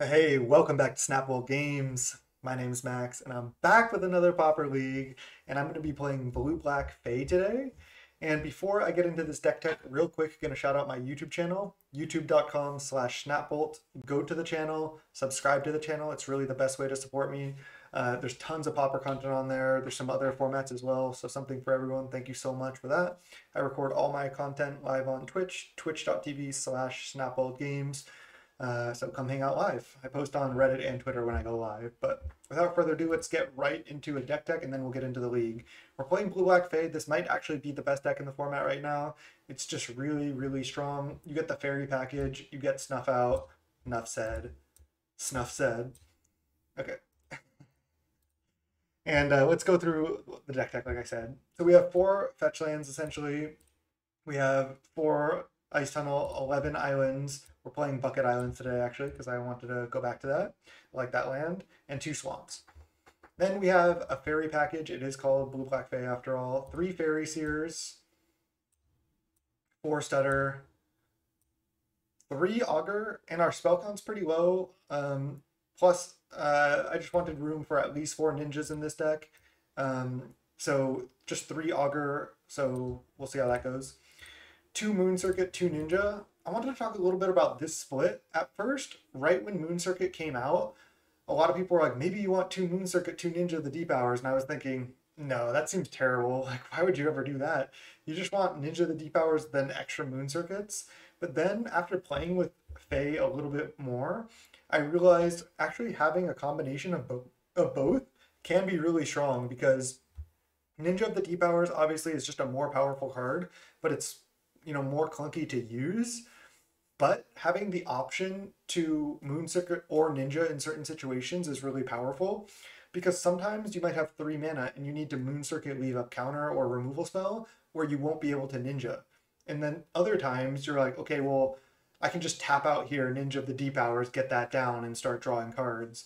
Hey, welcome back to Snapple Games. My name's Max, and I'm back with another Pauper League, and I'm going to be playing Blue Black Fae today. And before I get into this deck tech, real quick, going to shout out my YouTube channel, youtube.com/snapbolt. Go to the channel, subscribe to the channel. It's really the best way to support me. There's tons of Pauper content on there. There's some other formats as well, so something for everyone. Thank you so much for that. I record all my content live on Twitch, twitch.tv/snapboltgames. So come hang out live. I post on Reddit and Twitter when I go live. But without further ado, let's get right into a deck tech and then we'll get into the league. We're playing Blue Black Fade. This might actually be the best deck in the format right now. It's just really, really strong. You get the Fairy package, you get Snuff Out. Enough said. Snuff said. Okay. And let's go through the deck tech, like I said. So we have 4 fetch lands essentially. We have 4 Ice Tunnel, 11 islands. We're playing Bucket Islands today, actually, because I wanted to go back to that. I like that land. And 2 swamps. Then we have a fairy package. It is called Blue Black Fae after all. 3 fairy seers, 4 stutter, 3 augur, and our spell count's pretty low. Plus, I just wanted room for at least 4 ninjas in this deck. So just 3 augur, so we'll see how that goes. 2 Moon Circuit, 2 Ninja. I wanted to talk a little bit about this split. At first, right when Moon Circuit came out, a lot of people were like, maybe you want 2 Moon Circuit, 2 Ninja, the deep hours. And I was thinking, no, that seems terrible. Like, why would you ever do that? You just want Ninja, the deep hours, then extra Moon Circuits. But then after playing with Fae a little bit more, I realized actually having a combination of both can be really strong because Ninja of the Deep Hours obviously is just a more powerful card, but it's more clunky to use. But having the option to Moon Circuit or Ninja in certain situations is really powerful because sometimes you might have 3 mana and you need to Moon Circuit, leave a counter or removal spell where you won't be able to Ninja. And then other times you're like, okay, well, I can just tap out here, Ninja of the Deep Hours, get that down and start drawing cards.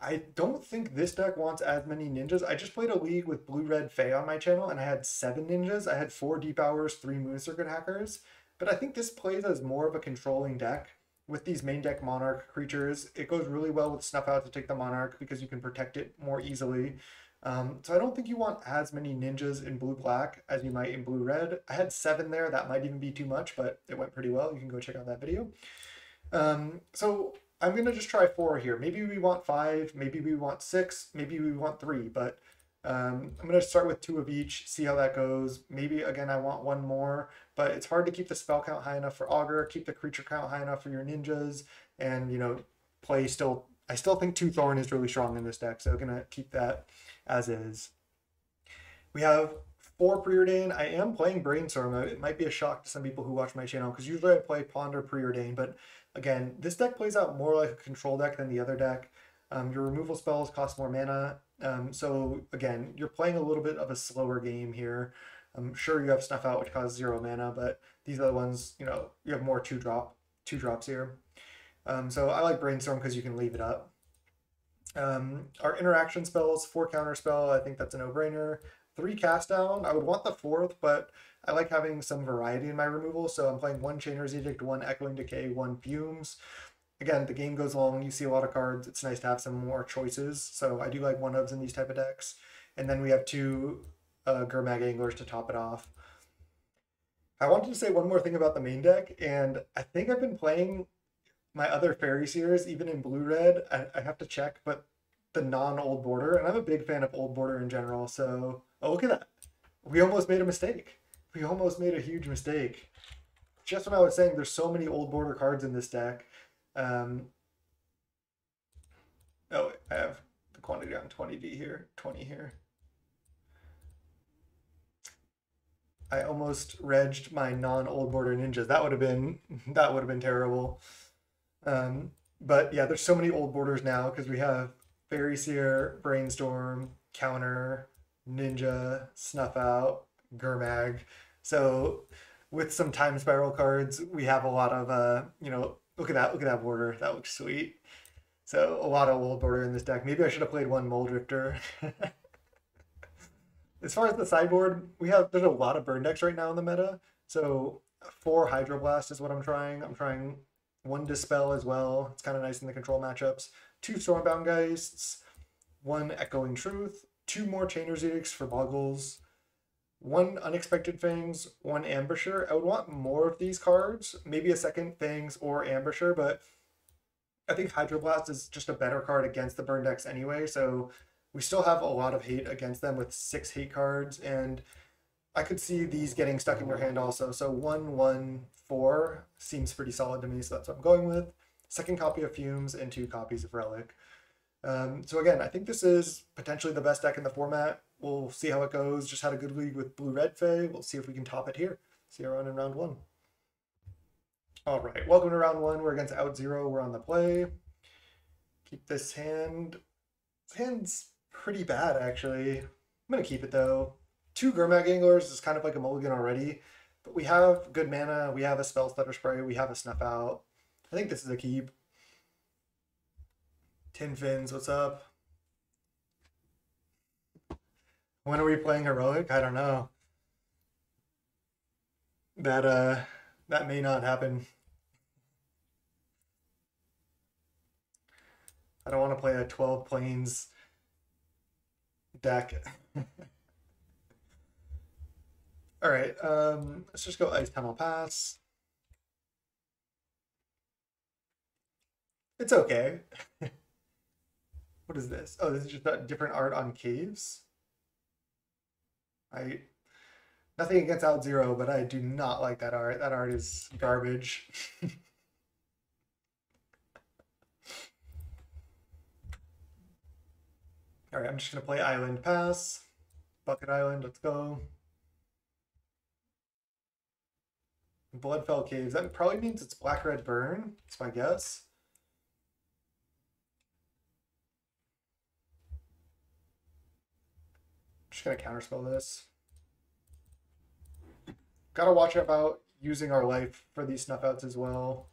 I don't think this deck wants as many ninjas. I just played a league with Blue-Red Fae on my channel, and I had 7 ninjas. I had 4 Deep Hours, 3 Moon Circuit Hackers. But I think this plays as more of a controlling deck. With these main deck Monarch creatures, it goes really well with Snuff Out to take the Monarch because you can protect it more easily. So I don't think you want as many ninjas in Blue-Black as you might in Blue-Red. I had 7 there. That might even be too much, but it went pretty well. You can go check out that video. So I'm going to just try 4 here. Maybe we want 5, maybe we want 6, maybe we want 3, but I'm going to start with 2 of each, see how that goes. Maybe, again, I want 1 more, but it's hard to keep the spell count high enough for Augur, keep the creature count high enough for your ninjas, and, play still. I still think 2 Thorn is really strong in this deck, so I'm going to keep that as is. We have 4 Preordain. I am playing Brainstorm. It might be a shock to some people who watch my channel because usually I play Ponder Preordain, but again, this deck plays out more like a control deck than the other deck. Your removal spells cost more mana. So again, you're playing a little bit of a slower game here. I'm sure you have Snuff Out, which costs 0 mana, but these are the ones, you have more 2-drops here. So I like Brainstorm because you can leave it up. Our interaction spells, 4 counter spell, I think that's a no-brainer. 3 cast down, I would want the 4th, but I like having some variety in my removal, so I'm playing 1 Chainer's Edict, 1 Echoing Decay, 1 Fumes. Again, the game goes long, you see a lot of cards, it's nice to have some more choices, so I do like 1-ofs in these type of decks. And then we have 2 Gurmag Anglers to top it off. I wanted to say one more thing about the main deck, and I think I've been playing my other Fairy series, even in Blue-Red, I have to check, but the non-Old Border, and I'm a big fan of Old Border in general, so, oh, look at that. We almost made a mistake. We almost made a huge mistake. Just when I was saying there's so many Old Border cards in this deck. Oh, I have the quantity on 20D here, 20 here. I almost regged my non-Old Border ninjas. That would have been terrible. But yeah, there's so many Old Borders now because we have Fairy Seer, Brainstorm, Counter, Ninja, Snuff Out, Gurmag. So with some Time Spiral cards, we have a lot of look at that border. That looks sweet. So a lot of Old Border in this deck. Maybe I should have played 1 Moldrifter. As far as the sideboard, there's a lot of burn decks right now in the meta. So 4 Hydroblast is what I'm trying. I'm trying 1 Dispel as well. It's kind of nice in the control matchups. 2 Stormbound Geists, 1 Echoing Truth, 2 more Chainer's Edicts for Boggles, 1 Unexpected Fangs, 1 Ambusher. I would want more of these cards, maybe a second Fangs or Ambusher, but I think Hydroblast is just a better card against the burn decks anyway, so we still have a lot of hate against them with 6 hate cards, and I could see these getting stuck in your hand also. So 1/1/4 seems pretty solid to me, so that's what I'm going with. Second copy of Fumes and 2 copies of Relic. So again, I think this is potentially the best deck in the format. We'll see how it goes. Just had a good league with Blue-Red Fae. We'll see if we can top it here. See everyone in round 1. All right, welcome to round 1. We're against OutZero. We're on the play. Keep this hand. This hand's pretty bad, actually. I'm going to keep it, though. 2 Gurmag Anglers is kind of like a mulligan already, but we have good mana. We have a Spell Stutter Spray. We have a Snuff Out. I think this is a keep. Tin Fins, what's up? When are we playing Heroic? I don't know. That may not happen. I don't want to play a 12 planes deck. All right, let's just go Ice Tunnel Pass. It's okay. What is this? Oh, this is just a different art on caves. Nothing against OutZero, but I do not like that art. That art is garbage. All right, I'm just gonna play Island Pass. Bucket Island, let's go. Bloodfell Caves. That probably means it's Black-Red Burn. That's my guess. Just gonna counterspell this. Gotta watch about using our life for these snuff outs as well.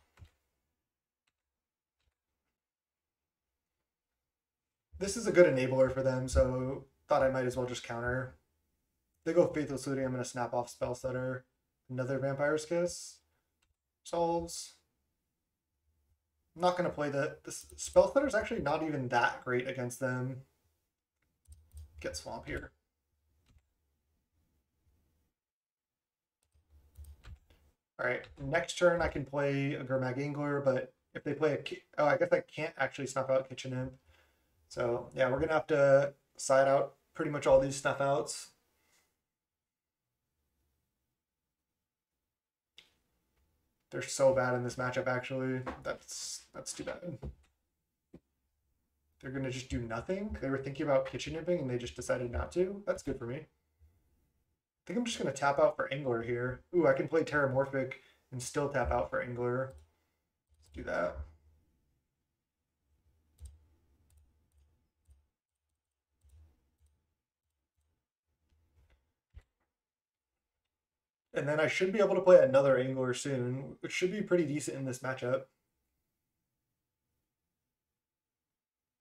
This is a good enabler for them, so thought I might as well just counter. They go Faithless Looting, I'm gonna snap off Spell Stutter. Another Vampire's Kiss. Solves. I'm not gonna play the Spell Stutter is actually not even that great against them. Get Swamp here. All right, next turn I can play a Gurmag Angler, but if they play oh, I guess I can't actually snuff out Kitchen Imp. So yeah, we're gonna have to side out pretty much all these snuff outs. They're so bad in this matchup, actually. That's too bad. They're gonna just do nothing. They were thinking about Kitchen Imping and they just decided not to. That's good for me. I think I'm just gonna tap out for Angler here. Ooh, I can play Terramorphic and still tap out for Angler. Let's do that. And then I should be able to play another Angler soon, which should be pretty decent in this matchup.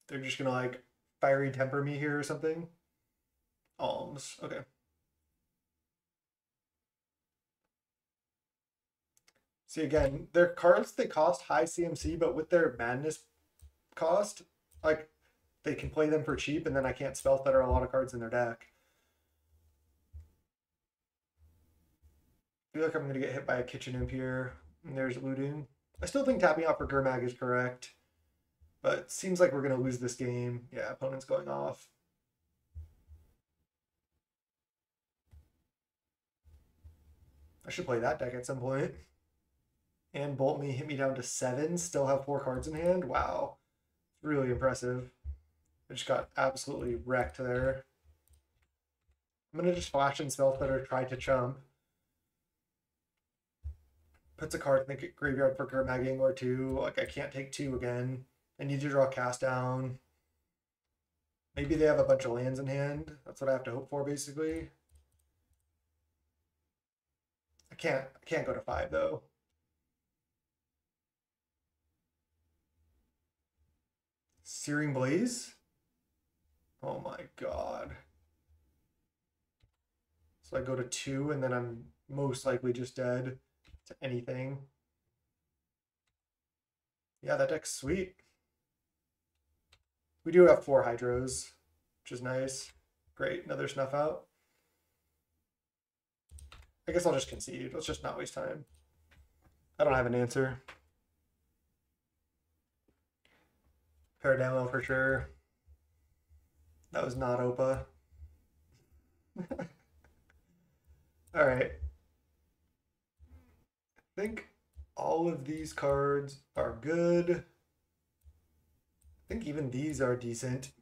They're just gonna like Fiery Temper me here or something. Alms, okay. See, again, their cards, they cost high CMC, but with their Madness cost, like, they can play them for cheap, and then I can't spell stutter a lot of cards in their deck. I feel like I'm going to get hit by a Kitchen Imp here, and there's Looting. I still think tapping out for Gurmag is correct, but it seems like we're going to lose this game. Yeah, opponent's going off. I should play that deck at some point. And Bolt Me, hit me down to 7, still have 4 cards in hand. Wow. Really impressive. I just got absolutely wrecked there. I'm going to just flash and spell stutter, try to chump. Puts a card in the graveyard for Gurmag Angler too. Like, I can't take 2 again. I need to draw Cast Down. Maybe they have a bunch of lands in hand. That's what I have to hope for, basically. I can't go to 5 though. Searing Blaze? Oh my god. So I go to 2 and then I'm most likely just dead to anything. Yeah, that deck's sweet. We do have 4 hydros, which is nice. Great, another snuff out. I guess I'll just concede. Let's just not waste time. I don't have an answer. Parademo for sure. That was not Opa. All right. I think all of these cards are good. I think even these are decent.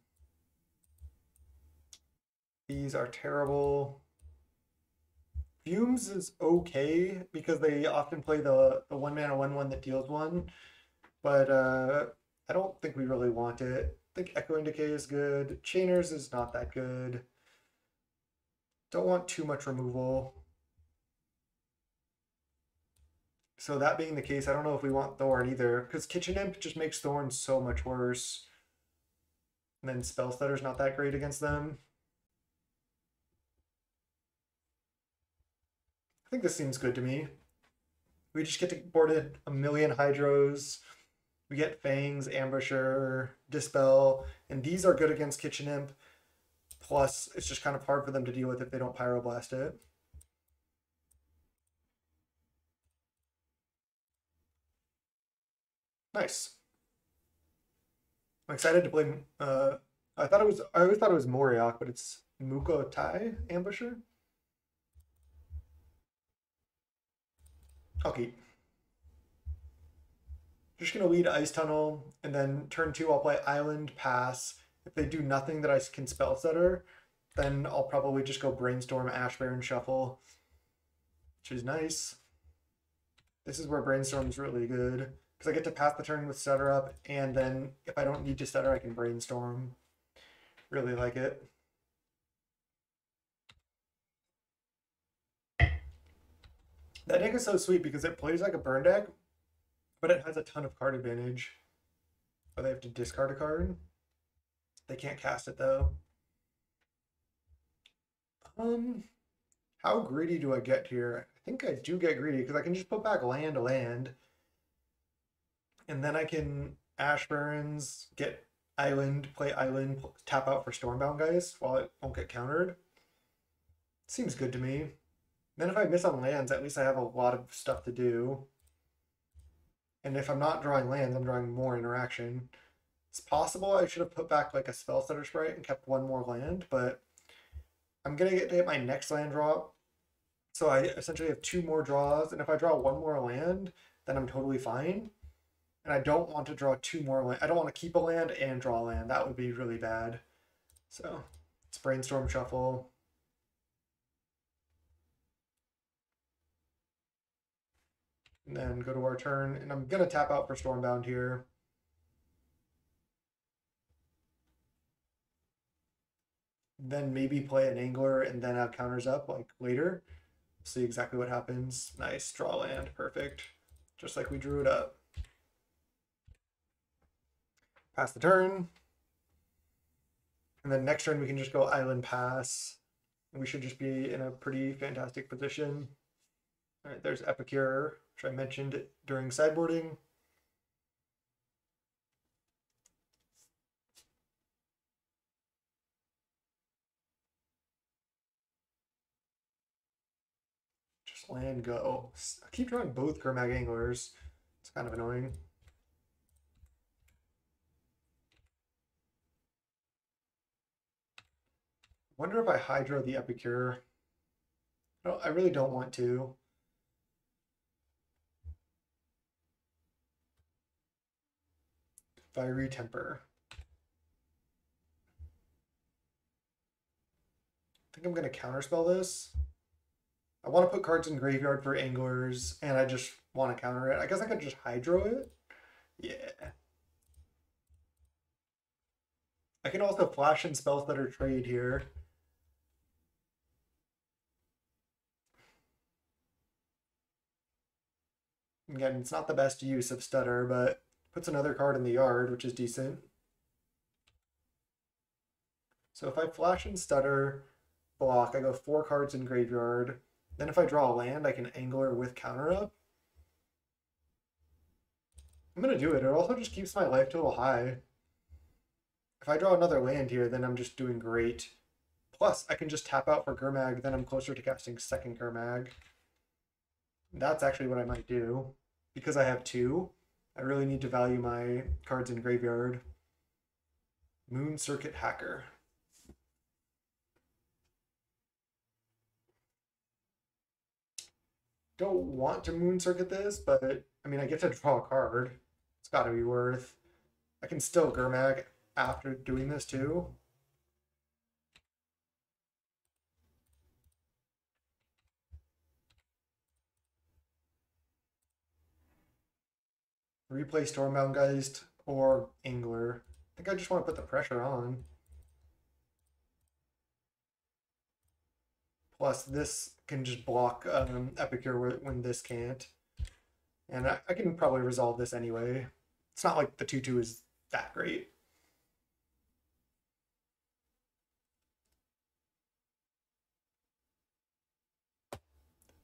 These are terrible. Fumes is okay because they often play the 1 mana 1/1 that deals 1, but I don't think we really want it. I think Echoing Decay is good. Chainers is not that good. Don't want too much removal. So that being the case, I don't know if we want Thorn either, because Kitchen Imp just makes Thorn so much worse. And then Spellstutter's not that great against them. I think this seems good to me. We just get to board it a million Hydros. We get Fangs, Ambusher, Dispel, and these are good against Kitchen Imp. Plus, it's just kind of hard for them to deal with if they don't Pyroblast it. Nice. I'm excited to play. I always thought it was Moriok, but it's Muko Tai Ambusher. I'll keep. Just gonna lead Ice Tunnel, and then turn 2 I'll play Island Pass. If they do nothing that I can spell setter, then I'll probably just go Brainstorm, Ash Baron, Shuffle, which is nice. This is where Brainstorm is really good because I get to pass the turn with Stutter up, and then if I don't need to Stutter, I can Brainstorm. Really like it. That deck is so sweet because it plays like a burn deck, but it has a ton of card advantage. But they have to discard a card. They can't cast it though. How greedy do I get here? I think I do get greedy because I can just put back land to land. And then I can Ash Barrens, get Island, play Island, tap out for Stormbound guys while it won't get countered. Seems good to me. Then if I miss on lands, at least I have a lot of stuff to do. And if I'm not drawing lands, I'm drawing more interaction. It's possible I should have put back like a Spell Stutter Sprite and kept 1 more land, but I'm gonna get to hit my next land draw. So I essentially have 2 more draws, and if I draw 1 more land, then I'm totally fine. And I don't want to draw 2 more land. I don't want to keep a land and draw a land. That would be really bad. So it's Brainstorm, Shuffle. And then go to our turn, and I'm gonna tap out for Stormbound here. Then maybe play an Angler and then have counters up like later. See exactly what happens. Nice, draw land, perfect. Just like we drew it up. Pass the turn. And then next turn we can just go Island Pass. And we should just be in a pretty fantastic position. All right, there's Epicure, which I mentioned during sideboarding. Just land go. I keep drawing both Kermag Anglers. It's kind of annoying. Wonder if I Hydro the Epicure. I really don't want to. Fiery Temper. I think I'm going to counterspell this. I want to put cards in graveyard for anglers, and I just want to counter it. I guess I could just Hydro it. Yeah. I can also flash in spells that are trade here. Again, it's not the best use of Stutter, but puts another card in the yard, which is decent. So if I flash and Stutter, block, I go 4 cards in graveyard. Then if I draw a land, I can Angler with counter up. I'm gonna do it. It also just keeps my life total high. If I draw another land here, then I'm just doing great. Plus, I can just tap out for Gurmag, then I'm closer to casting second Gurmag. That's actually what I might do. Because I have two, I really need to value my cards in graveyard. Moon Circuit Hacker. Don't want to Moon Circuit this, but I mean, I get to draw a card. It's got to be worth. I can still Gurmag after doing this too. Replay Stormbound Geist or Angler. I think I just want to put the pressure on. Plus, this can just block Epicure when this can't. And I can probably resolve this anyway. It's not like the 2-2 is that great.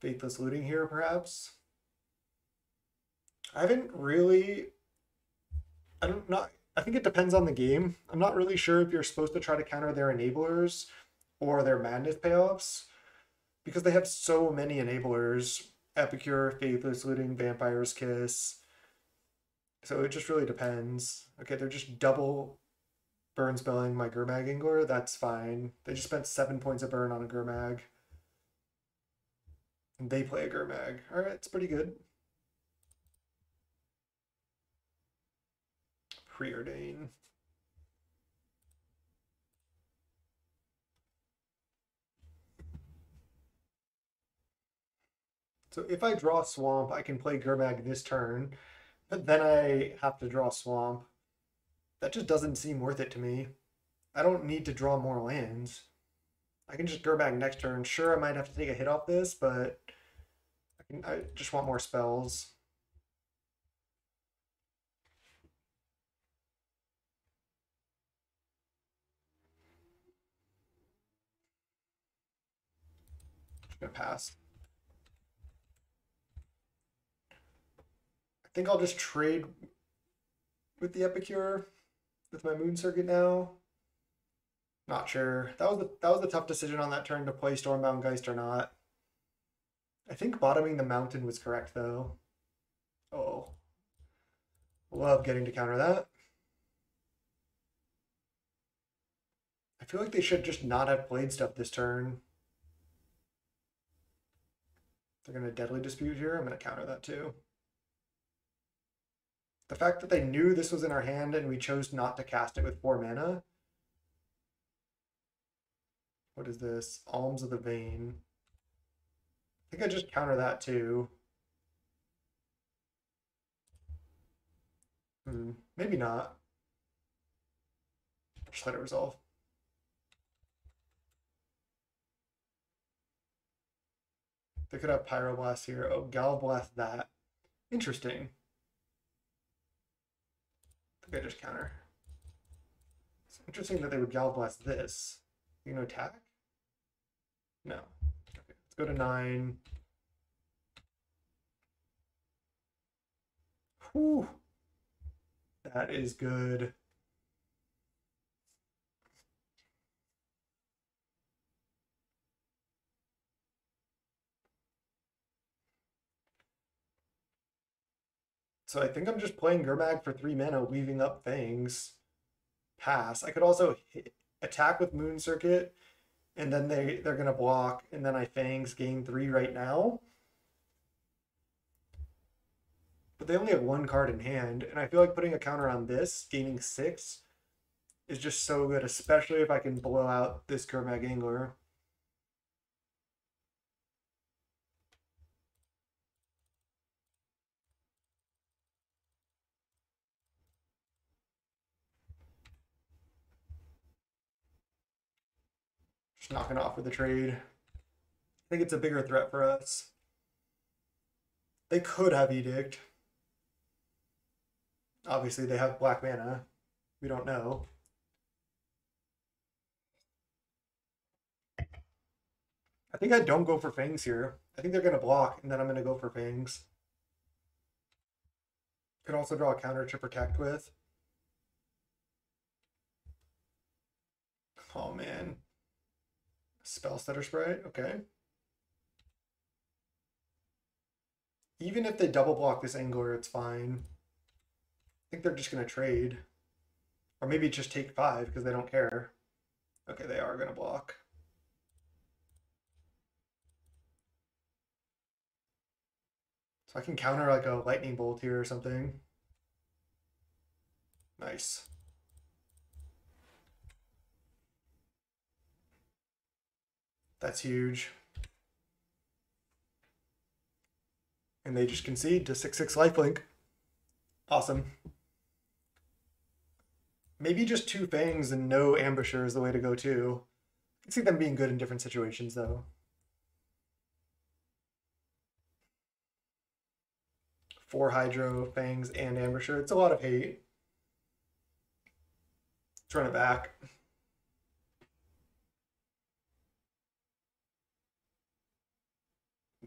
Faithless Looting here, perhaps. I haven't really. I think it depends on the game. I'm not really sure if you're supposed to try to counter their enablers or their madness payoffs because they have so many enablers. Epicure, Faithless Looting, Vampire's Kiss. So it just really depends. Okay, they're just double burn spelling my Gurmag Angler. That's fine. They just spent 7 points of burn on a Gurmag. And they play a Gurmag. Alright, it's pretty good. Preordain. So if I draw Swamp, I can play Gurmag this turn, but then I have to draw Swamp. That just doesn't seem worth it to me. I don't need to draw more lands. I can just Gurmag next turn. Sure, I might have to take a hit off this, but I just want more spells. Just gonna pass. I think I'll just trade with the Epicure with my Moon Circuit now. Not sure. That was a tough decision on that turn to play Stormbound Geist or not. I think bottoming the mountain was correct though. Oh. Love getting to counter that. I feel like they should just not have played stuff this turn. They're going to Deadly Dispute here. I'm going to counter that too. The fact that they knew this was in our hand and we chose not to cast it with 4 mana. What is this? Alms of the Vein. I think I just counter that too. Maybe not. Just let it resolve. They could have Pyroblast here. Oh, Galblast that. Interesting. I think I just counter. It's interesting that they would Galblast this. You know, attack? No. Okay, let's go to 9. Whew. That is good. So I think I'm just playing Gurmag for 3 mana, weaving up things. Pass. I could also attack with Moon Circuit, and then they're gonna block, and then I Fangs gain 3 right now. But they only have 1 card in hand, and I feel like putting a counter on this, gaining 6, is just so good, especially if I can blow out this Gurmag Angler. Just not gonna offer the trade. I think it's a bigger threat for us. They could have Edict. Obviously, they have black mana. We don't know. I think I don't go for Fangs here. I think they're going to block, and then I'm going to go for Fangs. Could also draw a counter to protect with. Oh man. Spell stutter spray, okay. Even if they double block this angler, it's fine. I think they're just gonna trade. Or maybe just take 5 because they don't care. Okay, they are gonna block. So I can counter like a lightning bolt here or something. Nice. That's huge. And they just concede to 6/6 lifelink. Awesome. Maybe just 2 fangs and no ambusher is the way to go too. I can see them being good in different situations though. 4 hydro, fangs, and ambusher. It's a lot of hate. Let's run it back.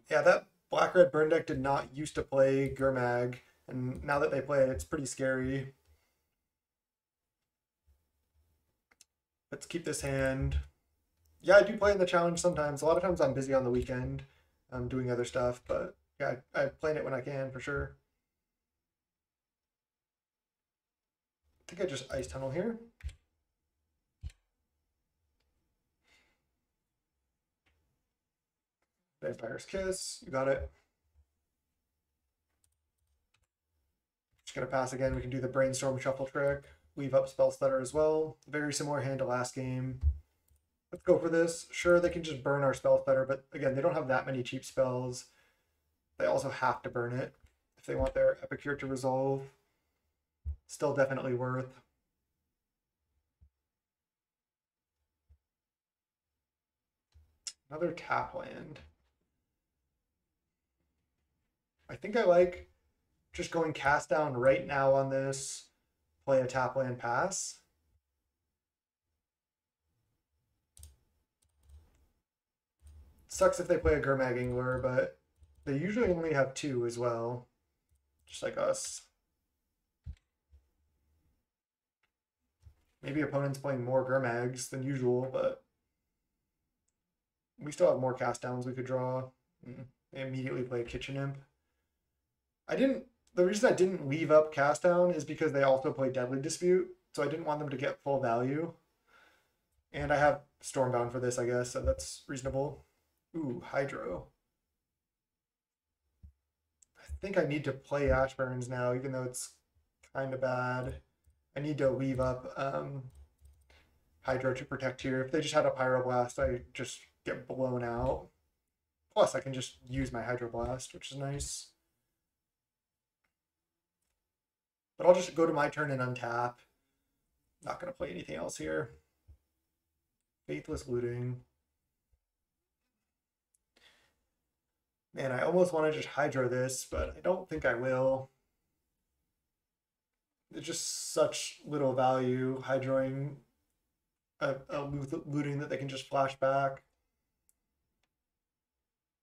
Yeah, that black-red burn deck did not used to play Gurmag, and now that they play it, it's pretty scary. Let's keep this hand. Yeah, I do play in the challenge sometimes. A lot of times I'm busy on the weekend. I'm doing other stuff, but yeah, I play it when I can for sure. I think I just Ice Tunnel here. Vampire's Kiss, you got it. Just gonna pass again. We can do the Brainstorm Shuffle trick. Leave up Spell Stutter as well. Very similar hand to last game. Let's go for this. Sure, they can just burn our Spell Stutter, but again, they don't have that many cheap spells. They also have to burn it if they want their Epicure to resolve. Still definitely worth. Another tap land. I think I like just going cast down right now on this, play a tap land pass. Sucks if they play a Gurmag Angler, but they usually only have 2 as well, just like us. Maybe opponents playing more Gurmags than usual, but we still have more cast downs we could draw. They immediately play a Kitchen Imp. The reason I didn't leave up cast down is because they also play Deadly Dispute, so I didn't want them to get full value. And I have Stormbound for this, I guess, so that's reasonable. Ooh, Hydro. I think I need to play Ashburns now, even though it's kind of bad. I need to leave up Hydro to protect here. If they just had a Pyroblast, I just get blown out. Plus, I can just use my Hydroblast, which is nice. But I'll just go to my turn and untap. Not going to play anything else here. Faithless Looting. Man, I almost want to just Hydro this, but I don't think I will. It's just such little value Hydroing a looting that they can just flash back.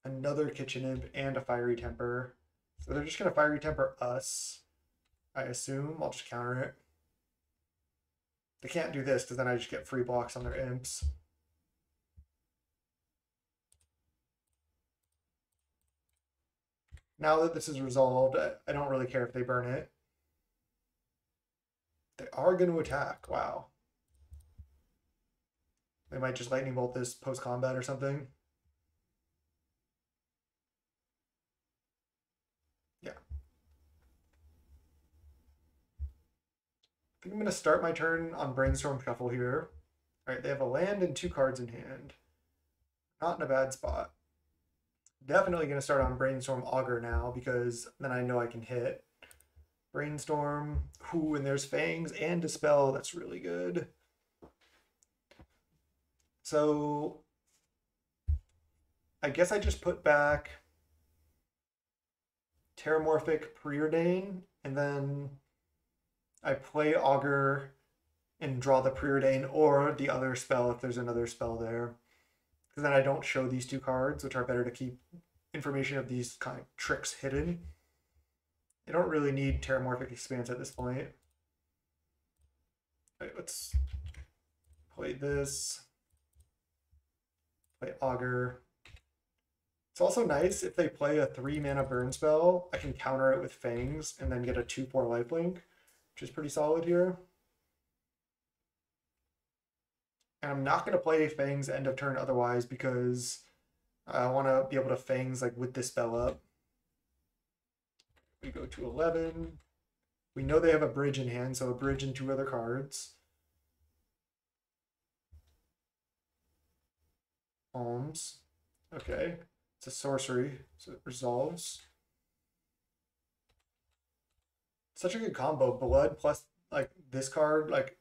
Another Kitchen Imp and a Fiery Temper. So they're just going to Fiery Temper us, I assume. I'll just counter it. They can't do this because then I just get free blocks on their imps. Now that this is resolved, I don't really care if they burn it. They are going to attack. Wow. They might just Lightning Bolt this post-combat or something. Yeah. I think I'm going to start my turn on Brainstorm Shuffle here. All right, they have a land and 2 cards in hand. Not in a bad spot. Definitely going to start on Brainstorm Augur now because then I know I can hit. Brainstorm, ooh, and there's Fangs and Dispel. That's really good. So I guess I just put back Terramorphic Preordain, and then I play Augur and draw the Preordain or the other spell if there's another spell there. Because then I don't show these 2 cards, which are better to keep information of these kind of tricks hidden. You don't really need Terramorphic Expanse at this point. All right, let's play this. Play Augur. It's also nice if they play a 3-mana burn spell, I can counter it with Fangs and then get a 2/4 lifelink, which is pretty solid here. And I'm not going to play Fangs end of turn otherwise because I want to be able to Fangs like with this spell up. We go to 11. We know they have a bridge in hand, so a bridge and 2 other cards. Alms. Okay. It's a sorcery, so it resolves. Such a good combo. Blood plus like this card, like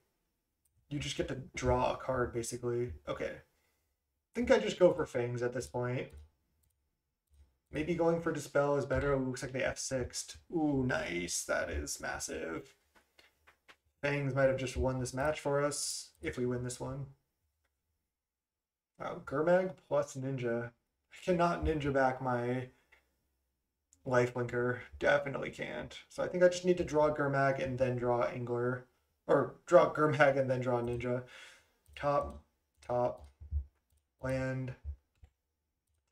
you just get to draw a card basically. Okay. I think I just go for Fangs at this point. Maybe going for Dispel is better. It looks like they F6'd. Ooh, nice. That is massive. Fangs might have just won this match for us if we win this one. Wow, Gurmag plus Ninja. I cannot Ninja back my lifelinker. Definitely can't. So I think I just need to draw Gurmag and then draw Angler. Or draw Gurmag and then draw Ninja. Top, land,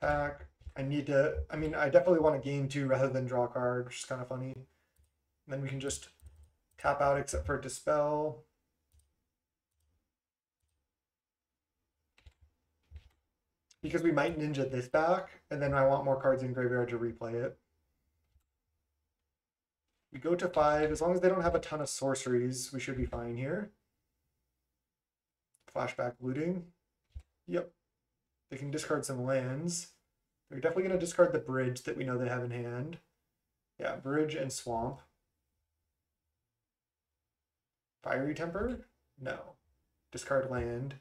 attack. I definitely want to gain 2 rather than draw a card, which is kind of funny. And then we can just tap out except for Dispel. Because we might Ninja this back, and then I want more cards in graveyard to replay it. We go to 5. As long as they don't have a ton of sorceries, we should be fine here. Flashback looting. Yep. They can discard some lands. They're definitely going to discard the bridge that we know they have in hand. Yeah, bridge and swamp. Fiery Temper? No. Discard land.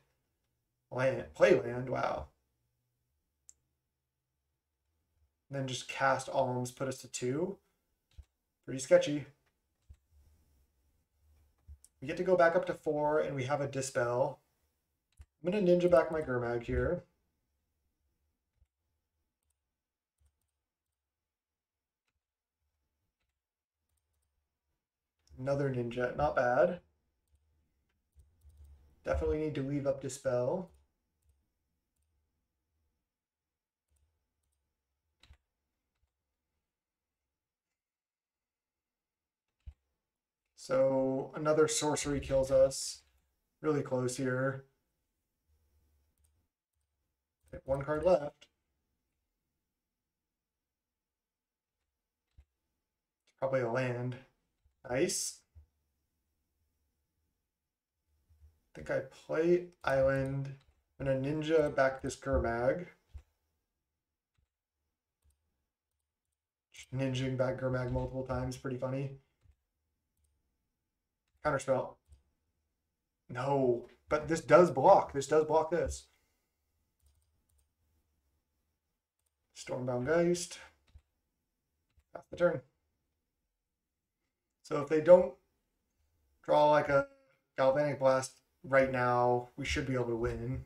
Play land, wow. And then just cast Alms, put us to 2. Pretty sketchy. We get to go back up to 4, and we have a Dispel. I'm going to Ninja back my Gurmag here. Another Ninja, not bad. Definitely need to leave up Dispel. So another sorcery kills us. Really close here. 1 card left. It's probably a land. Nice. I think I play Island. I'm gonna Ninja back this Gurmag. Just ninjing back Gurmag multiple times, pretty funny. Counterspell. No, but this does block. This does block this. Stormbound Geist. Pass the turn. So if they don't draw like a Galvanic Blast right now, we should be able to win.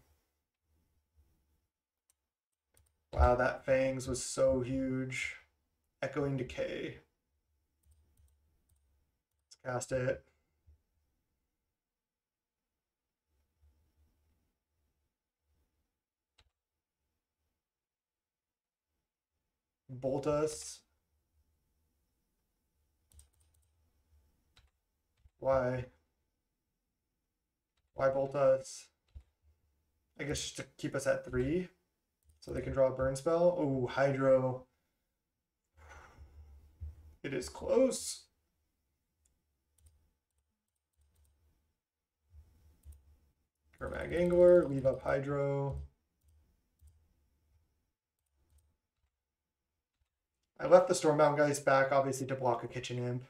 Wow, that Fangs was so huge. Echoing Decay. Let's cast it. Bolt us. Why? Why bolt us? I guess just to keep us at 3. So they can draw a burn spell. Oh, Hydro. It is close. Gurmag Angler, leave up Hydro. I left the Stormbound Geist back, obviously, to block a Kitchen Imp.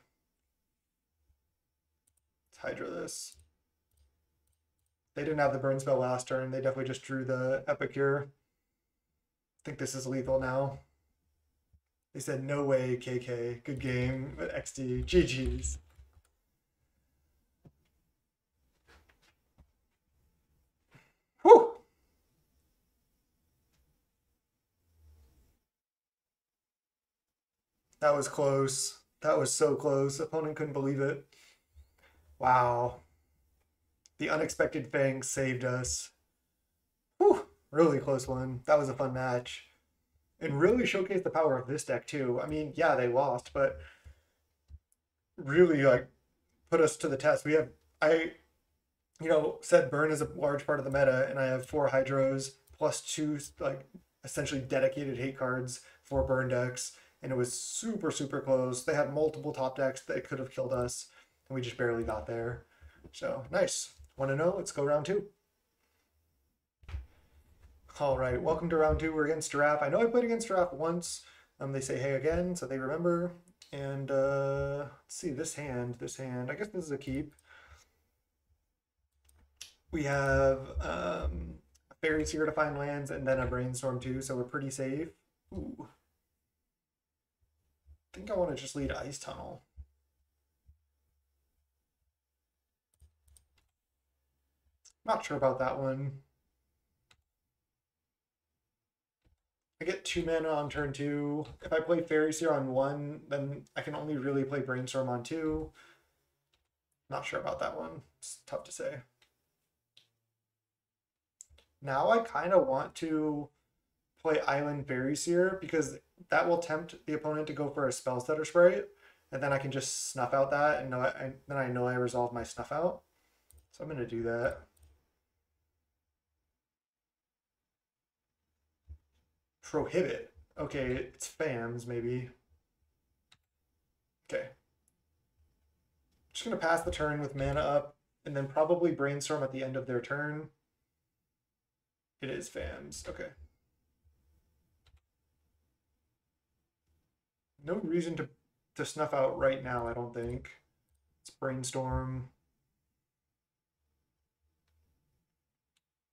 Let's Hydro this. They didn't have the burn spell last turn. They definitely just drew the Epicure. I think this is lethal now. They said, no way, KK. Good game. XD. GG's. Whew! That was close. That was so close. Opponent couldn't believe it. Wow. The unexpected Fang saved us. Whew, really close one. That was a fun match. And really showcased the power of this deck too. I mean, yeah, they lost, but really like put us to the test. I said burn is a large part of the meta, and I have 4 Hydros plus 2 like essentially dedicated hate cards for burn decks, and it was super, super close. They had multiple top decks that could have killed us, and we just barely got there. So nice. Want to know? Let's go round 2. All right, welcome to round 2. We're against Giraffe. I know I played against Giraffe once. They say hey again, so they remember. And let's see, this hand. I guess this is a keep. We have a Faeries here to find lands, and then a Brainstorm too, so we're pretty safe. Ooh. I think I want to just lead Ice Tunnel. Not sure about that one. I get 2 mana on turn 2. If I play Faeries here on 1, then I can only really play Brainstorm on 2. Not sure about that one. It's tough to say. Now I kind of want to play Island Faeries here because that will tempt the opponent to go for a Spell Stutter Sprite, and then I can just snuff out that, and then I know I resolve my snuff out. So I'm going to do that. Prohibit. Okay, it's FAMs maybe. Okay. Just going to pass the turn with mana up, and then probably Brainstorm at the end of their turn. It is FAMs. Okay. No reason to snuff out right now, I don't think. It's Brainstorm.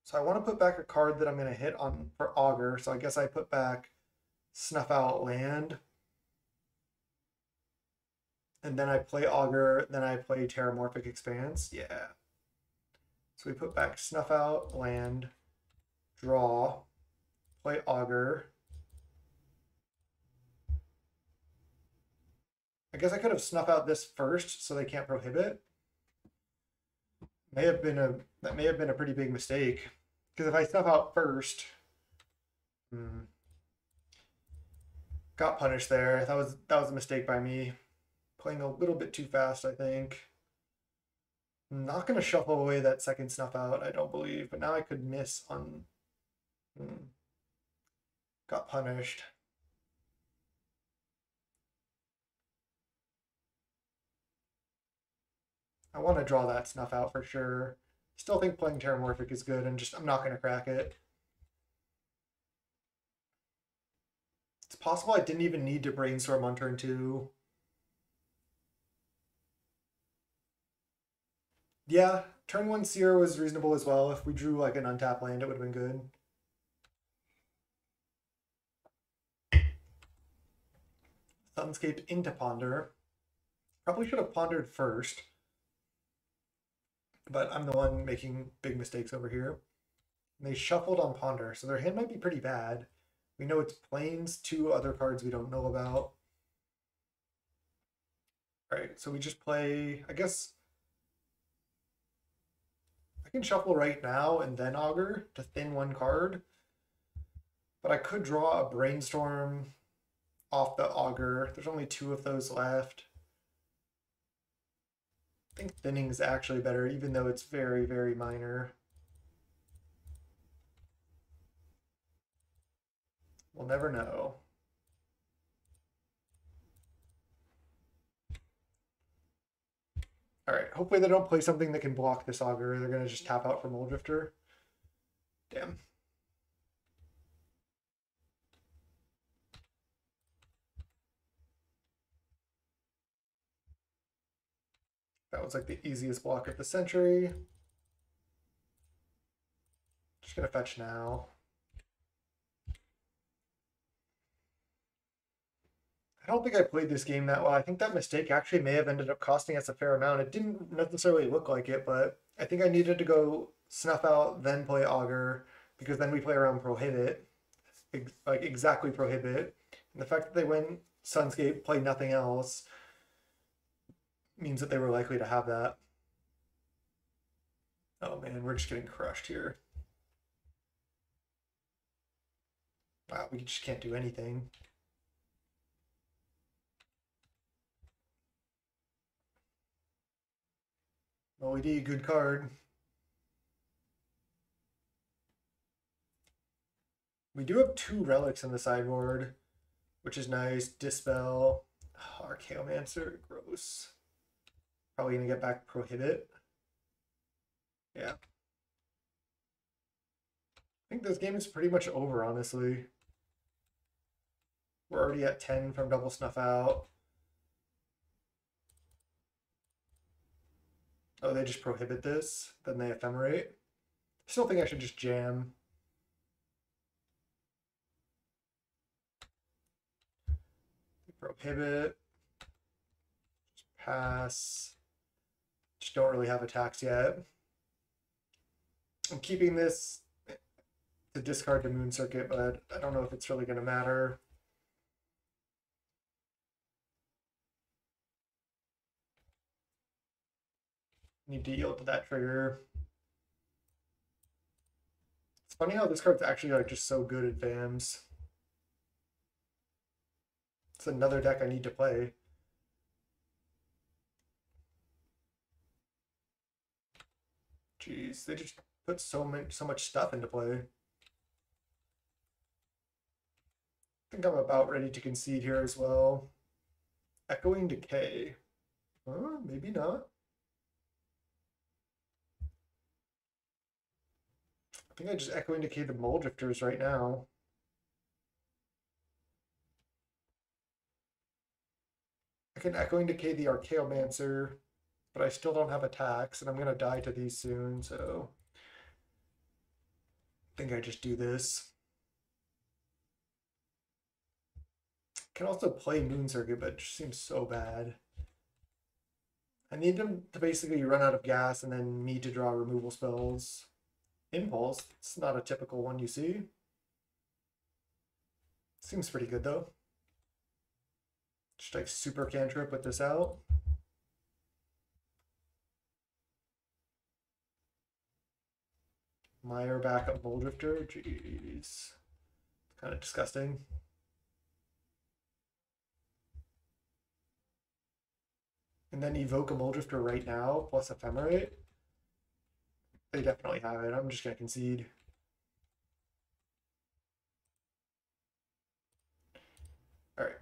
So I want to put back a card that I'm going to hit on for Augur. So I guess I put back Snuff Out Land. And then I play Augur, then I play Terramorphic Expanse. Yeah. So we put back Snuff Out Land, draw, play Augur. I guess I could have snuff out this first so they can't prohibit. That may have been a pretty big mistake. Because if I snuff out first, got punished there. That was a mistake by me. Playing a little bit too fast, I think. I'm not going to shuffle away that second snuff out, I don't believe. But now I could miss on... Got punished. I want to draw that snuff out for sure. Still think playing Terramorphic is good, and I'm not going to crack it. It's possible I didn't even need to Brainstorm on turn 2. Yeah, turn 1 Seer was reasonable as well. If we drew like an untapped land, it would have been good. Sunscape into Ponder. Probably should have pondered first. But I'm the one making big mistakes over here. And they shuffled on Ponder, so their hand might be pretty bad. We know it's Plains, 2 other cards we don't know about. Alright, so we just play, I guess... I can shuffle right now and then Augur to thin 1 card. But I could draw a Brainstorm off the Augur. There's only 2 of those left. I think thinning is actually better, even though it's very, very minor. We'll never know. All right, hopefully they don't play something that can block this Augur. They're going to just tap out for Mulldrifter. Damn. That was like the easiest block of the century. Just gonna fetch now. I don't think I played this game that well. I think that mistake actually may have ended up costing us a fair amount. It didn't necessarily look like it, but I think I needed to go snuff out, then play Augur, because then we play around Prohibit, like exactly Prohibit. And the fact that they went Sunscape, play nothing else, means that they were likely to have that. Oh man, we're just getting crushed here. Wow, we just can't do anything. OED, good card. We do have 2 relics in the sideboard, which is nice. Dispel. Oh, Archaeomancer, gross. Probably gonna get back Prohibit. Yeah. I think this game is pretty much over, honestly. We're already at 10 from Double Snuff Out. Oh, they just prohibit this, then they ephemerate. I still think I should just jam. Prohibit. Just pass. Just don't really have attacks yet. I'm keeping this to discard the Moon Circuit, but I don't know if it's really going to matter. Need to yield to that trigger. It's funny how this card's actually like just so good at VAMs. It's another deck I need to play. Jeez, they just put so much stuff into play. I think I'm about ready to concede here as well. Echoing Decay. Maybe not. I think I just Echoing Decay the Mole Drifters right now. I can Echoing Decay the Archaeomancer, but I still don't have attacks, and I'm going to die to these soon, so I think I just do this. Can also play Moon Circuit, but it just seems so bad. I need them to basically run out of gas and then me to draw removal spells. Impulse, it's not a typical one you see. Seems pretty good though. Just like super cantrip with this out. Meyer back up Bowl Drifter, jeez. Kind of disgusting. And then evoke a Moldrifter right now, plus Ephemerate. They definitely have it. I'm just going to concede. All right.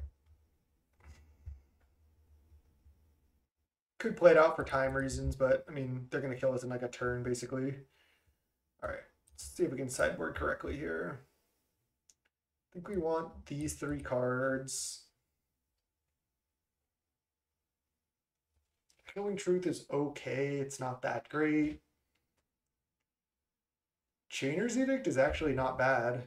Could play it out for time reasons, but I mean, they're going to kill us in like a turn, basically. All right. Let's see if we can sideboard correctly here. I think we want these 3 cards. Killing Truth is okay. It's not that great. Chainer's Edict is actually not bad. I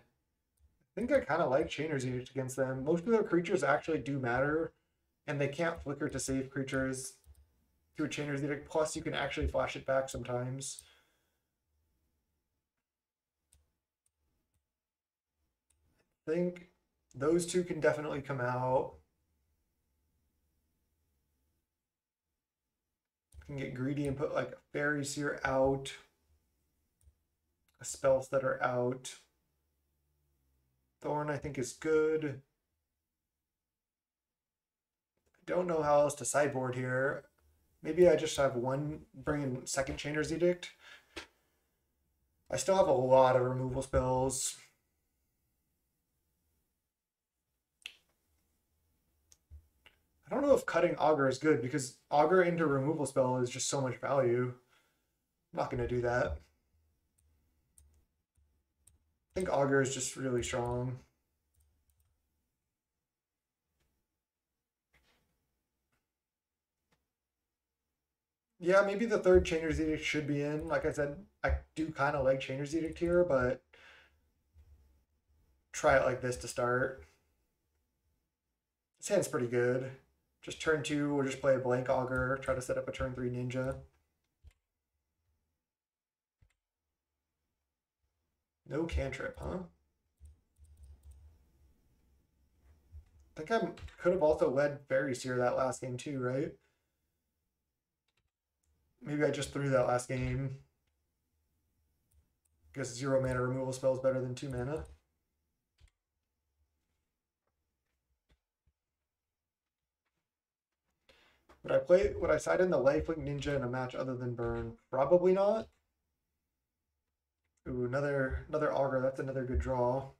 think I kind of like Chainer's Edict against them. Most of their creatures actually do matter, and they can't flicker to save creatures through a Chainer's Edict. Plus, you can actually flash it back sometimes. I think those 2 can definitely come out. I can get greedy and put like a Faeries here out. A spells that are out. Thorn, I think, is good. I don't know how else to sideboard here. Maybe I just have one, bring in second Chainer's Edict. I still have a lot of removal spells. I don't know if cutting Augur is good because Augur into removal spell is just so much value. I'm not going to do that. I think Augur is just really strong. Yeah, maybe the third Chainer's Edict should be in. Like I said, I do kind of like Chainer's Edict here, but try it like this to start. This hand's pretty good. Just turn 2, we'll just play a blank Augur, try to set up a turn 3 Ninja. No cantrip, huh? I think I could have also led Faeries here that last game too, right? Maybe I just threw that last game. Guess 0 mana removal spell is better than 2 mana. Would I side in the Lifelink Ninja in a match other than Burn? Probably not. Ooh, another Augur. That's another good draw.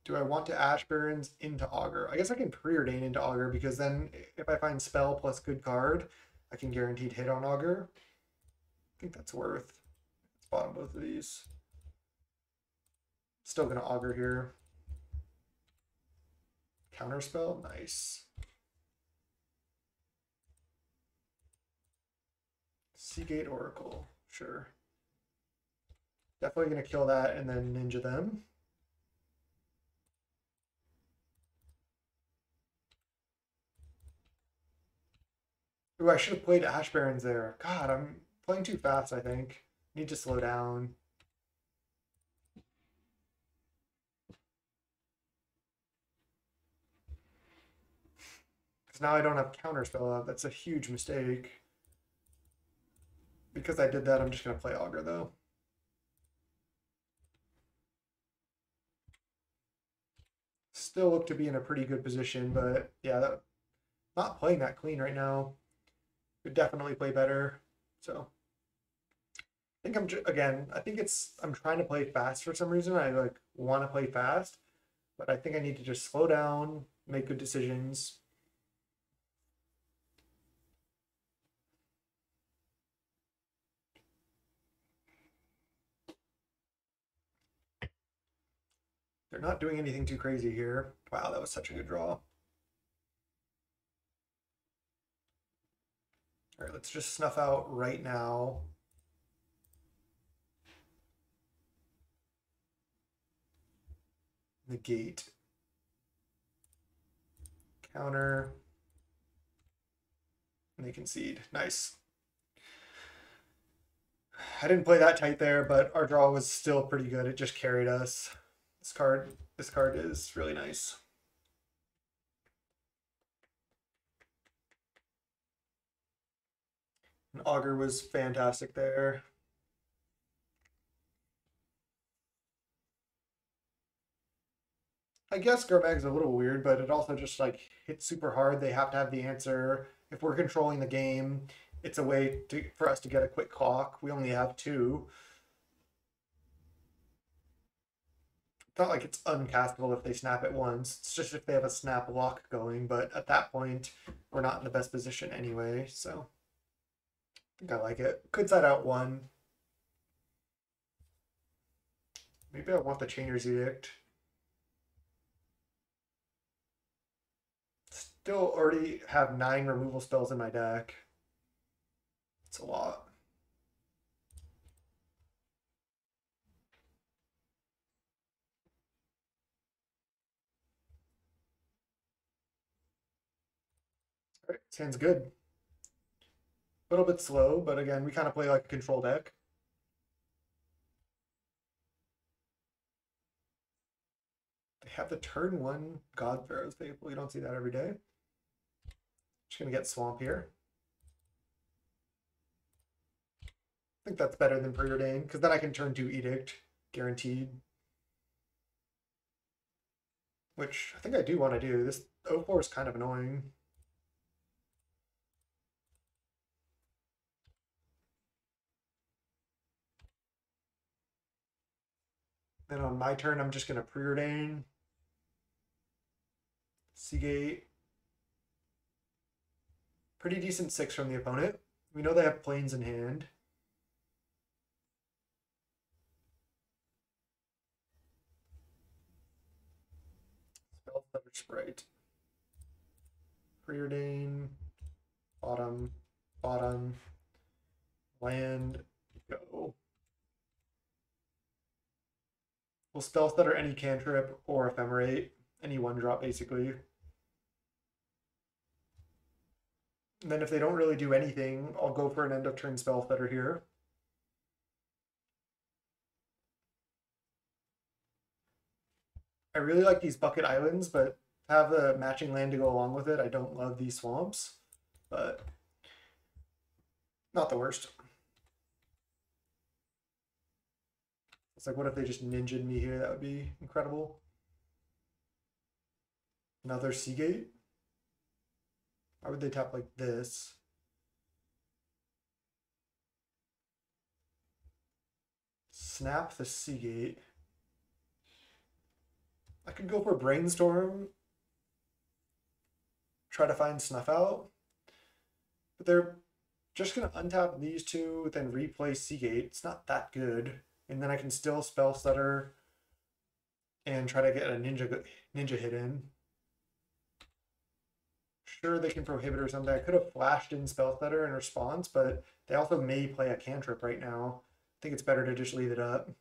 Do I want to Ash Barrens into Augur? I guess I can Preordain into Augur because then if I find spell plus good card, I can guaranteed hit on Augur. I think that's worth. Let's bottom both of these. Still gonna Augur here. Counterspell, nice. Seagate Oracle, sure. Definitely gonna kill that and then ninja them. Ooh, I should have played Ash Barrens there. God, I'm playing too fast, I think. Need to slow down. Because now I don't have Counterspell up. That's a huge mistake. Because I did that, I'm just going to play Augur, though. Still look to be in a pretty good position, but yeah, not playing that clean right now. Could definitely play better. So I think I'm trying to play fast for some reason. I like want to play fast, but I think I need to just slow down, make good decisions. They're not doing anything too crazy here. Wow, that was such a good draw. All right, let's just snuff out right now. Negate. Counter. And they concede. Nice. I didn't play that tight there, but our draw was still pretty good. It just carried us. This card is really nice. And Augur was fantastic there. I guess Garbag's a little weird, but it also just like hits super hard. They have to have the answer. If we're controlling the game, it's a way for us to get a quick clock. We only have 2. It's not like it's uncastable if they snap it once. It's just if they have a snap lock going, but at that point, we're not in the best position anyway, so I think I like it. Could side out 1. Maybe I want the Chainer's Edict. Still already have 9 removal spells in my deck. It's a lot. All right, this hand's good. A little bit slow, but again, we kind of play like a control deck. They have the turn 1 God Pharaoh's Fable. You don't see that every day. Just gonna get Swamp here. I think that's better than Preordain, because then I can turn 2 Edict, guaranteed. Which I think I do want to do. This 0-4 is kind of annoying. Then on my turn, I'm just going to Preordain. Seagate. Pretty decent 6 from the opponent. We know they have planes in hand. Spellfeather Sprite. Preordain. Bottom. Bottom. Land. Go. We'll Spellfeather any cantrip or Ephemerate. Any 1-drop, basically. And then if they don't really do anything, I'll go for an end of turn Spellfeather here. I really like these bucket islands, but have the matching land to go along with it. I don't love these swamps, but not the worst. It's like, what if they just ninja'd me here? That would be incredible. Another Seagate? Why would they tap like this? Snap the Seagate. I could go for Brainstorm. Try to find Snuff Out. But they're just going to untap these two, then replay Seagate. It's not that good. And then I can still Spell Stutter and try to get a ninja hit in. Sure, they can prohibit or something. I could have flashed in Spell Stutter in response, but they also may play a cantrip right now. I think it's better to just leave it up.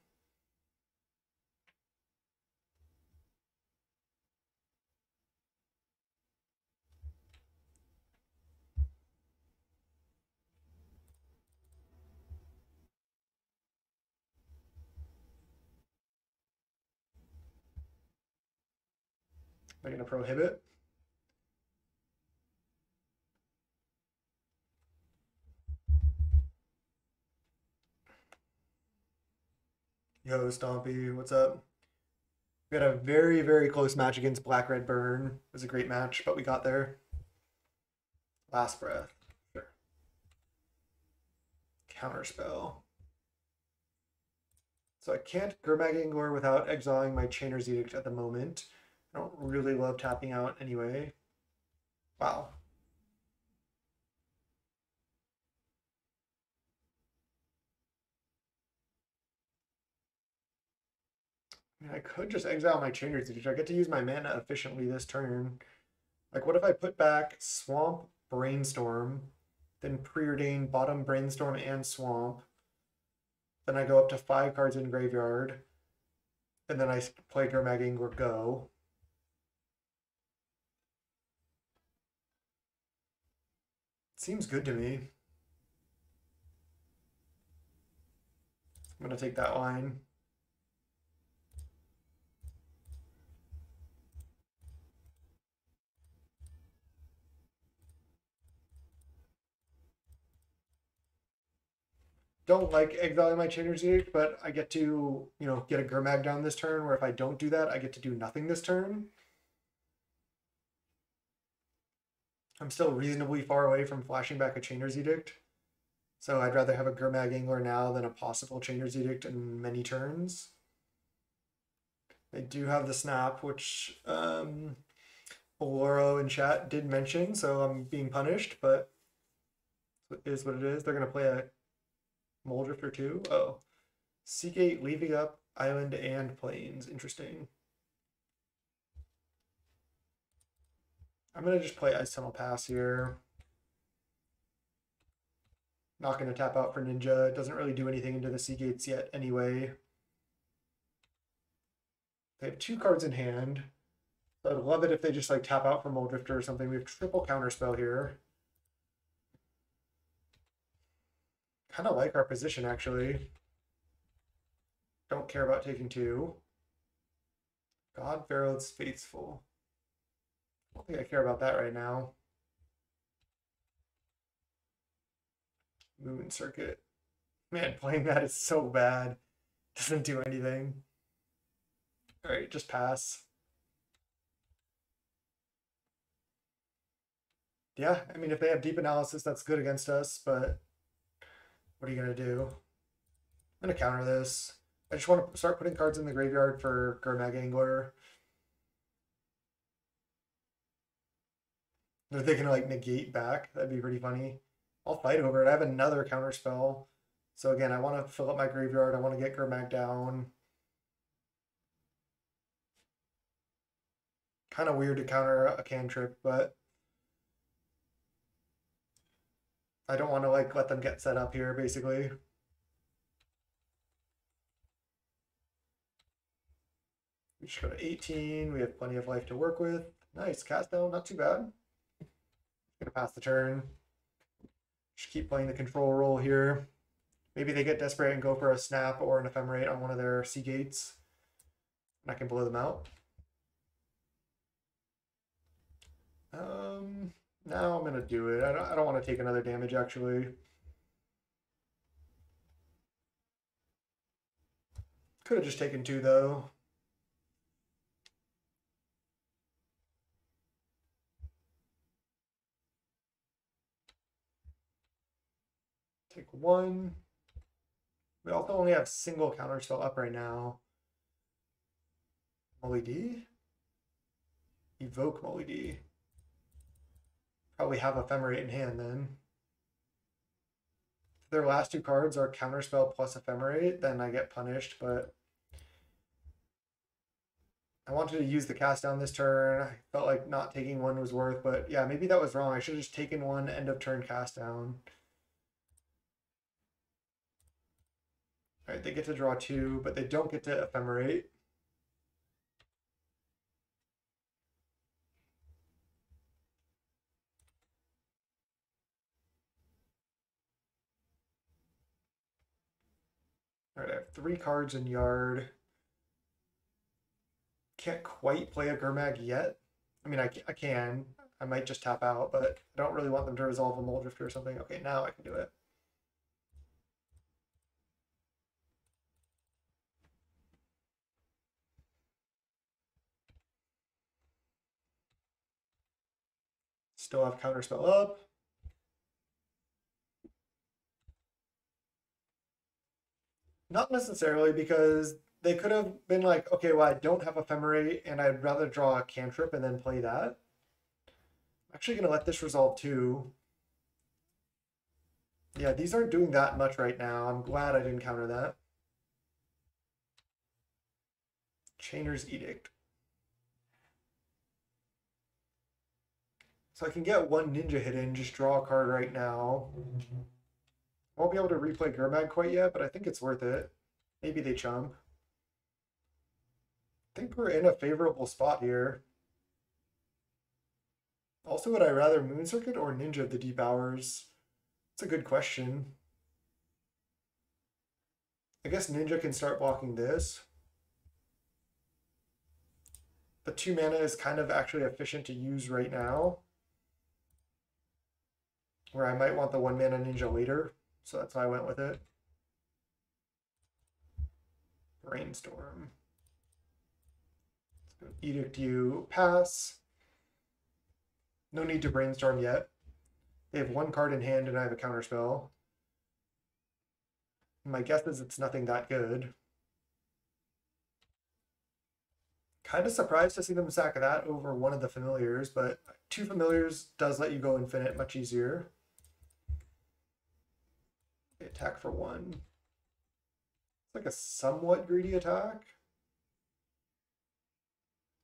They're going to prohibit. Yo, Stompy, what's up? We had a very, very close match against Black Red Burn. It was a great match, but we got there. Last breath. Sure. Counterspell. So I can't Gurmag Angler without exiling my Chainer's Edict at the moment. I don't really love tapping out anyway. Wow. I mean, I could just exile my Chainer's Edict. I get to use my mana efficiently this turn. Like, what if I put back Swamp, Brainstorm, then Preordain, bottom Brainstorm and Swamp. Then I go up to 5 cards in graveyard. And then I play Gurmag Angler Go. Seems good to me. I'm going to take that line. Don't like exiling my Chainer's Edict, but I get to, get a Gurmag down this turn, where if I don't do that, I get to do nothing this turn. I'm still reasonably far away from flashing back a Chainer's Edict. So I'd rather have a Gurmag Angler now than a possible Chainer's Edict in many turns. They do have the snap, which Boloro in chat did mention, so I'm being punished, but it is what it is. They're going to play a Moldrift or two. Oh. Seagate leaving up Island and Plains. Interesting. I'm going to just play Ice Tunnel Pass here. Not going to tap out for Ninja. It doesn't really do anything into the Seagates yet anyway. They have 2 cards in hand. So I'd love it if they just like tap out for Moldrifter or something. We have triple Counterspell here. Kind of like our position, actually. Don't care about taking 2. God Pharaoh's Faithful. I don't think I care about that right now. Moon Circuit. Man, playing that is so bad. Doesn't do anything. Alright, just pass. Yeah, I mean, if they have deep analysis, that's good against us, but what are you going to do? I'm going to counter this. I just want to start putting cards in the graveyard for Gurmag Angler. They're thinking like negate back. That'd be pretty funny. I'll fight over it. I have another counter spell. So again, I want to fill up my graveyard. I want to get Gurmag down. Kind of weird to counter a cantrip, but I don't want to like let them get set up here, basically. We just go to 18. We have plenty of life to work with. Nice. Cast down, not too bad. Gonna pass the turn. Just keep playing the control role here. Maybe they get desperate and go for a snap or an ephemerate on one of their Seagates. And I can blow them out. Now I'm gonna do it. I don't want to take another damage actually. Could have just taken 2 though. Take 1. We also only have single counterspell up right now. Molly D? Evoke Molly D. Probably have Ephemerate in hand then. If their last 2 cards are counterspell plus Ephemerate, then I get punished, but I wanted to use the cast down this turn. I felt like not taking 1 was worth, but yeah, maybe that was wrong. I should have just taken 1 end of turn cast down. All right, they get to draw 2, but they don't get to Ephemerate. All right, I have 3 cards in yard. Can't quite play a Gurmag yet. I mean, I can. I might just tap out, but I don't really want them to resolve a Moldrifter or something. Okay, now I can do it. Still have Counterspell up. Not necessarily, because they could have been like, okay, well, I don't have Ephemerate, and I'd rather draw a cantrip and then play that. I'm actually going to let this resolve too. Yeah, these aren't doing that much right now. I'm glad I didn't counter that. Chainer's Edict. So I can get 1 ninja hit in, just draw a card right now. Won't be able to replay Gurmag quite yet, but I think it's worth it. Maybe they chump. I think we're in a favorable spot here. Also, would I rather Moon Circuit or Ninja the Deep Hours? It's a good question. I guess Ninja can start blocking this. But 2 mana is kind of actually efficient to use right now. Where I might want the 1 mana Ninja later. So that's why I went with it. Brainstorm. Let's go Edict you. Pass. No need to brainstorm yet. They have 1 card in hand and I have a counterspell. My guess is it's nothing that good. Kind of surprised to see them sack that over 1 of the familiars, but 2 familiars does let you go infinite much easier. They attack for 1. It's like a somewhat greedy attack.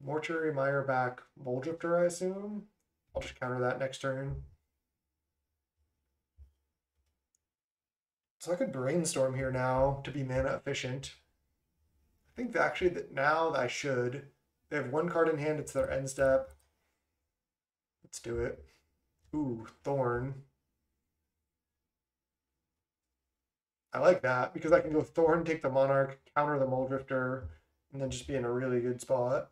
Mortuary Mire back Moldrifter, I assume. I'll just counter that next turn. So I could brainstorm here now to be mana efficient. I think actually that now I should. They have 1 card in hand, it's their end step. Let's do it. Ooh, Thorn. I like that because I can go Thorn, take the Monarch, counter the Moldrifter, and then just be in a really good spot.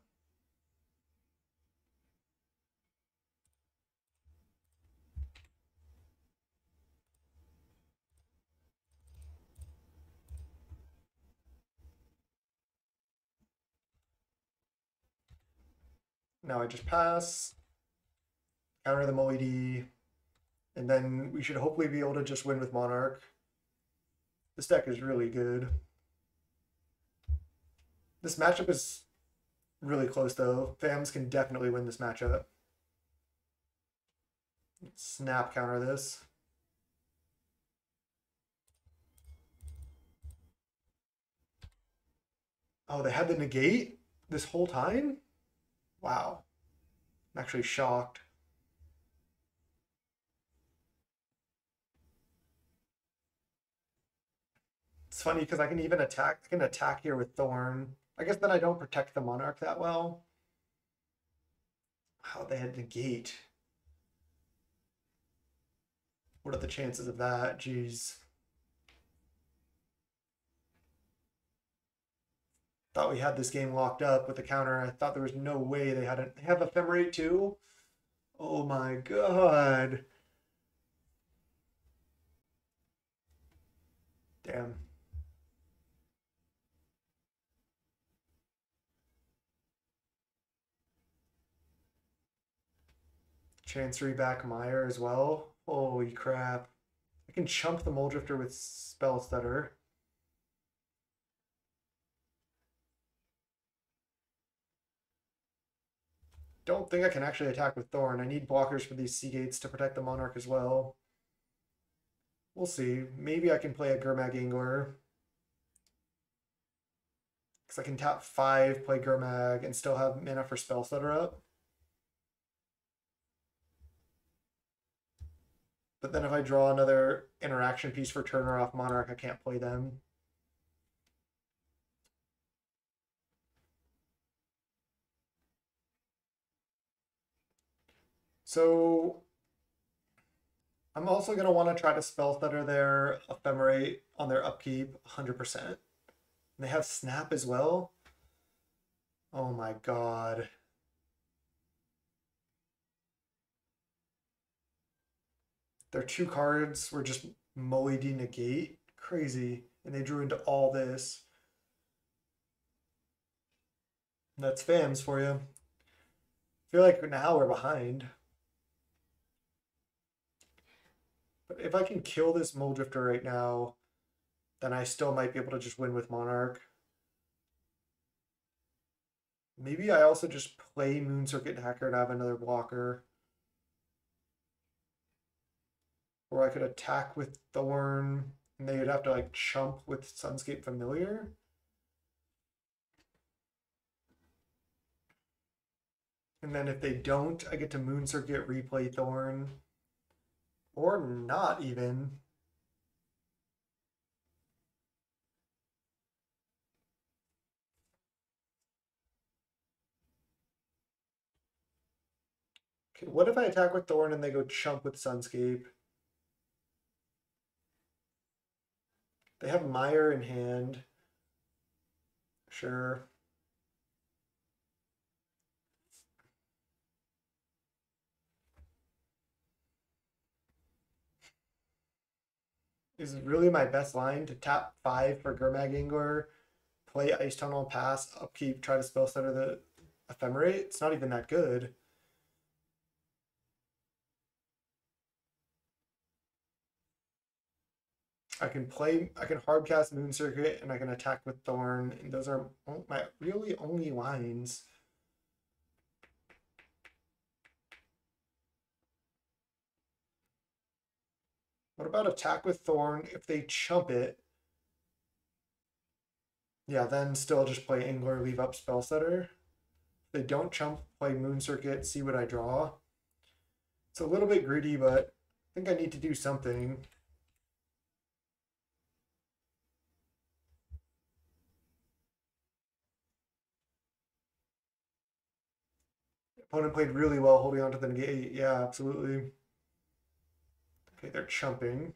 Now I just pass, counter the Molly D, and then we should hopefully be able to just win with Monarch. This deck is really good. This matchup is really close though. Fams can definitely win this matchup. Snap counter this. Oh, they had the negate this whole time? Wow. I'm actually shocked. It's funny because I can even attack. I can attack here with Thorn. I guess then I don't protect the Monarch that well. How they had negate. What are the chances of that? Jeez. Thought we had this game locked up with the counter. I thought there was no way they had it. They have Ephemerate too. Oh my god. Damn. Chancery back Meyer as well. Holy crap. I can chump the Mole Drifter with Spell Stutter. Don't think I can actually attack with Thorn. I need blockers for these Sea Gates to protect the Monarch as well. We'll see. Maybe I can play a Gurmag Angler. Because I can tap 5, play Gurmag, and still have mana for Spell Stutter up. But then if I draw another interaction piece for Turner off Monarch, I can't play them. So I'm also going to want to try to Spell Stutter their Ephemerate on their upkeep 100%. And they have Snap as well. Oh my god. Their 2 cards were just Moe D negate. Crazy. And they drew into all this. That's FAMs for you. I feel like now we're behind. But if I can kill this Mole Drifter right now, then I still might be able to just win with Monarch. Maybe I also just play Moon Circuit Hacker to have another blocker. Or I could attack with Thorn, and they would have to like chump with Sunscape Familiar. And then if they don't, I get to Moon Circuit, replay Thorn. Or not even. Okay, what if I attack with Thorn and they go chump with Sunscape? They have Mire in hand. Sure. Is really my best line to tap 5 for Gurmag Angler, play Ice Tunnel, pass, upkeep, try to Spell Stutter the Ephemerate? It's not even that good. I can hardcast Moon Circuit, and I can attack with Thorn, and those are my really only lines. What about attack with Thorn if they chump it? Yeah, then still just play Angler, leave up Spell Stutter. If they don't chump, play Moon Circuit, see what I draw. It's a little bit greedy, but I think I need to do something. Opponent played really well holding on to the negate. Yeah, absolutely. Okay, they're chumping.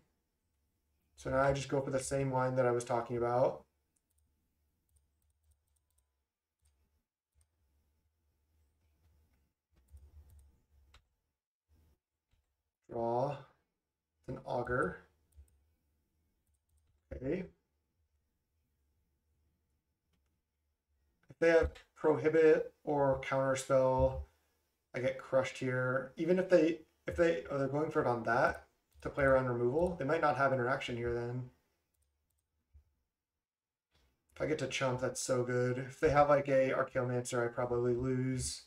So now I just go for the same line that I was talking about. Draw. It's an auger. Okay. If they have prohibit or counterspell, I get crushed here. Even if they're going for it on that to play around removal, they might not have interaction here then. If I get to chump, that's so good. If they have like a Archaeomancer, I probably lose.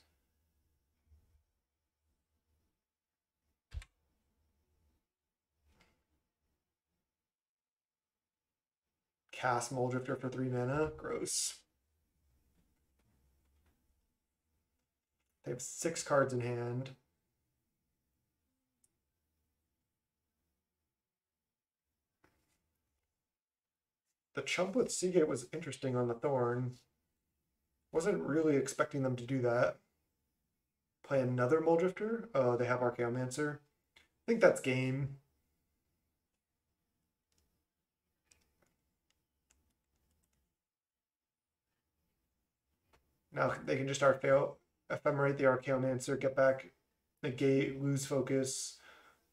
Cast Mole Drifter for 3 mana. Gross. They have 6 cards in hand. The chump with Seagate was interesting on the Thorn. Wasn't really expecting them to do that. Play another Mole Drifter? Oh, they have Archaeomancer. I think that's game. Now they can just start fail ephemerate the Archaeomancer, get back negate, lose focus,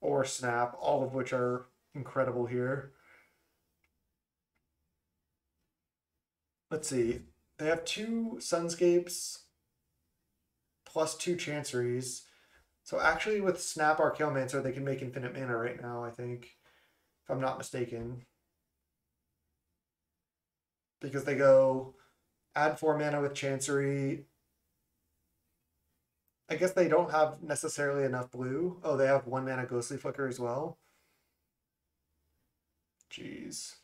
or snap, all of which are incredible here. Let's see. They have 2 Sunscapes plus 2 Chanceries. So actually with Snap Archaeomancer, they can make infinite mana right now, I think. If I'm not mistaken. Because they go add 4 mana with Chancery. I guess they don't have necessarily enough blue. Oh, they have 1 mana Ghostly Flicker as well. Jeez.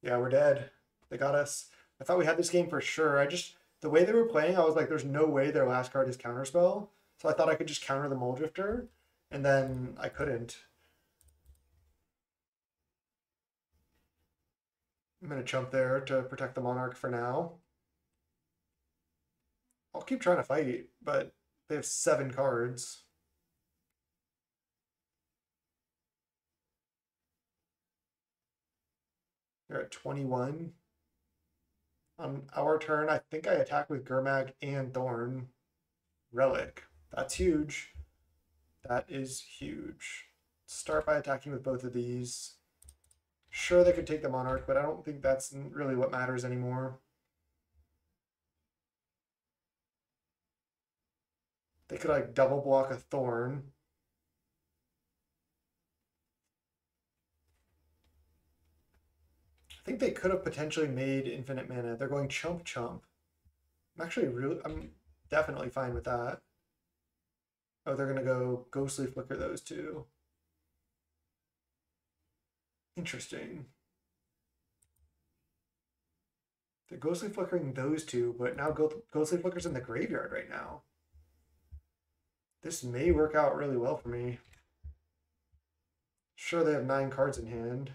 Yeah, we're dead. They got us. I thought we had this game for sure. The way they were playing, I was like, there's no way their last card is Counterspell. So I thought I could just counter the Moldrifter, and then I couldn't. I'm going to chump there to protect the Monarch for now. I'll keep trying to fight, but they have 7 cards. They're at 21. On our turn, I think I attack with Gurmag and Thorn. Relic. That's huge. That is huge. Start by attacking with both of these. Sure, they could take the Monarch, but I don't think that's really what matters anymore. They could like double block a Thorn. I think they could have potentially made infinite mana. They're going chump chump. I'm definitely fine with that. Oh, they're gonna go Ghostly Flicker those 2. Interesting. They're Ghostly Flickering those 2, but now Ghostly Flicker's in the graveyard right now. This may work out really well for me. Sure, they have 9 cards in hand.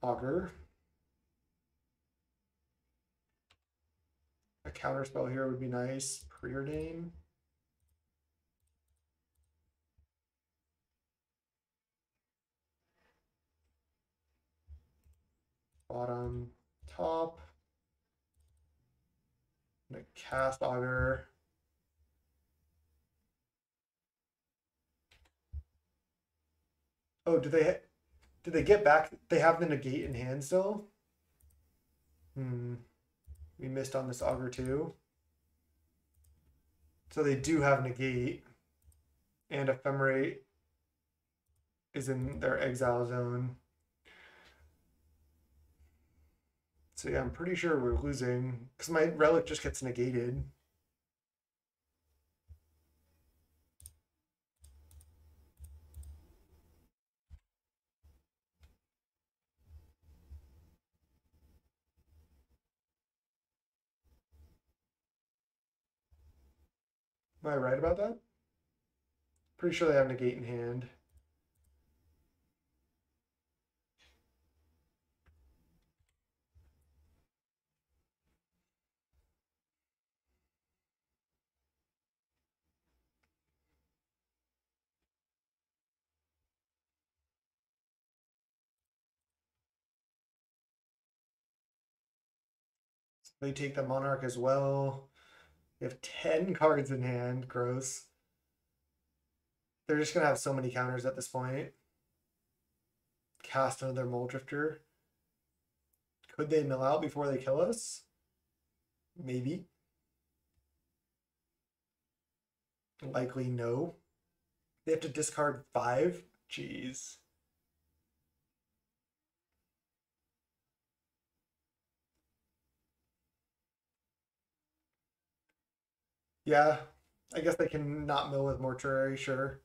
Augur. A counterspell here would be nice. Preordain. Bottom, top. I'm gonna cast Augur. Oh, did they get back? They have the negate in hand still? We missed on this Augur too. So they do have negate. And Ephemerate is in their exile zone. So yeah, I'm pretty sure we're losing. Because my relic just gets negated. Am I right about that? Pretty sure they have negate in hand. They take the Monarch as well. They have 10 cards in hand. Gross. They're just going to have so many counters at this point. Cast another Moldrifter. Could they mill out before they kill us? Maybe. Likely no. They have to discard 5? Jeez. Yeah, I guess they can not mill with Mortuary, sure.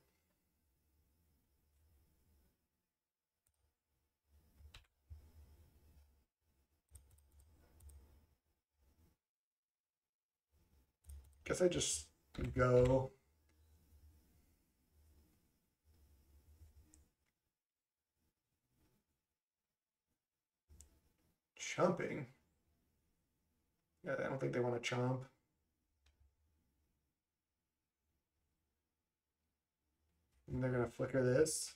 Guess I just go. Chumping. Yeah, I don't think they want to chomp. And they're going to flicker this.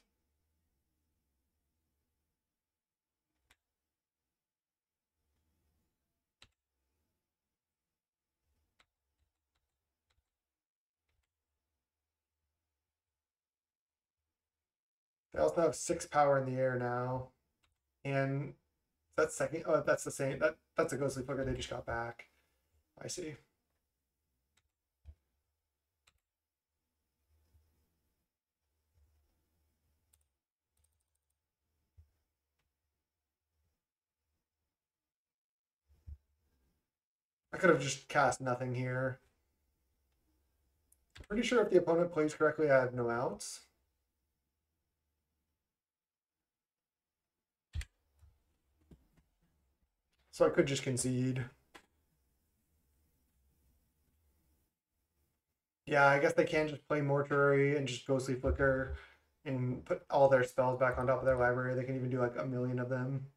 They also have 6 power in the air now. And that's second. Oh, that's the same. That's a ghostly flicker they just got back. I see. I could have just cast nothing here. Pretty sure if the opponent plays correctly, I have no outs. So I could just concede. Yeah, I guess they can just play Mortuary and just Ghostly Flicker and put all their spells back on top of their library. They can even do like a million of them.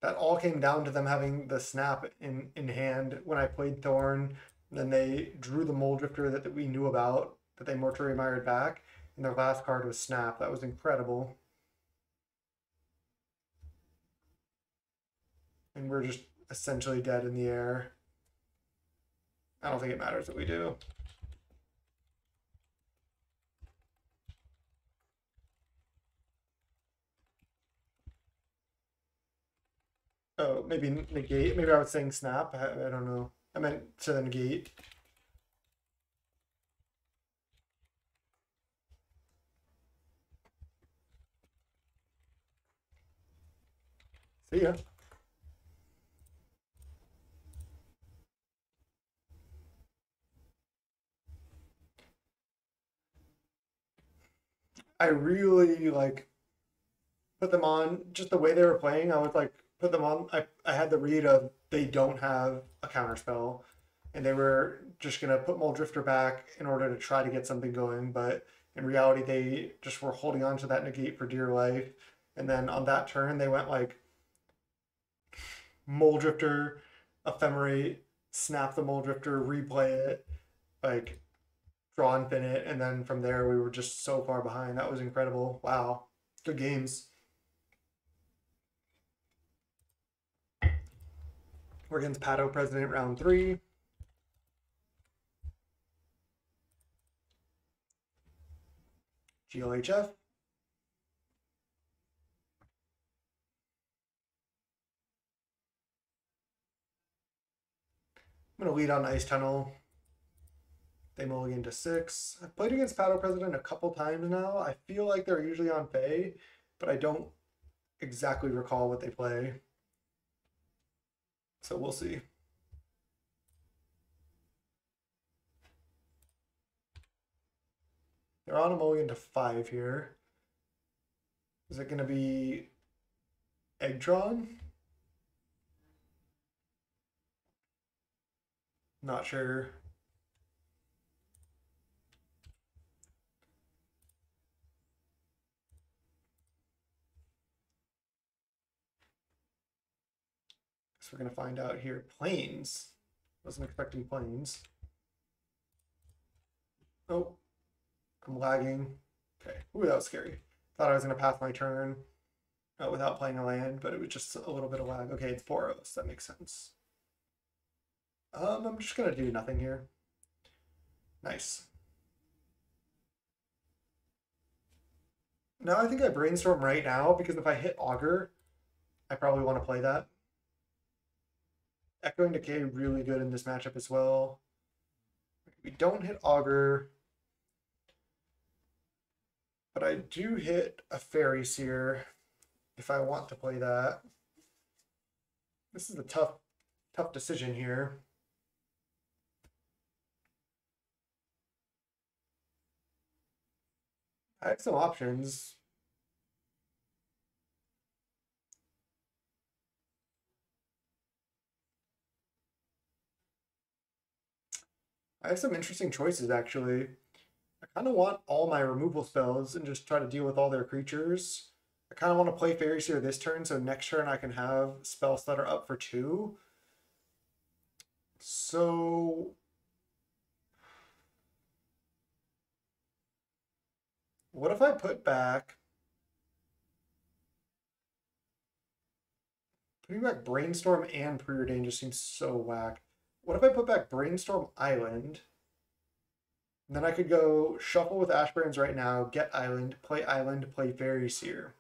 That all came down to them having the snap in hand when I played Thorn. Then they drew the Mole Drifter that we knew about, that they Mortuary Mired back, and their last card was Snap. That was incredible. And we're just essentially dead in the air. I don't think it matters what we do. Oh, maybe negate. Maybe I was saying snap. I don't know. I meant to the negate. See ya. I really like put them on just the way they were playing. I was like put them on. I had the read of they don't have a counter spell, and they were just gonna put Mole Drifter back in order to try to get something going. But in reality, they just were holding on to that negate for dear life. And then on that turn, they went like Mole Drifter, Ephemerate, snap the Mole Drifter, replay it, like draw Infinite, and then from there we were just so far behind. That was incredible. Wow, good games. We're against Pato President round 3. GLHF. I'm going to lead on Ice Tunnel. They mulligan to 6. I've played against Pato President a couple times now. I feel like they're usually on Fae, but I don't exactly recall what they play. So we'll see. They're on a mulligan to 5 here. Is it going to be Eggtron? Not sure. Guess we're going to find out here. Planes. Wasn't expecting planes. Oh, I'm lagging. Okay. Ooh, that was scary. Thought I was going to pass my turn without playing a land, but it was just a little bit of lag. Okay, it's Boros. That makes sense. I'm just going to do nothing here. Nice. Now I think I brainstorm right now because if I hit Augur, I probably want to play that. Echoing Decay really good in this matchup as well. We don't hit Augur, but I do hit a Faeries here if I want to play that. This is a tough decision here. I have some options. I have some interesting choices actually. I kind of want all my removal spells and just try to deal with all their creatures. I kind of want to play Faeries here this turn, so next turn I can have spells that are up for 2. So what if I put back Putting back Brainstorm and Preordain just seems so whack. What if I put back Brainstorm Island? And then I could go shuffle with Ash Barrens right now, get Island, play Faeries here.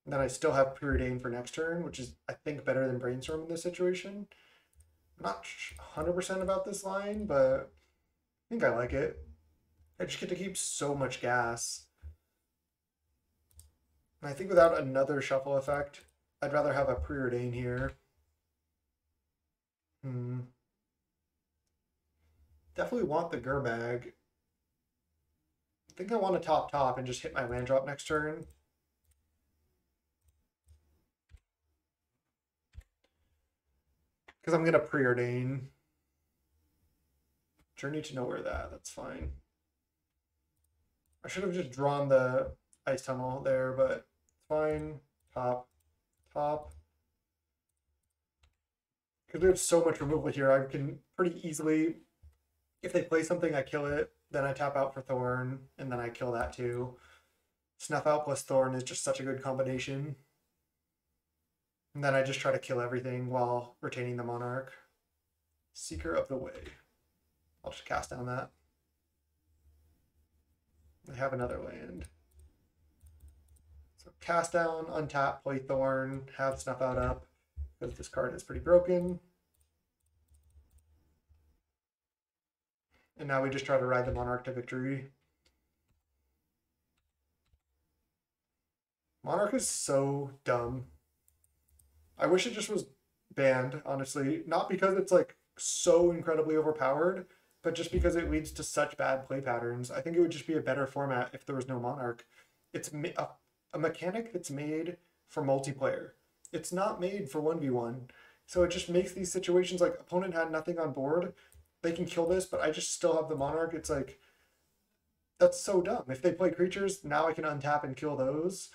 And then I still have Preordain for next turn, which is, I think, better than Brainstorm in this situation. I'm not 100% about this line, but I think I like it. I just get to keep so much gas. And I think without another shuffle effect, I'd rather have a Preordain here. Definitely want the Gurmag. I think I want to top and just hit my land drop next turn. Because I'm going to Preordain. Journey to Nowhere that's fine. I should have just drawn the Ice Tunnel there, but it's fine. Top. Because we have so much removal here, I can pretty easily, if they play something, I kill it, then I tap out for Thorn, and then I kill that too. Snuff Out plus Thorn is just such a good combination. And then I just try to kill everything while retaining the Monarch. Seeker of the Way. I'll just cast down that. I have another land. So cast down, untap, play Thorn, have Snuff Out up, because this card is pretty broken. And now we just try to ride the Monarch to victory. Monarch is so dumb. I wish it just was banned, honestly. Not because it's like so incredibly overpowered, but just because it leads to such bad play patterns. I think it would just be a better format if there was no Monarch. It's a mechanic that's made for multiplayer. It's not made for 1v1. So it just makes these situations like opponent had nothing on board. They can kill this, but I just still have the Monarch. It's like, that's so dumb. If they play creatures, now I can untap and kill those.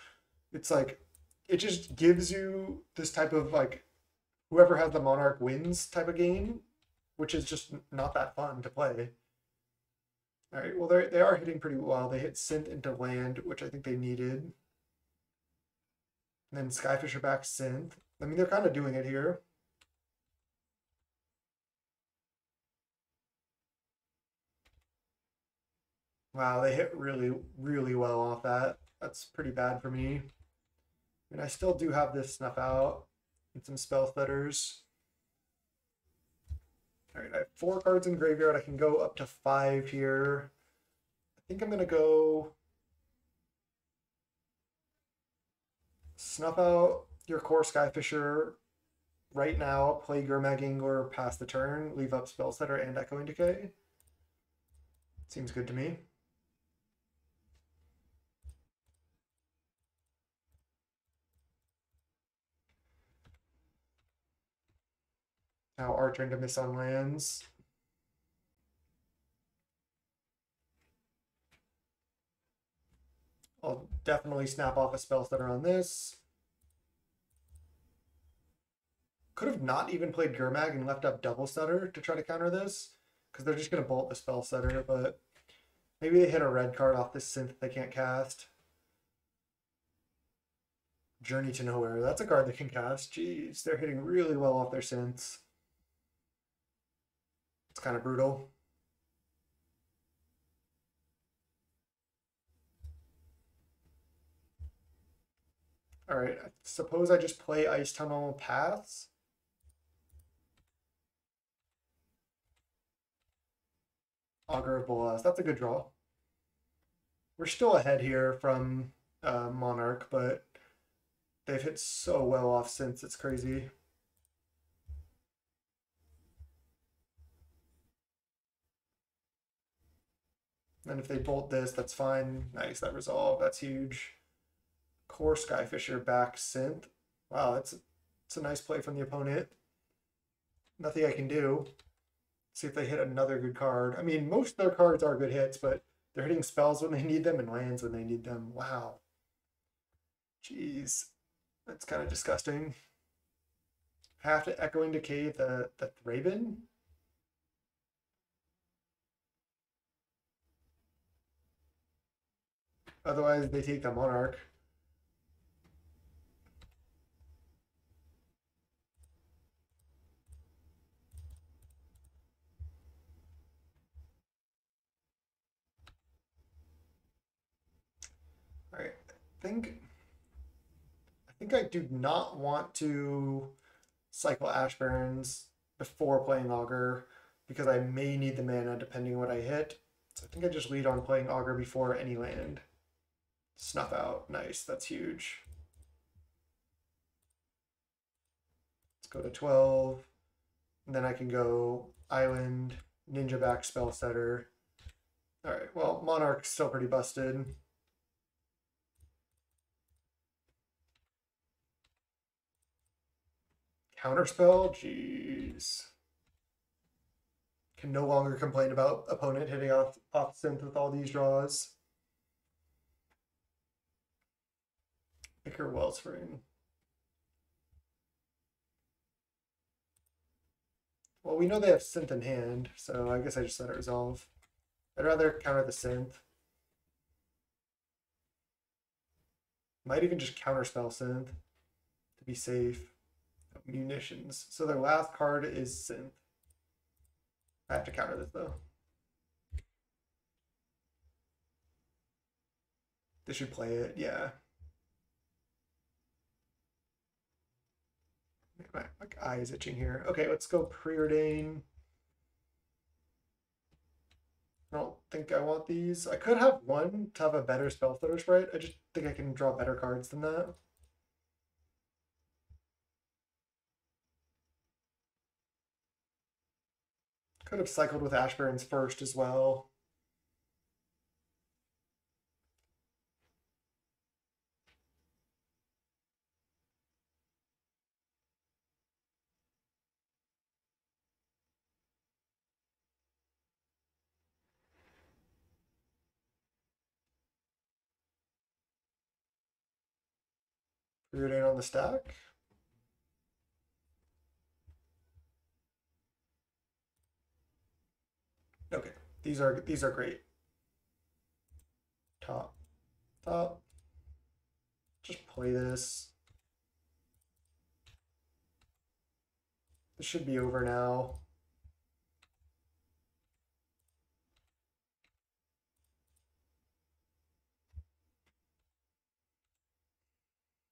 It's like, it just gives you this type of like, whoever has the Monarch wins type of game, which is just not that fun to play. All right, well, they are hitting pretty well. They hit Synth into land, which I think they needed. And then Skyfisher back Synth. I mean, they're kind of doing it here. Wow, they hit really, really well off that. That's pretty bad for me. And I still do have this Snuff Out and some Spell Stutters. All right, I have 4 cards in graveyard. I can go up to 5 here. I think I'm going to go Snuff Out your core Skyfisher right now, play Gurmag Angler, pass the turn, leave up Spell Stutter and Echoing Decay. Seems good to me. Now our turn to miss on lands. I'll definitely snap off a Spell Stutter on this. Could have not even played Gurmag and left up Double Stutter to try to counter this, because they're just going to bolt the Spell Stutter, but maybe they hit a red card off this Synth they can't cast. Journey to Nowhere, that's a card they can cast. Jeez, they're hitting really well off their Synths. It's kind of brutal. All right, I suppose I just play Ice Tunnel Paths. Augur of Bolas, that's a good draw. We're still ahead here from Monarch, but they've hit so well off since, it's crazy. And if they bolt this, that's fine. Nice, that resolve, that's huge. Core Skyfisher back Synth. Wow, it's a nice play from the opponent. Nothing I can do. See if they hit another good card. I mean, most of their cards are good hits, but they're hitting spells when they need them and lands when they need them. Wow. Jeez. That's kind of disgusting. I have to Echoing Decay the Thraben. Otherwise, they take the Monarch. All right, I think I do not want to cycle Ash Barrens before playing Augur because I may need the mana depending on what I hit. So I think I just lead on playing Augur before any land. Snuff out. Nice. That's huge. Let's go to 12. And then I can go Island, Ninja back Spell Setter. All right. Well, Monarch's still pretty busted. Counterspell? Jeez. Can no longer complain about opponent hitting off synth with all these draws. Ichor Wellspring. Well, we know they have synth in hand, so I guess I just let it resolve. I'd rather counter the synth. Might even just counterspell synth to be safe. Munitions. So their last card is synth. I have to counter this though. They should play it, yeah. My eye is itching here. Okay, let's go Preordain. I don't think I want these. I could have one to have a better spell stutter sprite. I just think I can draw better cards than that. Could have cycled with Ash Barrens first as well. Preordain on the stack. Okay, these are great. Top. Just play this. This should be over now.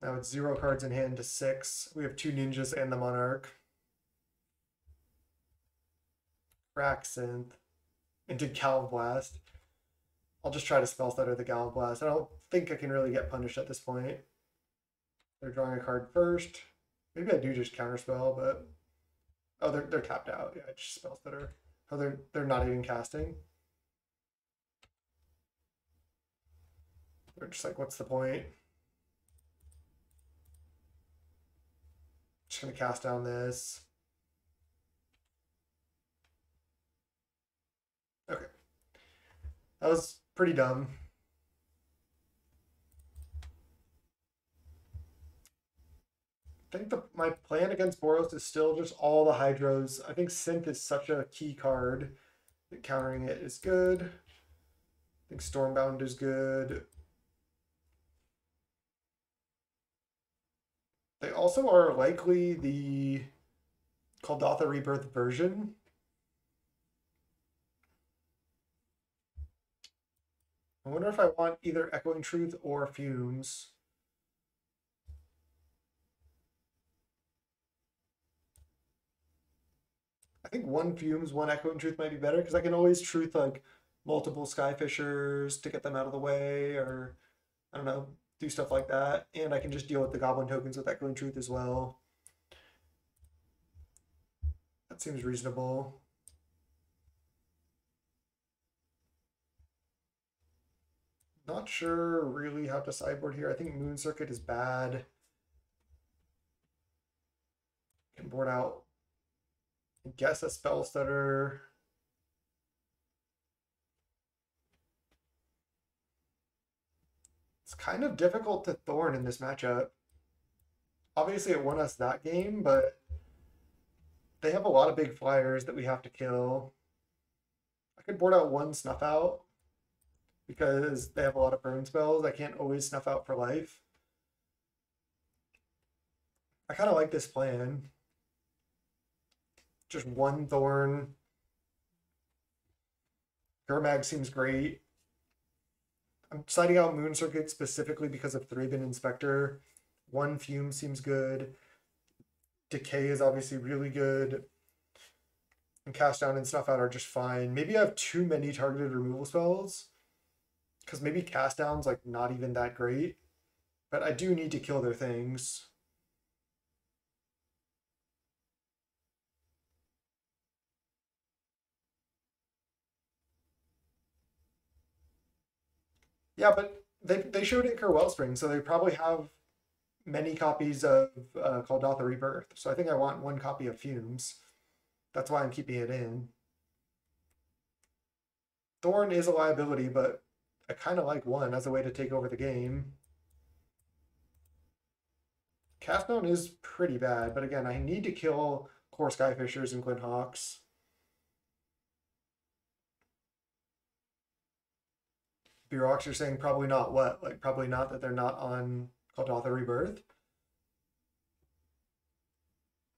Now it's 0 cards in hand to 6. We have 2 ninjas and the Monarch. Crack Synth into Galv Blast. I'll just try to spell stutter the Galv Blast. I don't think I can really get punished at this point. They're drawing a card first. Maybe I do just counterspell, but oh, they're tapped out. Yeah, I just spell stutter. Oh, they're not even casting. They're just like, what's the point? Just gonna cast down this. Okay. That was pretty dumb. I think my plan against Boros is still just all the Hydros. I think Synth is such a key card that countering it is good. I think Stormbound is good. They also are likely the Kuldotha Rebirth version. I wonder if I want either Echoing Truth or Fumes. I think one Fumes, one Echoing Truth might be better because I can always truth like multiple Skyfishers to get them out of the way, or I don't know, do stuff like that. And I can just deal with the Goblin tokens with Echoing Truth as well. That seems reasonable. Not sure really how to sideboard here. I think Moon Circuit is bad. Can board out, I guess, a Spell Stutter. It's kind of difficult to Thorn in this matchup. Obviously, it won us that game, but they have a lot of big flyers that we have to kill. I could board out one Snuff Out. because they have a lot of burn spells. I can't always snuff out for life. I kind of like this plan. Just one Thorn. Gurmag seems great. I'm deciding out Moon Circuit specifically because of Thraben Inspector. One Fume seems good. Decay is obviously really good. And Cast Down and Snuff Out are just fine. Maybe I have too many targeted removal spells. Because maybe Cast Down's like not even that great. But I do need to kill their things. Yeah, but they showed Ichor Wellspring, so they probably have many copies of Kuldotha Rebirth. So I think I want one copy of Fumes. That's why I'm keeping it in. Thorn is a liability, but I kind of like one as a way to take over the game. Cast Down is pretty bad, but again, I need to kill Core Skyfishers and Glinthawks. B-Rocks are saying probably not what? Like, probably not that they're not on Kuldotha Rebirth?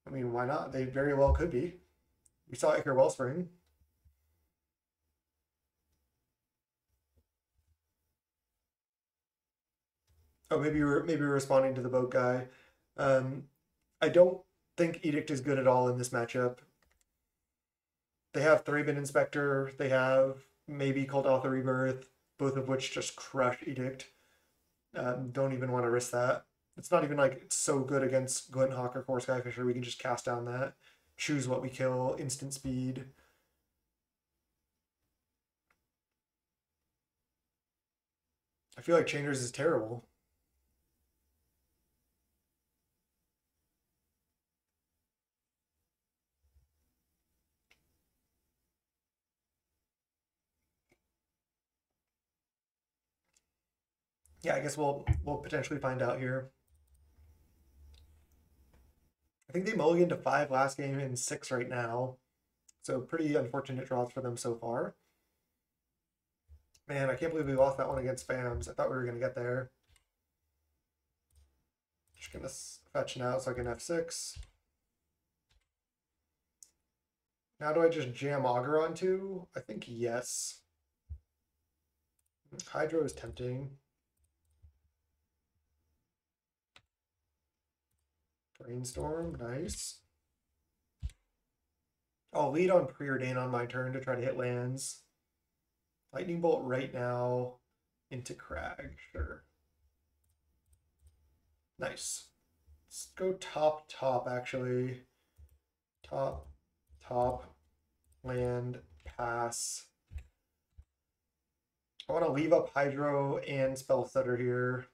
I mean, why not? They very well could be. We saw Ichor Wellspring. Oh, maybe we're responding to the boat guy. I don't think Edict is good at all in this matchup. They have Thraben Inspector. They have maybe Kuldotha Rebirth, both of which just crush Edict. Don't even want to risk that. It's not even like it's so good against Glinthawk or Core Skyfisher. We can just cast down that, choose what we kill, instant speed. I feel like Changers is terrible. Yeah, I guess we'll potentially find out here. I think they mulliganed to 5 last game and 6 right now. So pretty unfortunate draws for them so far. Man, I can't believe we lost that one against Fams. I thought we were going to get there. Just going to fetch now so I can F6. Now do I just jam Augur onto? I think yes. Hydro is tempting. Brainstorm, nice. I'll lead on Preordain on my turn to try to hit lands. Lightning Bolt right now into Crag, sure. Nice. Let's go top, actually. Top, land, pass. I want to leave up Hydro and Spellstutter here.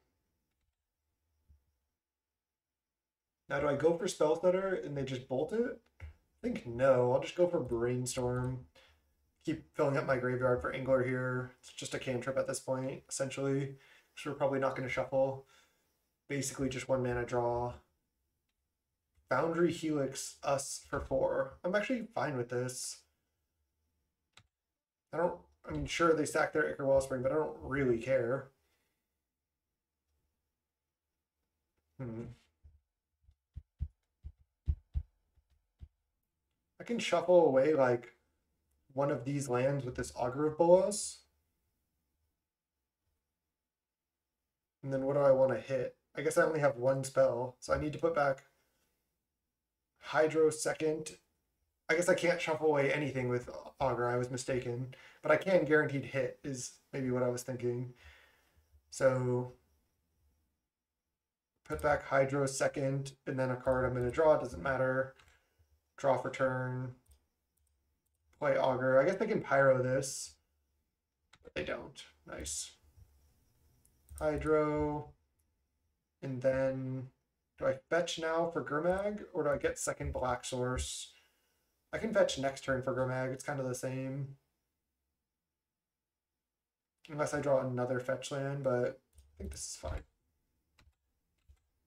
Now, do I go for Spellstutter and they just bolt it? I think no. I'll just go for Brainstorm. Keep filling up my graveyard for Angler here. It's just a cantrip at this point, essentially. So we're probably not going to shuffle. Basically just 1 mana draw. Foundry Helix us for 4. I'm actually fine with this. I mean, sure, they stack their Ichor Wellspring, but I don't really care. I can shuffle away like one of these lands with this Augur of Bolas. And then what do I want to hit? I guess I only have 1 spell, so I need to put back Hydro second. I guess I can't shuffle away anything with Augur, I was mistaken. But I can guaranteed hit, is maybe what I was thinking. So put back Hydro second, and then a card I'm going to draw, doesn't matter. Draw for turn. Play Augur. I guess they can Pyro this, but they don't. Nice. Hydro. And then do I fetch now for Gurmag, or do I get second Black Source? I can fetch next turn for Gurmag. It's kind of the same. Unless I draw another fetch land, but I think this is fine.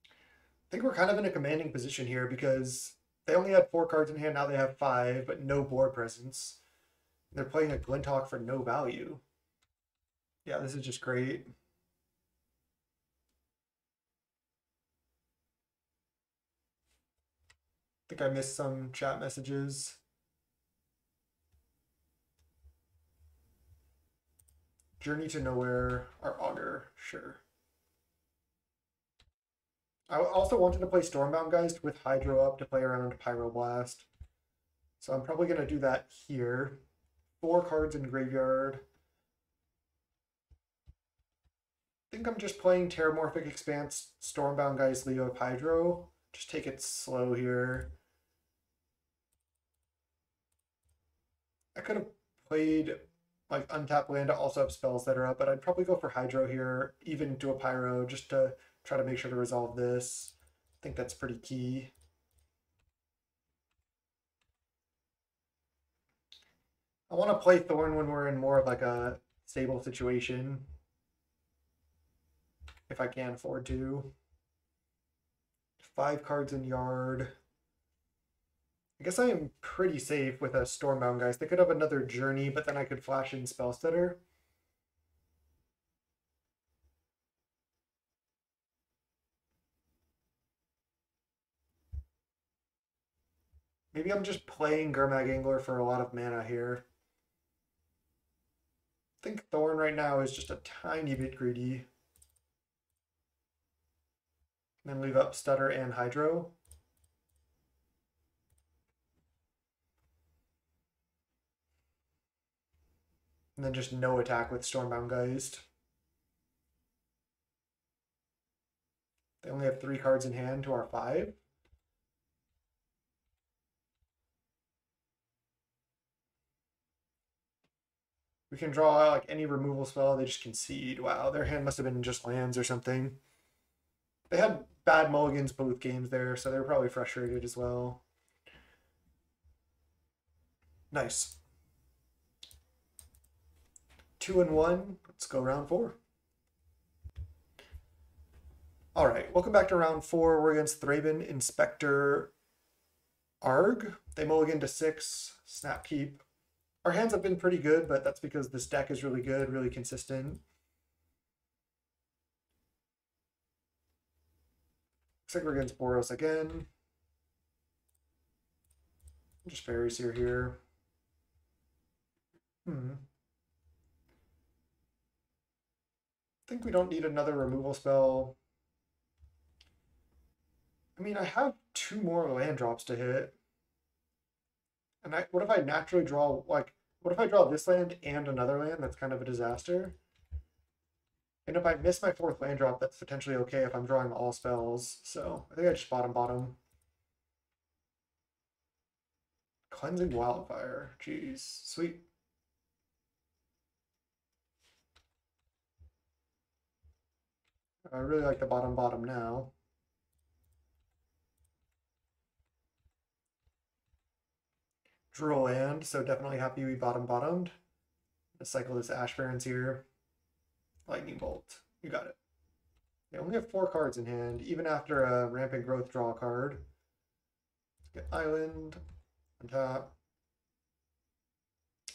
I think we're kind of in a commanding position here because they only had 4 cards in hand, now they have 5, but no board presence. They're playing a Glinthawk for no value. Yeah, this is just great. I think I missed some chat messages. Journey to Nowhere, our Augur, sure. I also wanted to play Stormbound Geist with Hydro up to play around Pyroblast. So I'm probably going to do that here. 4 cards in graveyard. I think I'm just playing Terramorphic Expanse, Stormbound Geist, Leo of Hydro. Just take it slow here. I could have played like Untapped Land to also have spells that are up, but I'd probably go for Hydro here, even do a Pyro, just to try to make sure to resolve this. I think that's pretty key. I want to play Thorn when we're in more of like a stable situation, if I can afford to. 5 cards in yard. I guess I am pretty safe with a Stormbound Geist. They could have another Journey, but then I could flash in Spellstutter. Maybe I'm just playing Gurmag Angler for a lot of mana here. I think Thorn right now is just a tiny bit greedy. And then leave up Stutter and Hydro. And then just no attack with Stormbound Geist. They only have 3 cards in hand to our 5. We can draw out like any removal spell, they just concede. Wow, their hand must have been just lands or something. They had bad mulligans both games there, so they were probably frustrated as well. Nice. 2-1. Let's go round 4. All right, welcome back to round 4. We're against Thraben Inspector Arg. They mulligan to 6, snap keep. Our hands have been pretty good, but that's because this deck is really good, really consistent. Looks like we're against Boros again. Just Faeries here. I think we don't need another removal spell. I mean, I have 2 more land drops to hit. And what if I naturally draw, like, what if I draw this land and another land? That's kind of a disaster. And if I miss my 4th land drop, that's potentially okay if I'm drawing all spells. So I think I just bottom. Cleansing Wildfire. Jeez. Sweet. I really like the bottom now. Drew a land, so definitely happy we bottomed. Let's cycle this Ash Barrens here. Lightning Bolt. You got it. They only have 4 cards in hand, even after a Rampant Growth draw a card. Get Island on top.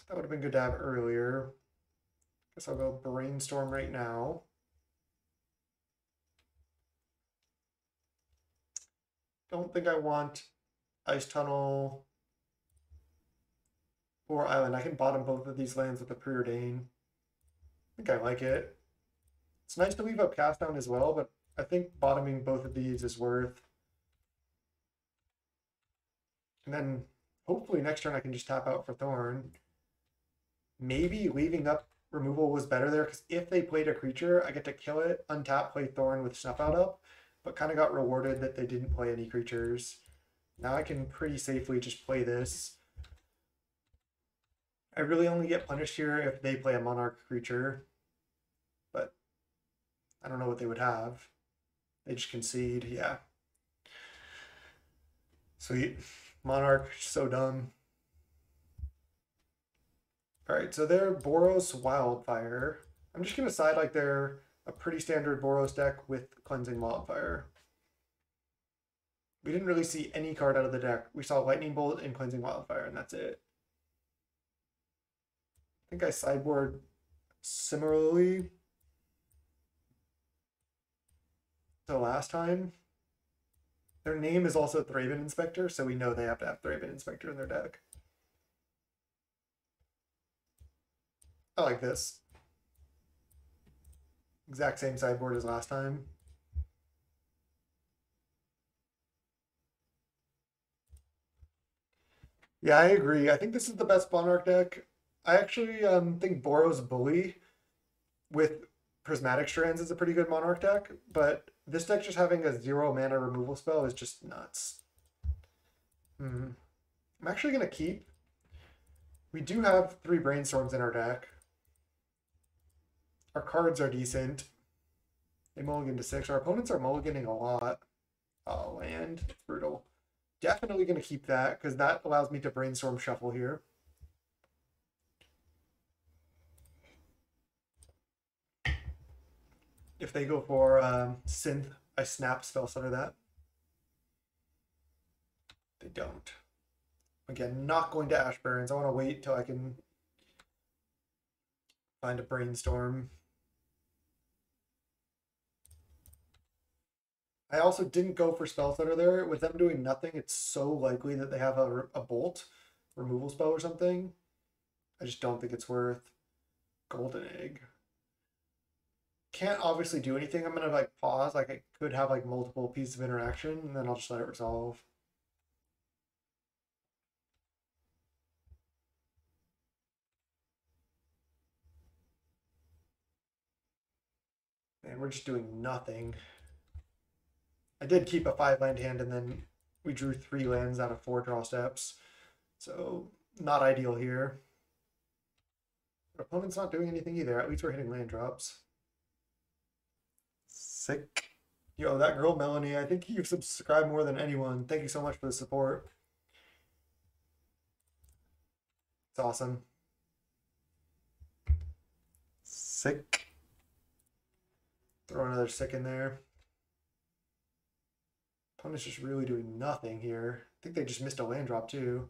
That would have been good to have earlier. Guess I'll go Brainstorm right now. Don't think I want Ice Tunnel or Island. I can bottom both of these lands with a Preordain. I think I like it. It's nice to leave up Cast Down as well, but I think bottoming both of these is worth. And then hopefully next turn I can just tap out for Thorn. Maybe leaving up removal was better there, because if they played a creature, I get to kill it, untap, play Thorn with Snuff Out up, but kind of got rewarded that they didn't play any creatures. Now I can pretty safely just play this. I really only get punished here if they play a Monarch creature, but I don't know what they would have. They just concede, yeah. Sweet. Monarch, so dumb. Alright, so they're Boros Wildfire. I'm just going to side like they're a pretty standard Boros deck with Cleansing Wildfire. We didn't really see any card out of the deck. We saw Lightning Bolt and Cleansing Wildfire, and that's it. I think I sideboard similarly to last time. Their name is also Thraben Inspector, so we know they have to have Thraben Inspector in their deck. I like this. Exact same sideboard as last time. Yeah, I agree. I think this is the best Monarch deck. I actually think Boros Bully with Prismatic Strands is a pretty good Monarch deck, but this deck just having a 0 mana removal spell is just nuts. I'm actually going to keep. We do have 3 Brainstorms in our deck. Our cards are decent. They mulligan to 6. Our opponents are mulliganing a lot. Oh, land. It's brutal. Definitely going to keep that because that allows me to Brainstorm Shuffle here. If they go for Synth, I snap Spell Stutter that. They don't. Again, not going to Ash Barrens. I want to wait till I can find a Brainstorm. I also didn't go for Spell Stutter there. With them doing nothing, it's so likely that they have a Bolt removal spell or something. I just don't think it's worth. Golden Egg. Can't obviously do anything. I'm gonna like pause. Like I could have like multiple pieces of interaction, and then I'll just let it resolve. And we're just doing nothing. I did keep a 5-land hand, and then we drew 3 lands out of 4 draw steps. So not ideal here. Our opponent's not doing anything either. At least we're hitting land drops. Sick. Yo, that girl Melanie, I think you've subscribed more than anyone. Thank you so much for the support. It's awesome. Sick. Throw another sick in there. Opponent's just really doing nothing here. I think they just missed a land drop too.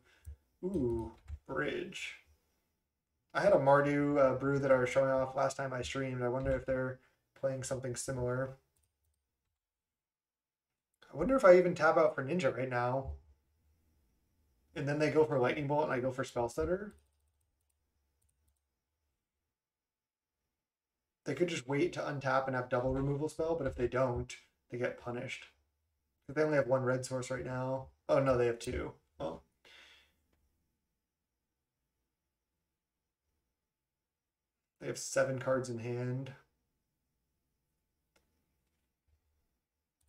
Ooh, bridge. I had a Mardu brew that I was showing off last time I streamed. I wonder if they're playing something similar. I wonder if I even tab out for Ninja right now. And then they go for Lightning Bolt and I go for Spell Stutter. They could just wait to untap and have double removal spell, but if they don't, they get punished. Because they only have 1 red source right now. Oh no, they have 2. Oh. They have 7 cards in hand.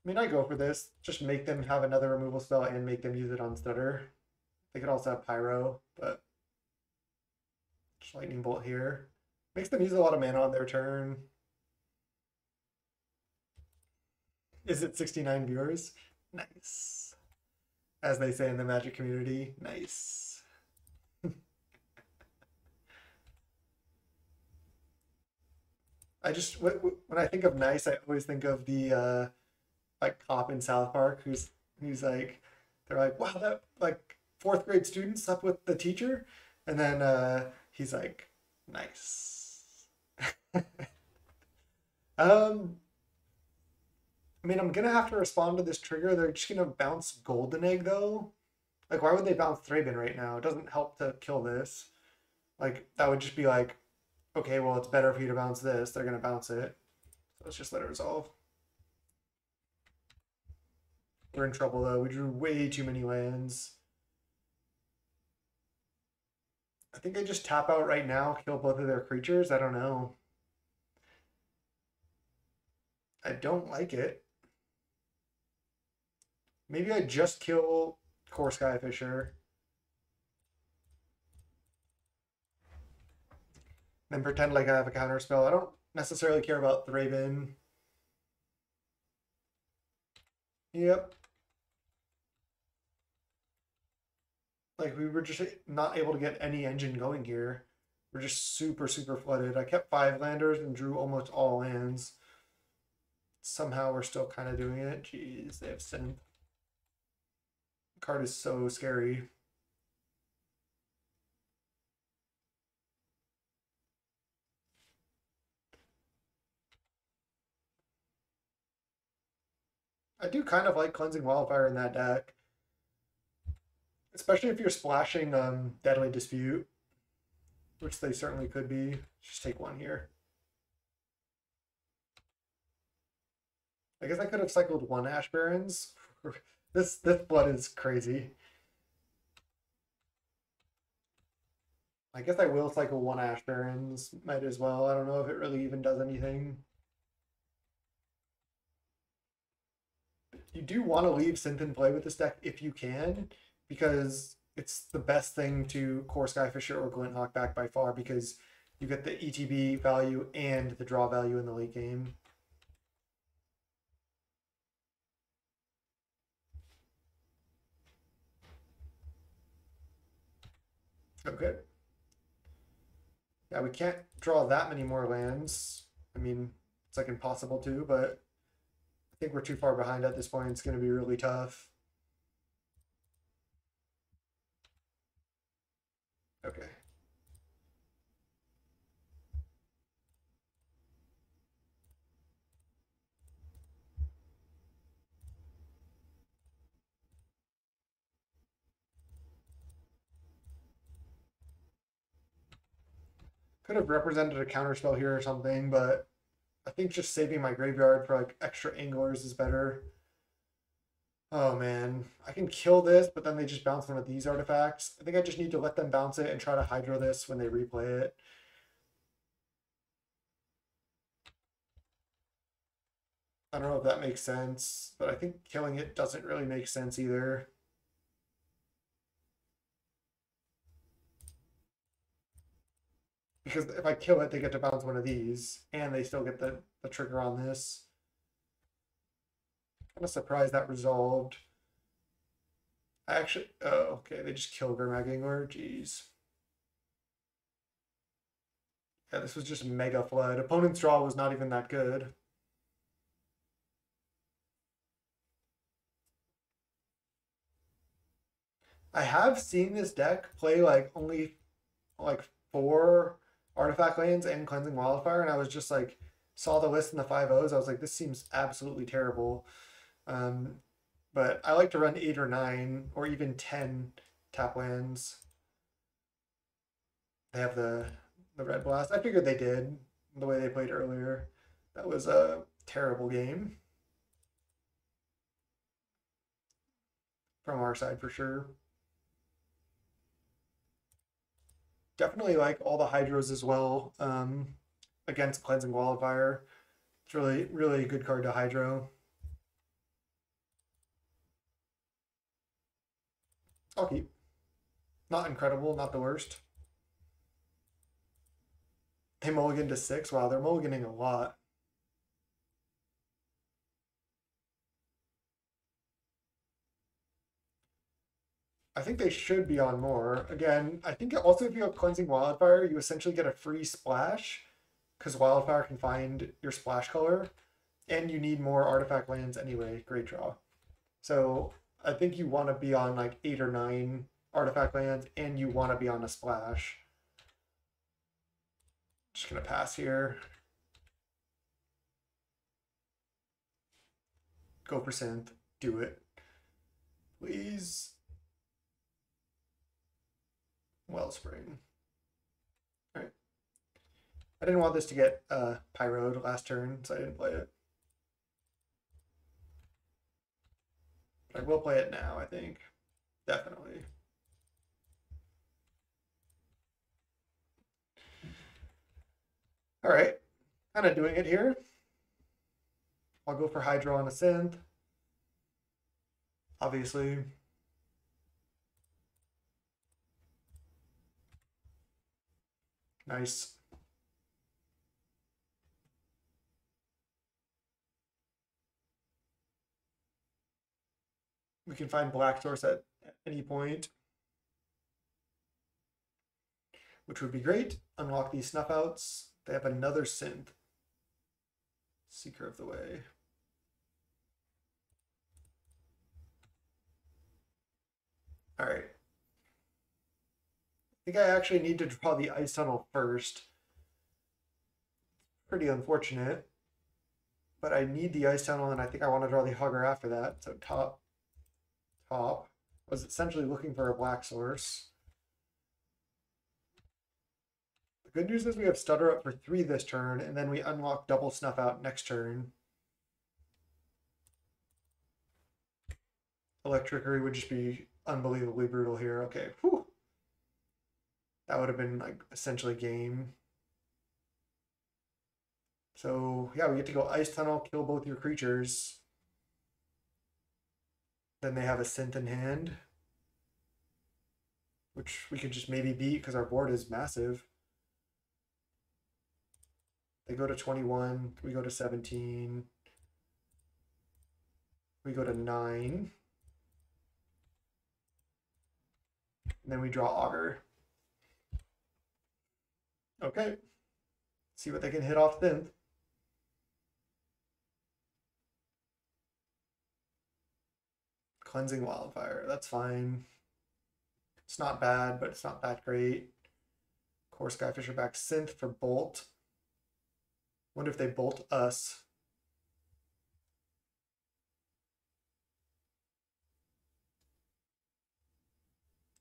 I mean, I go for this. Just make them have another removal spell and make them use it on Stutter. They could also have Pyro, but just Lightning Bolt here. Makes them use a lot of mana on their turn. Is it 69 viewers? Nice. As they say in the Magic community, nice. I just, when I think of nice, I always think of the like cop in South Park who's like, they're like, wow, that like 4th grade student slept with the teacher, and then he's like, nice. I mean, I'm gonna have to respond to this trigger. They're just gonna bounce Golden Egg though. Like, why would they bounce Thraben right now? It doesn't help to kill this. Like, that would just be like, okay, well, it's better for you to bounce this. They're gonna bounce it. So let's just let it resolve. We're in trouble though. We drew way too many lands. I think I just tap out right now, kill both of their creatures. I don't know. I don't like it. Maybe I just kill Core Skyfisher. Then pretend like I have a counter spell. I don't necessarily care about Thraben. Yep. Like, we were just not able to get any engine going here. We're just super, super flooded. I kept 5 landers and drew almost all lands. Somehow we're still kind of doing it. Jeez, they have synth. The card is so scary. I do kind of like Cleansing Wildfire in that deck, especially if you're splashing Deadly Dispute, which they certainly could be. Just take one here. I guess I could have cycled one Ash Barrens. This blood is crazy. I guess I will cycle one Ash Barrens. Might as well. I don't know if it really even does anything. You do want to leave Synth in play with this deck if you can, because it's the best thing to core Skyfisher or Glinthawk back by far, because you get the ETB value and the draw value in the late game. Okay. Yeah, we can't draw that many more lands. I mean, it's like impossible to, but I think we're too far behind at this point. It's going to be really tough. Okay. Could have represented a counterspell here or something, but I think just saving my graveyard for like extra anglers is better. Oh man, I can kill this, but then they just bounce one of these artifacts. I think I just need to let them bounce it and try to hydro this when they replay it. I don't know if that makes sense, but I think killing it doesn't really make sense either. Because if I kill it, they get to bounce one of these, and they still get the trigger on this. I'm surprised that resolved. I actually, oh, okay, they just killed Grimag Angler, jeez. Yeah, this was just mega flood. Opponent's draw was not even that good. I have seen this deck play like only like 4 artifact lands and cleansing wildfire, and I was just like saw the list in the 5-0s. I was like, this seems absolutely terrible. But I like to run 8 or 9 or even 10 tap lands. They have the red blast. I figured they did the way they played earlier. That was a terrible game from our side for sure. Definitely like all the hydros as well against cleansing wildfire. It's really a good card to hydro. I'll keep. Not incredible, not the worst. They mulligan to 6. Wow, they're mulliganing a lot. I think they should be on more. Again, I think also if you have Cleansing Wildfire, you essentially get a free splash because Wildfire can find your splash color, and you need more artifact lands anyway. Great draw. So I think you want to be on like 8 or 9 artifact lands, and you want to be on a splash. Just gonna pass here. Go for synth. Do it. Please. Wellspring. Alright. I didn't want this to get pyroed last turn, so I didn't play it. But I will play it now, I think. Definitely. Alright. Kind of doing it here. I'll go for Hydro on a synth. Obviously. Nice. We can find Black Source at any point, which would be great. Unlock these snuff outs. They have another synth. Seeker of the Way. All right. I think I actually need to draw the Ice Tunnel first. Pretty unfortunate. but I need the ice tunnel, and I think I want to draw the hugger after that. So top was essentially looking for a black source. The good news is we have stutter up for 3 this turn, and then we unlock double snuff out next turn. Electrickery would just be unbelievably brutal here. Okay, whew. That would have been like essentially game. So yeah, we get to go ice tunnel, kill both your creatures. Then they have a synth in hand, which we could just maybe beat because our board is massive. They go to 21, we go to 17, we go to 9, and then we draw Augur. Okay, see what they can hit off synth. Cleansing Wildfire, that's fine. It's not bad, but it's not that great. Core Skyfisher back synth for bolt. Wonder if they bolt us.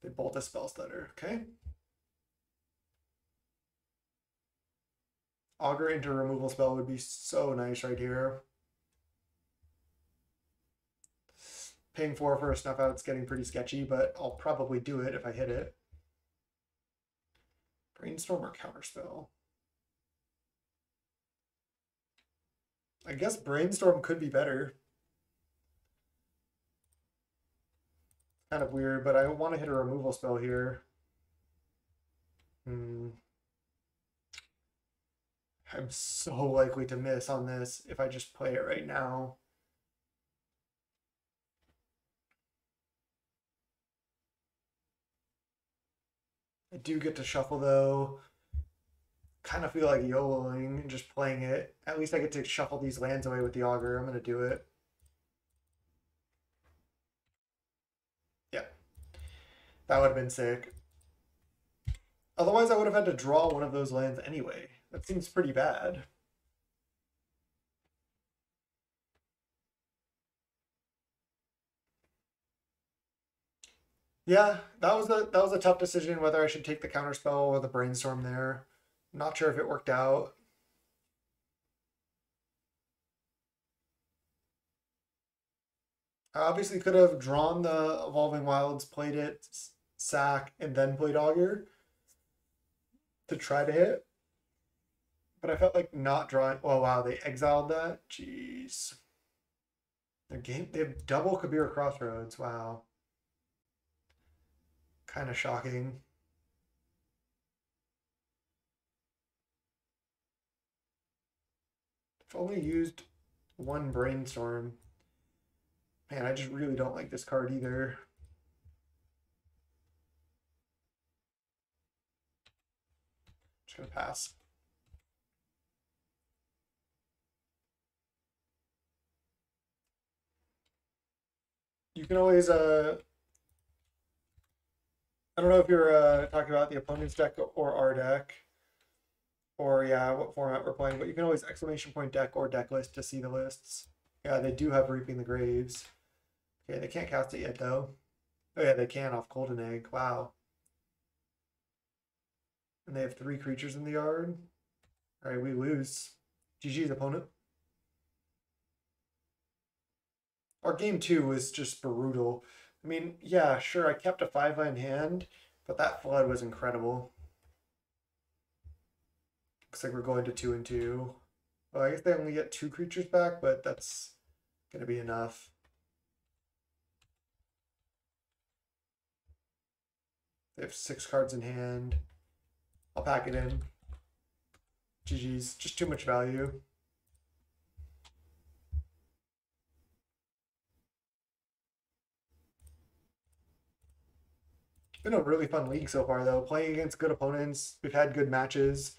They bolt a spell stutter, okay. Augur into removal spell would be so nice right here. Paying 4 for a snuff out's getting pretty sketchy, but I'll probably do it if I hit it. Brainstorm or Counterspell? I guess Brainstorm could be better. Kind of weird, but I want to hit a removal spell here. I'm so likely to miss on this if I just play it right now. I do get to shuffle though. Kind of feel like YOLOing and just playing it. At least I get to shuffle these lands away with the Augur. I'm going to do it. Yeah. That would have been sick. Otherwise, I would have had to draw one of those lands anyway. That seems pretty bad. Yeah, that was a tough decision whether I should take the counterspell or the brainstorm there. Not sure if it worked out. I obviously could have drawn the Evolving Wilds, played it, sack, and then played Augur to try to hit. But I felt like not drawing. Oh wow, they exiled that. Jeez. They have double Kabir Crossroads. Wow. Kind of shocking. If only used one brainstorm. Man, I just really don't like this card either. Just gonna pass. You can always I don't know if you're talking about the opponent's deck or our deck, or yeah, what format we're playing, but you can always exclamation point deck or deck list to see the lists. Yeah, they do have Reaping the Graves. Okay, they can't cast it yet though. Oh yeah, they can off Golden Egg. Wow. And they have 3 creatures in the yard. All right, we lose. GG's opponent. Our game 2 was just brutal. I mean, yeah, sure, I kept a 5-line hand, but that flood was incredible. Looks like we're going to 2 and 2. Well, I guess they only get 2 creatures back, but that's gonna be enough. They have 6 cards in hand. I'll pack it in. GG's, just too much value. Been a really fun league so far though. Playing against good opponents. We've had good matches.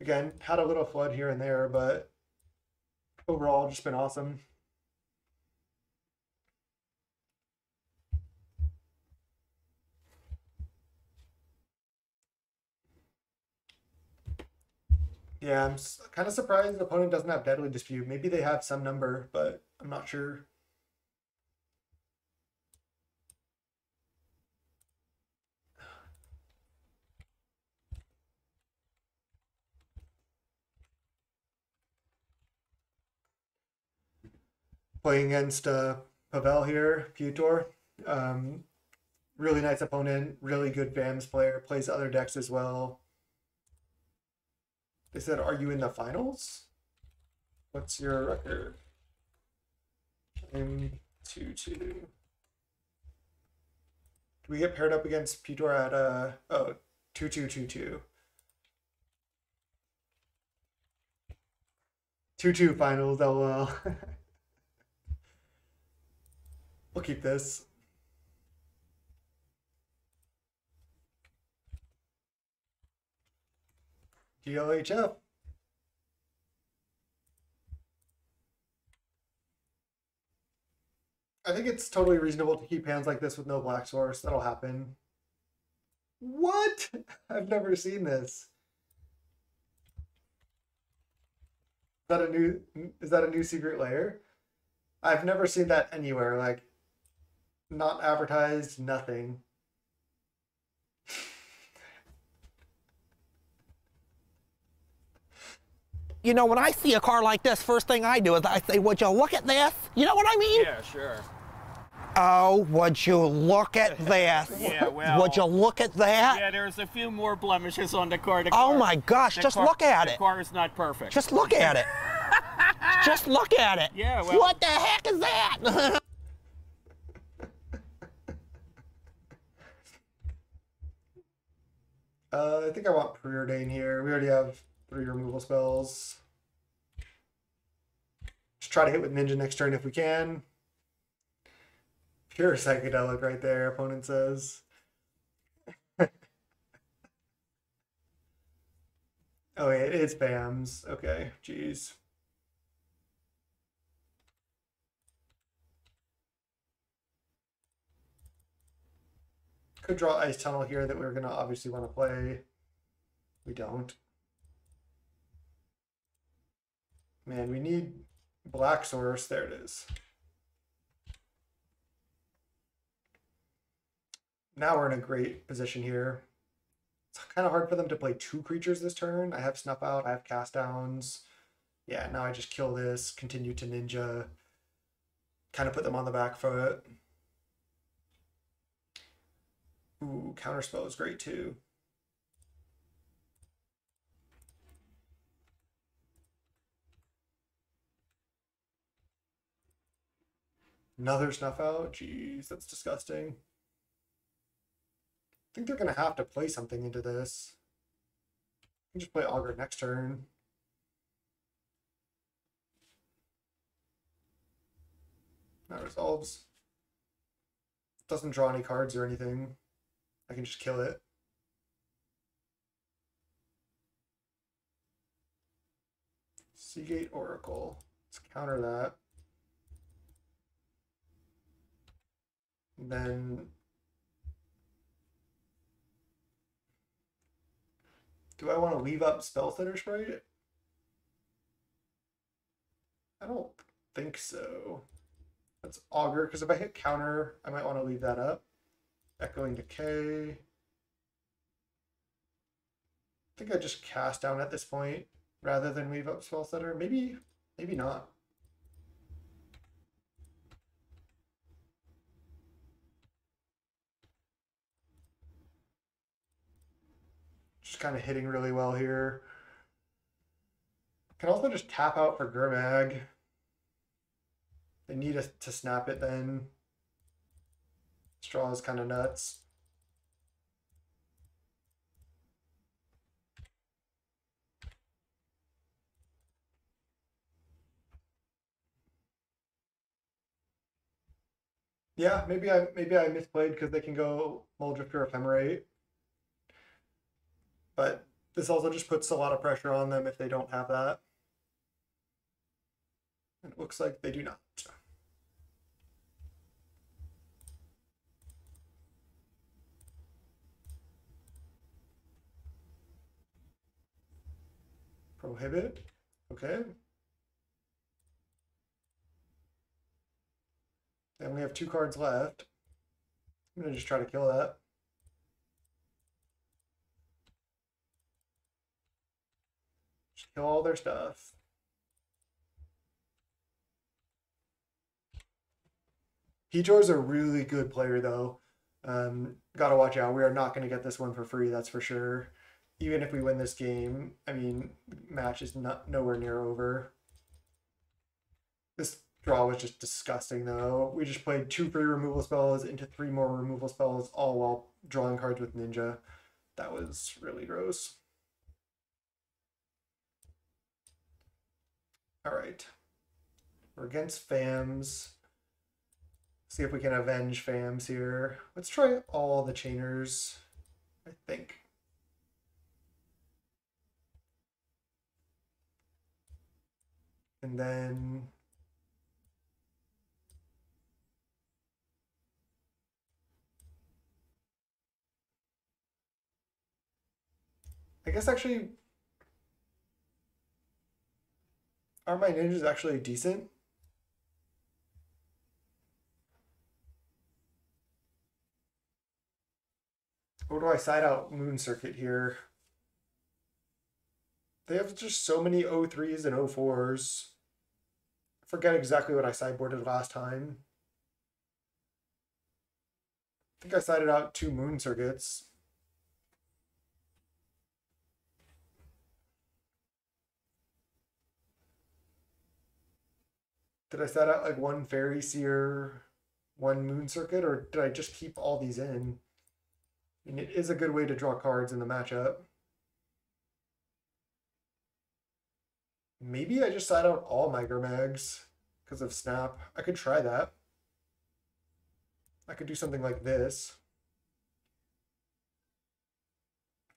Again, had a little flood here and there, but overall just been awesome. Yeah, I'm kind of surprised the opponent doesn't have Deadly Dispute. Maybe they have some number, but I'm not sure. Playing against Pavel here, Putor. Um, really nice opponent, really good BAMS player, plays other decks as well. They said, "Are you in the finals? What's your record?" I'm 2-2. Do we get paired up against Putor at 2-2-2-2. 2-2 finals, lol. We'll keep this. GLHF. I think it's totally reasonable to keep hands like this with no black source. That'll happen. What? I've never seen this. Is that a new secret layer? I've never seen that anywhere. Like, not advertised, nothing. You know, when I see a car like this, first thing I do is I say, would you look at this? You know what I mean? Yeah, sure. Oh, would you look at this? Yeah, well. Would you look at that? Yeah, there's a few more blemishes on the car. Oh my gosh, just look at it. The car is not perfect. Just look at it. Just look at it. Yeah, well. What the heck is that? I think I want Preordain here. We already have 3 removal spells. Just try to hit with Ninja next turn if we can. Pure psychedelic right there, opponent says. Oh, yeah, it's BAMs. Okay, jeez. Could draw Ice Tunnel here that we're going to obviously want to play. We don't. Man, we need black source. There it is. Now we're in a great position here. It's kind of hard for them to play 2 creatures this turn. I have Snuff Out, I have Cast Downs. Yeah, now I just kill this, continue to Ninja, kind of put them on the back foot. Ooh, Counterspell is great too. Another Snuff Out? Jeez, that's disgusting. I think they're going to have to play something into this. I can just play Augur next turn. That resolves. Doesn't draw any cards or anything. I can just kill it. Seagate Oracle. Let's counter that. And then do I want to leave up Spell Center Sprite? I don't think so. Let's Augur, because if I hit counter, I might want to leave that up. Echoing Decay. I think I just cast down at this point rather than leave up Spell Center. Maybe not. Just kind of hitting really well here. Can also just tap out for Gurmag. They need us to snap it then. Straw is kind of nuts. Yeah, maybe I misplayed because they can go Muldrifter or Ephemerate. But this also just puts a lot of pressure on them if they don't have that. And it looks like they do not. Prohibit. Okay. Then we have 2 cards left. I'm gonna just try to kill that. Just kill all their stuff. Hijor's a really good player though. Gotta watch out. We are not gonna get this one for free, that's for sure. Even if we win this game, I mean, match is nowhere near over. This draw was just disgusting though. We just played 2 free removal spells into 3 more removal spells, all while drawing cards with Ninja. That was really gross. All right. We're against Fams. See if we can avenge Fams here. Let's try all the chainers, I think. And then I guess actually, are my ninjas actually decent? Or do I side out Moon Circuit here? They have just so many O3s and O4s. I forget exactly what I sideboarded last time. I think I sided out 2 Moon Circuits. Did I side out like 1 Fairy Seer, 1 Moon Circuit, or did I just keep all these in? I mean, it is a good way to draw cards in the matchup. Maybe I just side out all my Gurmags because of Snap. I could try that. I could do something like this.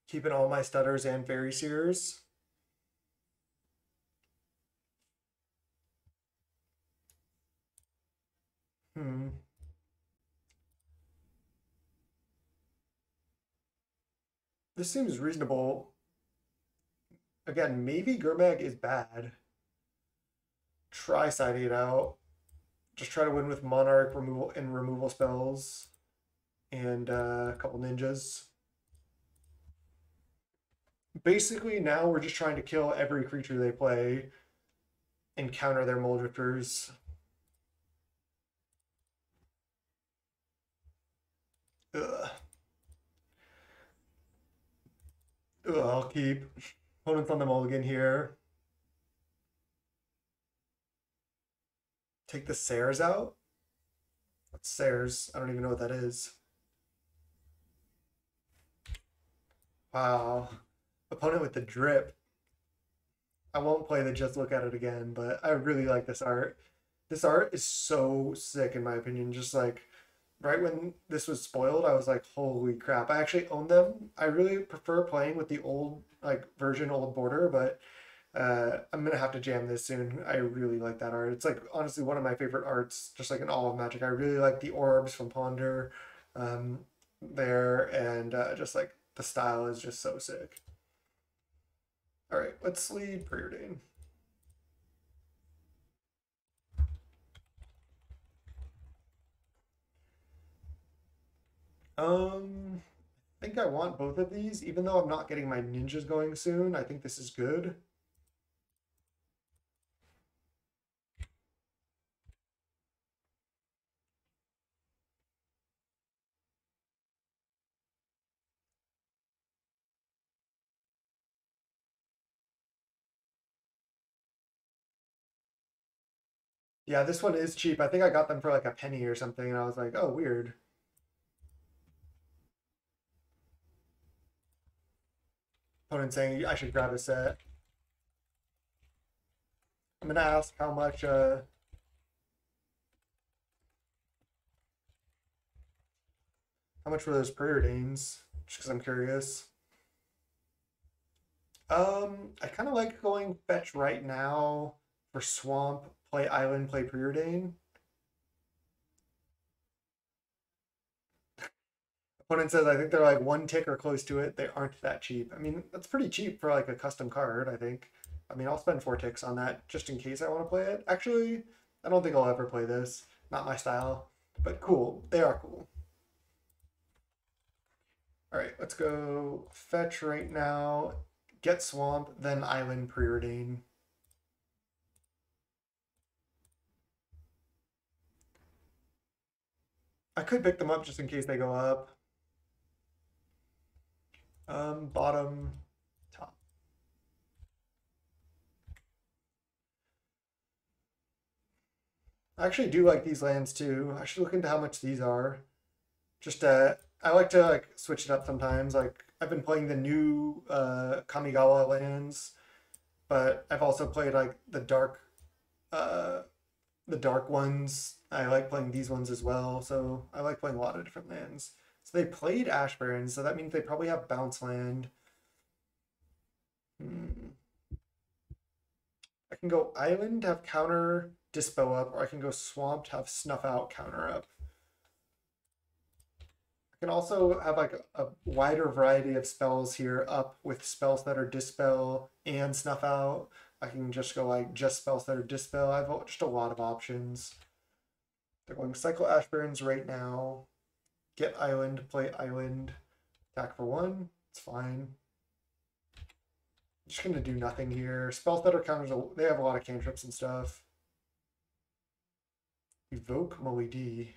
Keeping all my Stutters and Fairy Seers. This seems reasonable. Again, maybe Gurmag is bad. Try siding it out. Just try to win with Monarch removal and removal spells. And a couple ninjas. Basically, now we're just trying to kill every creature they play and counter their Mold Rifters. Ugh. Ugh, I'll keep. Opponents on the mulligan here. Take the Sayers out? What's Sayers? I don't even know what that is. Wow. Opponent with the drip. I won't play the just look at it again, but I really like this art. This art is so sick in my opinion. Just like right when this was spoiled, I was like, holy crap. I actually own them. I really prefer playing with the old like version, old border, but I'm gonna have to jam this soon. I really like that art. It's like honestly one of my favorite arts, just like in all of Magic. I really like the orbs from Ponder there, and just like the style is just so sick. All right, let's lead Preordain. I think I want both of these, even though I'm not getting my ninjas going soon. I think this is good. Yeah, this one is cheap. I think I got them for like a penny or something, and I was like, oh, weird. Opponent saying I should grab a set. I'm gonna ask how much were those preordains? Just because I'm curious. I kind of like going fetch right now for swamp, play island, play preordain. Opponent says I think they're like 1 tick or close to it. They aren't that cheap. I mean, that's pretty cheap for like a custom card, I think. I mean, I'll spend 4 ticks on that just in case I want to play it. Actually, I don't think I'll ever play this. Not my style, but cool. They are cool. All right, let's go fetch right now. Get swamp, then island preordain. I could pick them up just in case they go up. Bottom, top. I actually do like these lands too. I should look into how much these are. Just I like to like switch it up sometimes. Like I've been playing the new Kamigawa lands, but I've also played like uh the dark ones. I like playing these ones as well. So I like playing a lot of different lands. So they played Ash Barrens, so that means they probably have bounce land. I can go island, have counter dispo up, or I can go swamp, have snuff out, counter up. I can also have like a wider variety of spells here up with spells that are dispel and snuff out. I can just go like just spells that are dispel. I have just a lot of options. They're going cycle Ash Barrens right now. Get island, play island, attack for 1. It's fine. Just gonna do nothing here. Spells that are counters, they have a lot of cantrips and stuff. Evoke Moe-D.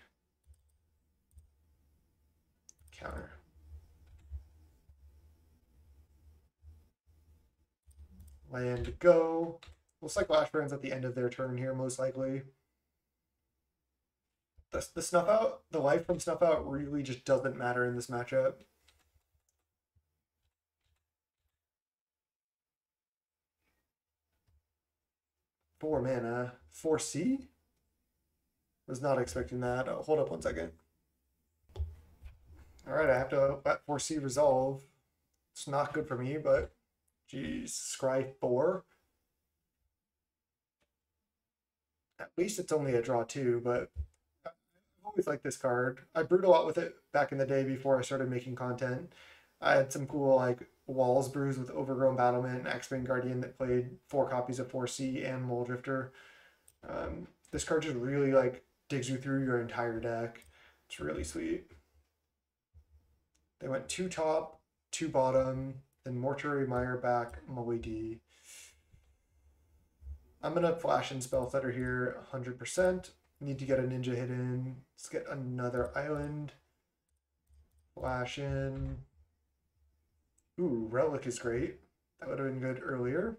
Counter. Land go. We'll cycle Ash Barrens at the end of their turn here, most likely. The snuff out, the life from snuff out really just doesn't matter in this matchup. Four mana. 4C? Was not expecting that. Oh, hold up 1 second. Alright, I have to let 4C resolve. It's not good for me, but geez, Scry 4. At least it's only a draw 2, but I've always liked this card. I brewed a lot with it back in the day before I started making content. I had some cool like Walls brews with Overgrown Battlement and X-Wing Guardian that played 4 copies of 4C and Mole Drifter. This card just really like digs you through your entire deck. It's really sweet. They went 2 top, 2 bottom, then Mortuary Mire back, Moe-D. I'm gonna flash in Spellsetter here 100%. Need to get a ninja hidden. Let's get another island. Flash in. Ooh, Relic is great. That would have been good earlier.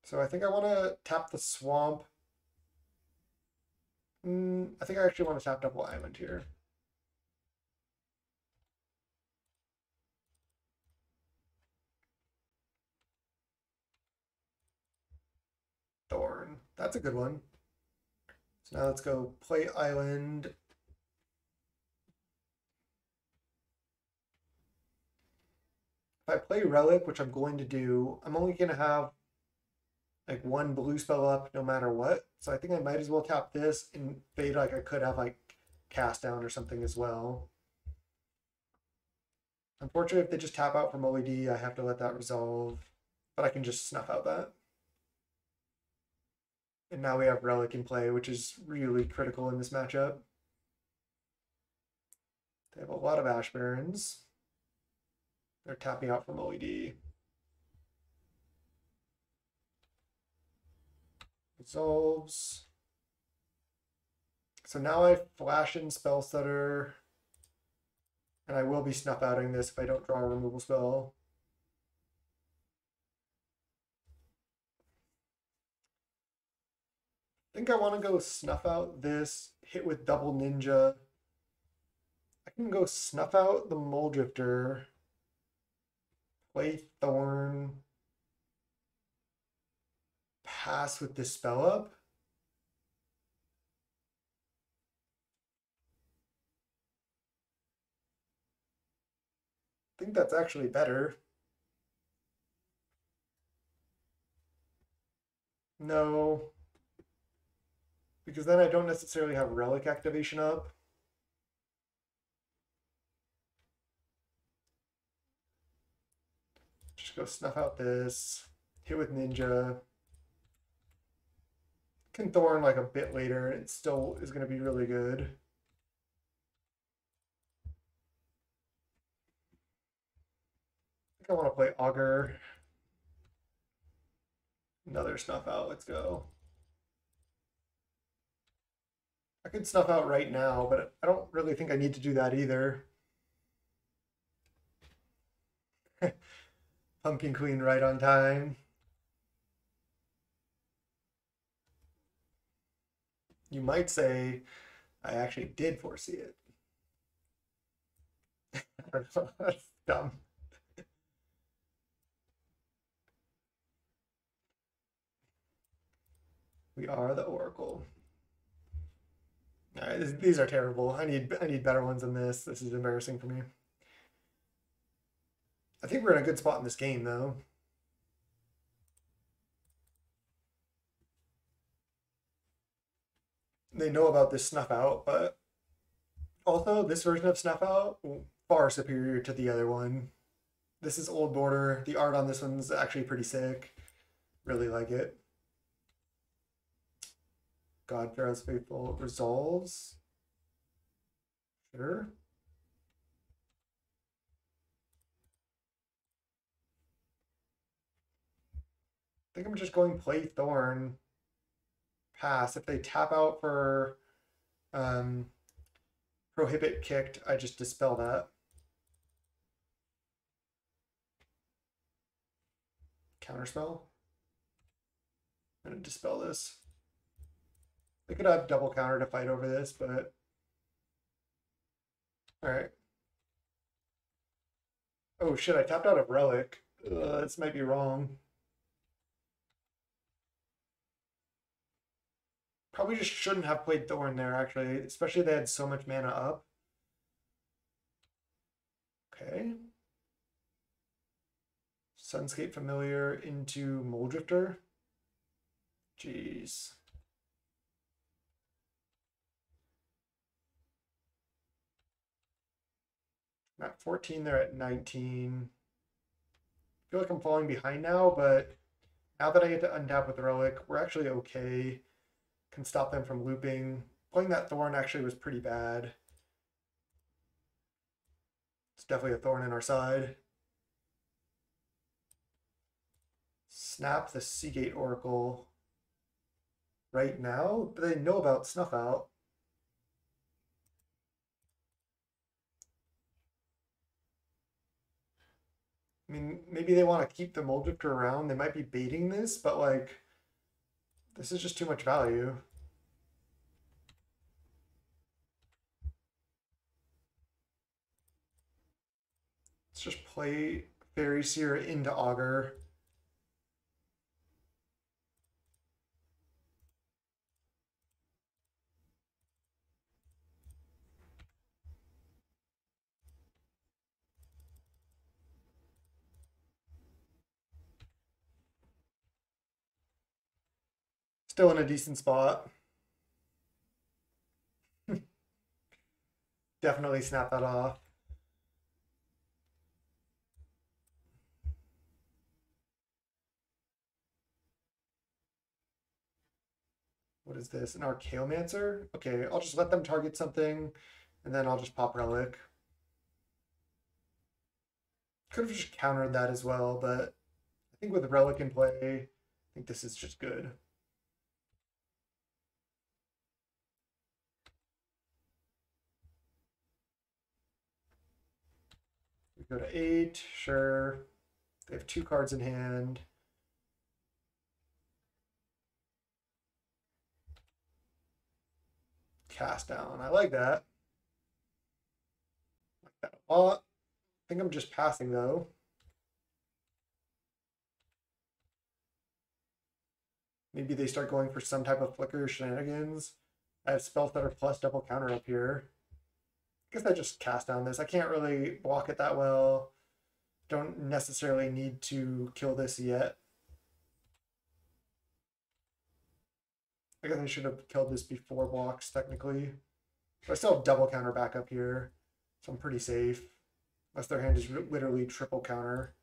So I think I want to tap the swamp. I think I actually want to tap double island here. Thorn. That's a good one. So now let's go play island. If I play Relic, which I'm going to do, I'm only going to have like 1 blue spell up no matter what. So I think I might as well tap this and fade like I could have like cast down or something as well. Unfortunately, if they just tap out from OED, I have to let that resolve. But I can just snuff out that. And now we have Relic in play, which is really critical in this matchup. They have a lot of Ash Barrens. They're tapping out from OED. Resolves. So now I flash in Spellsetter. And I will be snuff outing this if I don't draw a removal spell. I think I want to go snuff out this, hit with double ninja. I can go snuff out the Mole Drifter, play Thorn, pass with this spell up. I think that's actually better. No, because then I don't necessarily have Relic activation up. Just go snuff out this. hit with Ninja. Can Thorn like a bit later, and it still is going to be really good. I think I want to play Augur. Another Snuff Out. Let's go. I could Snuff Out right now, but I don't really think I need to do that either. Pumpkin Queen right on time. You might say I actually did foresee it. I don't know. That's dumb. We are the Oracle. All right, these are terrible. I need better ones than this. This is embarrassing for me. I think we're in a good spot in this game, though. They know about this Snuff Out, but also this version of Snuff Out far superior to the other one. This is old border. The art on this one's actually pretty sick. Really like it. God Pharaoh's Faithful resolves. Sure. I think I'm just going play Thorn. Pass. If they tap out for Prohibit kicked, I just dispel that. Counterspell. I'm gonna dispel this. They could have double counter to fight over this, but all right. Oh shit! I tapped out of Relic. This might be wrong. Probably just shouldn't have played Thorn there, actually, especially if they had so much mana up. Okay. Sunscape Familiar into Moldrifter. Jeez. I'm at 14, they're at 19. I feel like I'm falling behind now, but now that I get to untap with Relic, we're actually okay. Can stop them from looping. Playing that Thorn actually was pretty bad. It's definitely a thorn in our side. Snap the Seagate Oracle right now, but they know about Snuff Out. I mean, maybe they want to keep the Moldrifter around. They might be baiting this, but like, this is just too much value. Let's just play Faeries here into Augur. Still in a decent spot. Definitely snap that off. What is this? An Archaeomancer? Okay, I'll just let them target something, and then I'll just pop Relic. Could have just countered that as well, but I think with Relic in play, I think this is just good. We go to 8, sure. They have 2 cards in hand. Cast down. I like that. Like that a lot. I think I'm just passing though. Maybe they start going for some type of flicker shenanigans. I have spells that are plus double counter up here. I guess I just cast down this. I can't really block it that well. Don't necessarily need to kill this yet. I guess I should have killed this before blocks, technically. But I still have double counter back up here, so I'm pretty safe. Unless their hand is literally triple counter.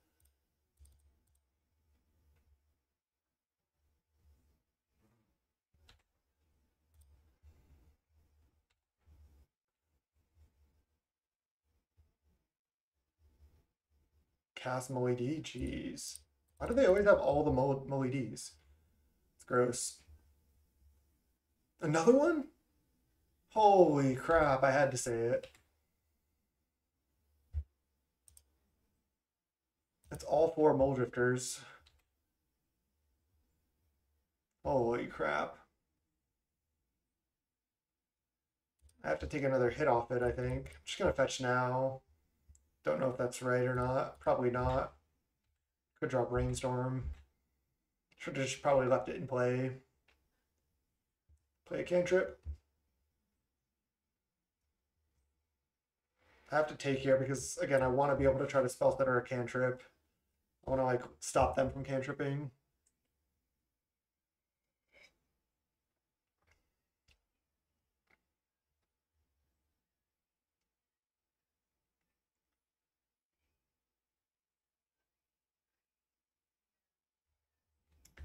Cast Moody. Jeez. Why do they always have all the Moedes? It's gross. Another one? Holy crap, I had to say it. That's all 4 Mole Drifters. Holy crap. I have to take another hit off it, I think. I'm just going to fetch now. Don't know if that's right or not. Probably not. Could drop Rainstorm. Should have just probably left it in play. Play a cantrip. I have to take here because, again, I want to be able to try to spell stutter a cantrip. I want to, like, stop them from cantripping.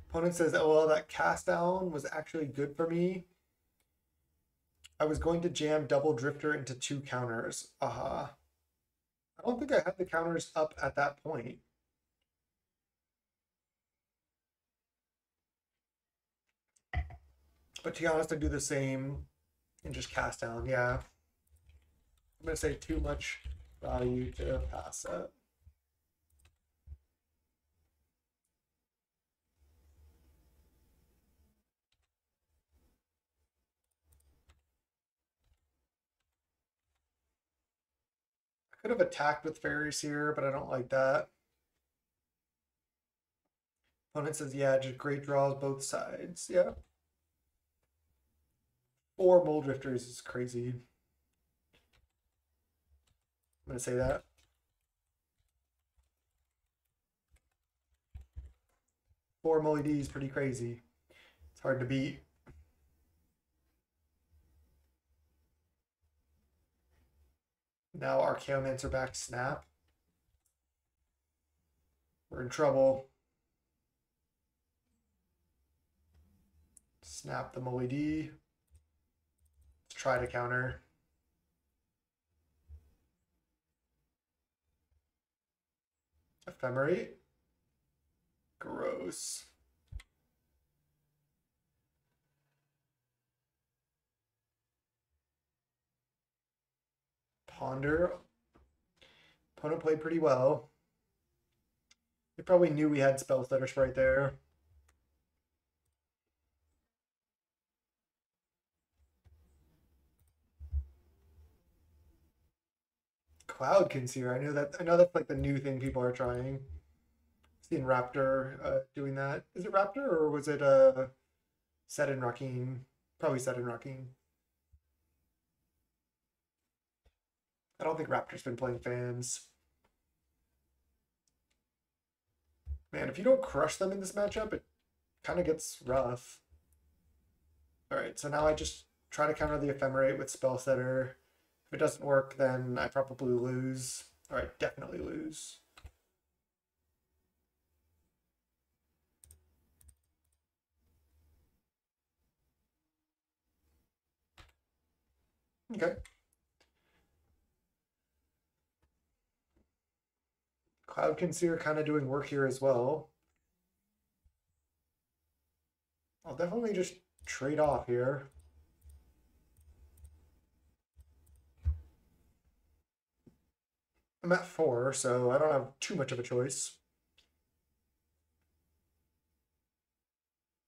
Opponent says, oh, well, that cast down was actually good for me. I was going to jam double drifter into 2 counters. I don't think I had the counters up at that point. But to be honest, I do the same and just cast down. Yeah. I'm going to say too much value to pass that. Could have attacked with Faeries here, but I don't like that. Opponent says, yeah, just great draws both sides. Yeah. 4 Mole Drifters is crazy. I'm going to say that. Four Moody is pretty crazy. It's hard to beat. Now Archaeomancer back snap. We're in trouble. Snap the Moody. Let's try to counter. Ephemerate. Gross. Ponder. Opponent played pretty well. They probably knew we had spell stutters right there. Cloud Concealer. I know that's like the new thing people are trying. I've seen Raptor doing that. Is it Raptor or was it Set and Rakeen? Probably Set and Rakeen. I don't think Raptor's been playing fans. Man, if you don't crush them in this matchup, it kind of gets rough. Alright, so now I just try to counter the Ephemerate with Spell Setter. If it doesn't work, then I probably lose. Alright, definitely lose. Okay. Cloud Concealer kind of doing work here as well. I'll definitely just trade off here. I'm at 4, so I don't have too much of a choice.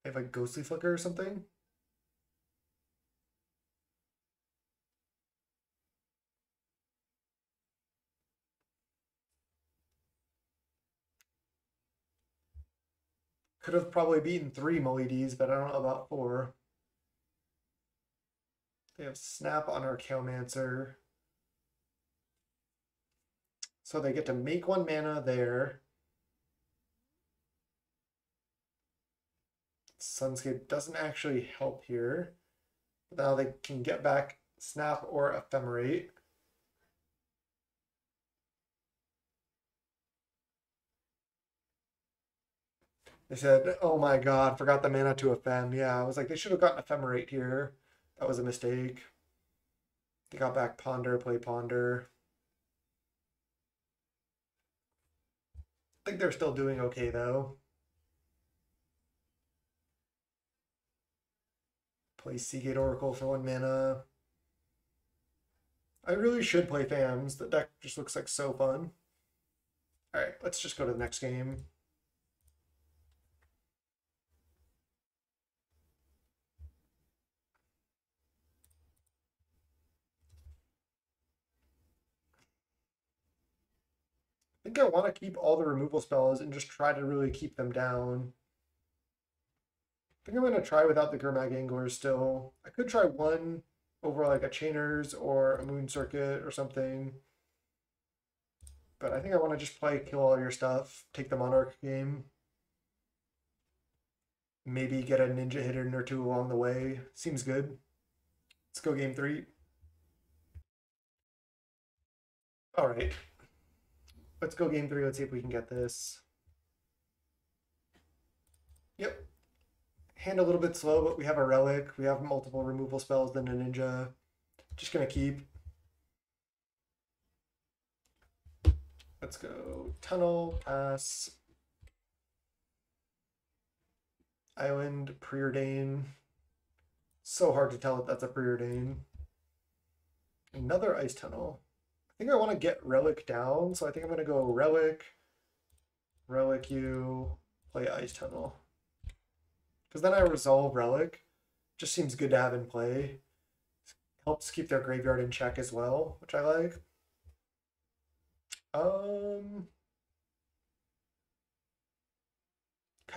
I have like Ghostly Flicker or something. Could have probably beaten 3 Moedes, but I don't know about 4. They have Snap on Archaeomancer. So they get to make 1 mana there. Sunscape doesn't actually help here. Now they can get back Snap or Ephemerate. They said, oh my god, forgot the mana to Ephem. Yeah, I was like, they should have gotten Ephemerate here. That was a mistake. They got back Ponder, play Ponder. think they're still doing okay though. Play Seagate Oracle for 1 mana. I really should play FAMs. The deck just looks like so fun. Alright, let's just go to the next game. I think I want to keep all the removal spells and just try to really keep them down. I think I'm going to try without the Gurmag Anglers still. I could try one over like a Chainers or a Moon Circuit or something. But I think I want to just play kill all your stuff, take the Monarch game. Maybe get a Ninja Hidden or two along the way. Seems good. Let's go game 3. All right. Let's go game 3. Let's see if we can get this. Yep. Hand a little bit slow, but we have a Relic. We have multiple removal spells than a Ninja. Just going to keep. Let's go Tunnel, Pass. Island, Preordain. So hard to tell if that's a Preordain. Another Ice Tunnel. I think I want to get Relic down, so I think I'm going to go Relic, Relic you, play Ice Tunnel. Because then I resolve Relic. Just seems good to have in play. Helps keep their graveyard in check as well, which I like. Kind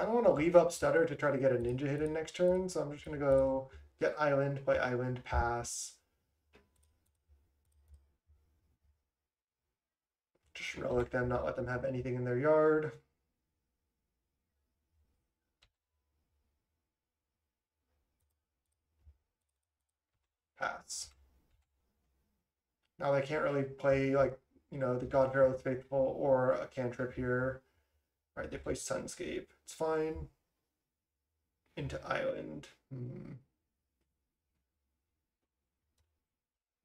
of want to leave up Stutter to try to get a Ninja Hidden next turn, so I'm just going to go get Island, play Island, pass. Just Relic them, not let them have anything in their yard. Pass. Now they can't really play like, you know, the God Pharaoh's Faithful or a cantrip here. All right, they play Sunscape. It's fine. Into Island.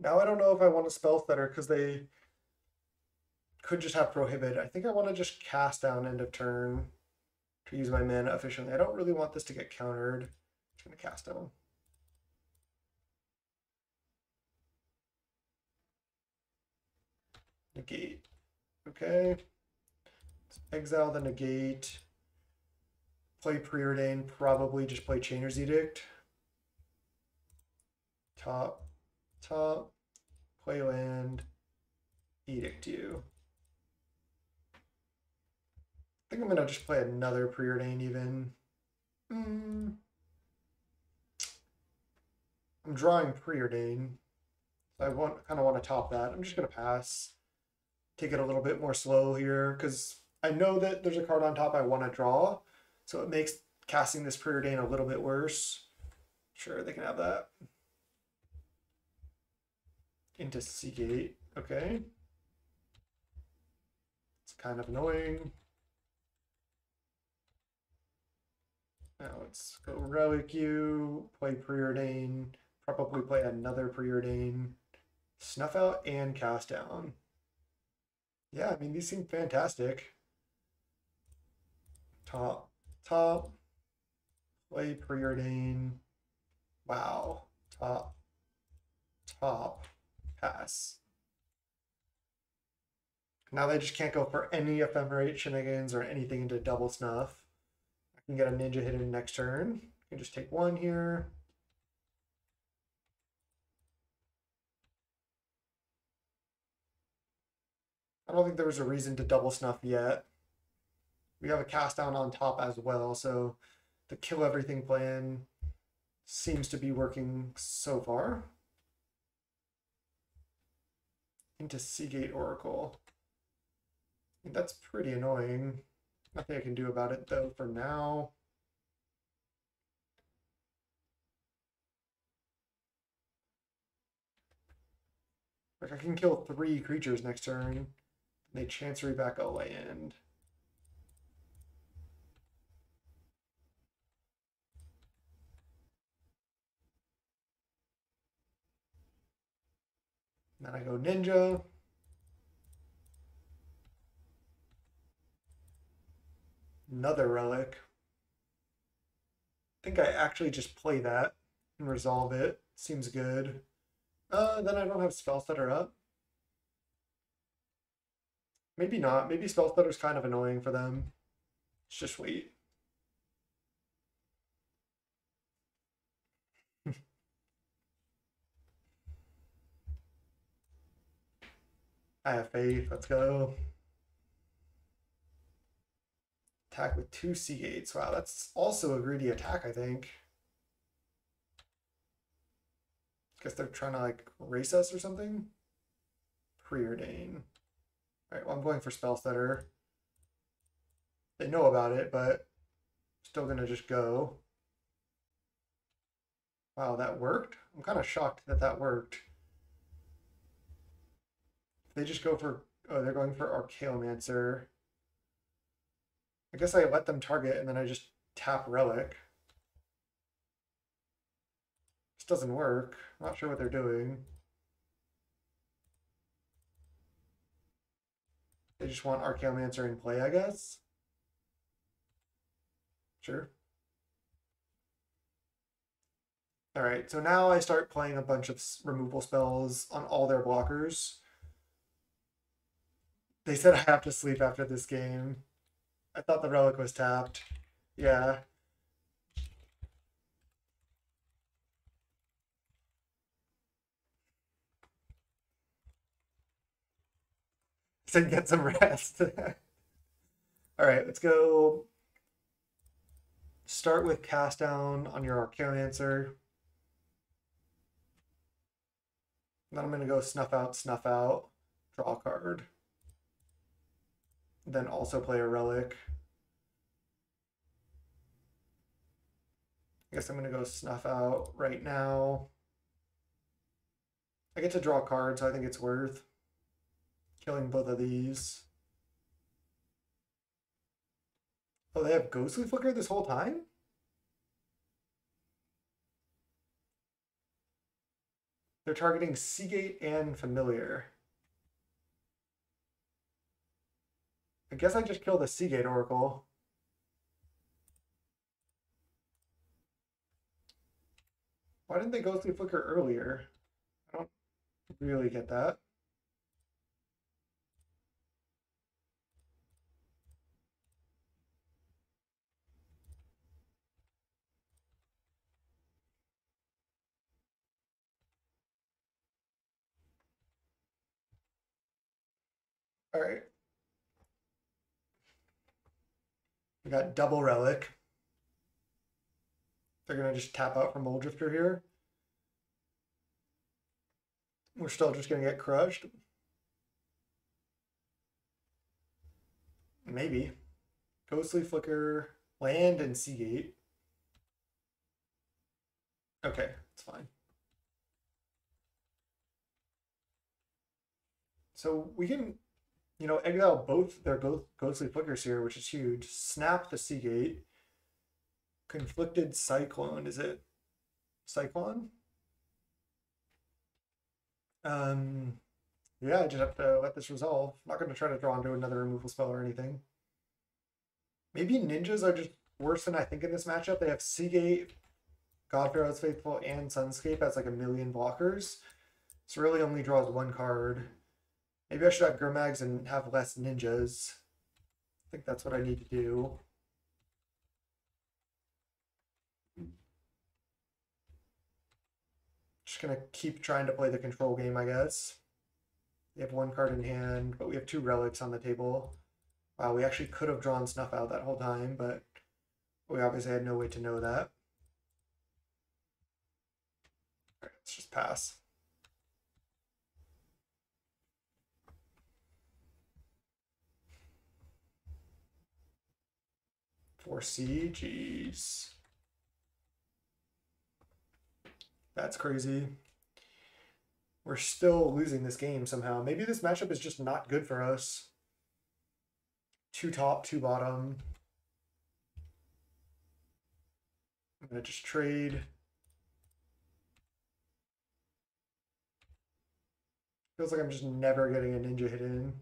Now I don't know if I want to spell Stutter because they could just have Prohibit. I think I want to just cast down end of turn to use my mana efficiently. I don't really want this to get countered. I'm just going to cast down. Negate. Okay. Let's exile the negate. Play Preordain. Probably just play Chainer's Edict. Top. Play land. Edict you. I think I'm going to just play another Preordain even. I'm drawing Preordain. So I kind of want to top that. I'm just going to pass. Take it a little bit more slow here because I know that there's a card on top I want to draw. So it makes casting this Preordain a little bit worse. Sure, they can have that. Into Seagate. Okay. It's kind of annoying. Now let's go Relic you, play Preordain, probably play another Preordain, Snuff Out, and Cast Down. Yeah, I mean, these seem fantastic. Top, play Preordain. Wow. Top, pass. Now they just can't go for any Ephemerate shenanigans or anything into double snuff. I can get a Ninja Hidden next turn. I can just take one here. I don't think there was a reason to double snuff yet. We have a cast down on top as well, so the kill everything plan seems to be working so far. Into Seagate Oracle. I mean, that's pretty annoying. Nothing I can do about it though for now. Like I can kill 3 creatures next turn. They Chancery back a land. Then I go Ninja. Another relic. I think I actually just play that and resolve it. Seems good. Then I don't have spell stutter up. Maybe not. Maybe spell stutter's kind of annoying for them. Let's just wait. I have faith. Let's go. Attack with 2 Seagates. Wow, that's also a greedy attack, I think. Guess they're trying to like race us or something. Preordain. Alright, well I'm going for spell stutter. They know about it, but still gonna just go. Wow, that worked? I'm kind of shocked that that worked. They just go for, oh, they're going for Archaeomancer. I guess I let them target and then I just tap Relic. This doesn't work. I'm not sure what they're doing. They just want Archaeomancer in play, I guess. Sure. Alright, so now I start playing a bunch of removal spells on all their blockers. They said I have to sleep after this game. I thought the relic was tapped. Yeah. Said get some rest. Alright, let's go. Start with cast down on your Archaeomancer. Then I'm going to go snuff out, draw a card. Then also play a relic. I guess I'm going to go snuff out right now. I get to draw a card, so I think it's worth killing both of these. Oh, they have Ghostly Flicker this whole time? They're targeting Seagate and Familiar. I guess I just killed the Seagate Oracle. Why didn't they Ghostly Flicker earlier? I don't really get that. All right. We got double relic. They're gonna just tap out from Mold Drifter here. We're still just gonna get crushed. Maybe. Ghostly Flicker, land, and Seagate. Okay, it's fine. So we can, exile both their Ghostly Flickers here, which is huge. Snap the Seagate. Conflicted Cyclone, is it Cyclone? Yeah, I just have to let this resolve. I'm not going to try to draw into another removal spell or anything. Maybe ninjas are just worse than I think in this matchup. They have Seagate, God Pharaoh's Faithful, and Sunscape as like a million blockers. So really only draws one card. Maybe I should have Gurmags and have less ninjas. I think that's what I need to do. Just gonna keep trying to play the control game, I guess. We have one card in hand, but we have two relics on the table. Wow, we actually could have drawn Snuff out that whole time, but we obviously had no way to know that. All right, let's just pass. For C, jeez. That's crazy. We're still losing this game somehow. Maybe this matchup is just not good for us. Two top, two bottom. I'm gonna just trade. Feels like I'm just never getting a ninja hit in.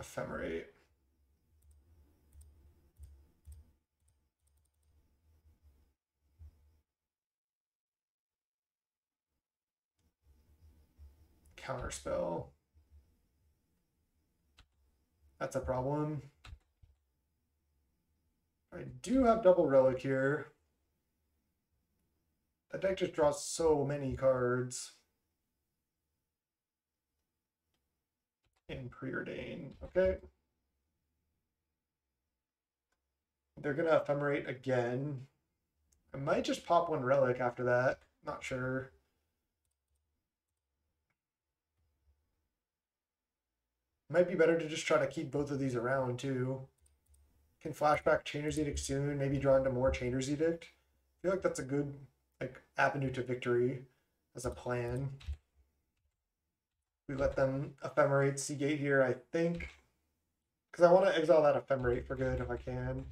Ephemerate. counterspell. That's a problem. I do have double relic here. That deck just draws so many cards. In Preordain. Okay. They're gonna ephemerate again. I might just pop one relic after that. Not sure. Might be better to just try to keep both of these around too. Can flashback Chainer's Edict soon, maybe draw into more Chainer's Edict. I feel like that's a good avenue to victory as a plan. We let them ephemerate Seagate here, I think. Because I want to exile that ephemerate for good if I can.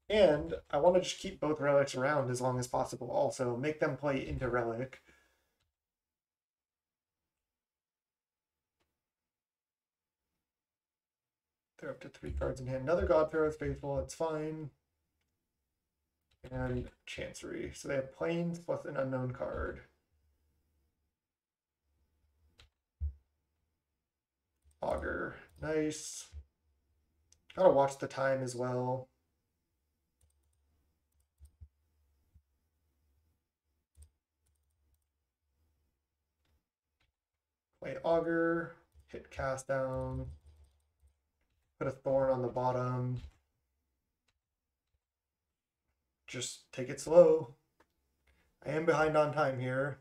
And I want to just keep both relics around as long as possible also. Make them play into relic. They're up to 3 cards in hand. Another God Pharaoh's Faithful, it's fine. And Chancery. So they have Plains plus an unknown card. Augur. Nice. Gotta watch the time as well. Play Augur. Hit cast down. Put a Thorn on the bottom. Just take it slow. I am behind on time here.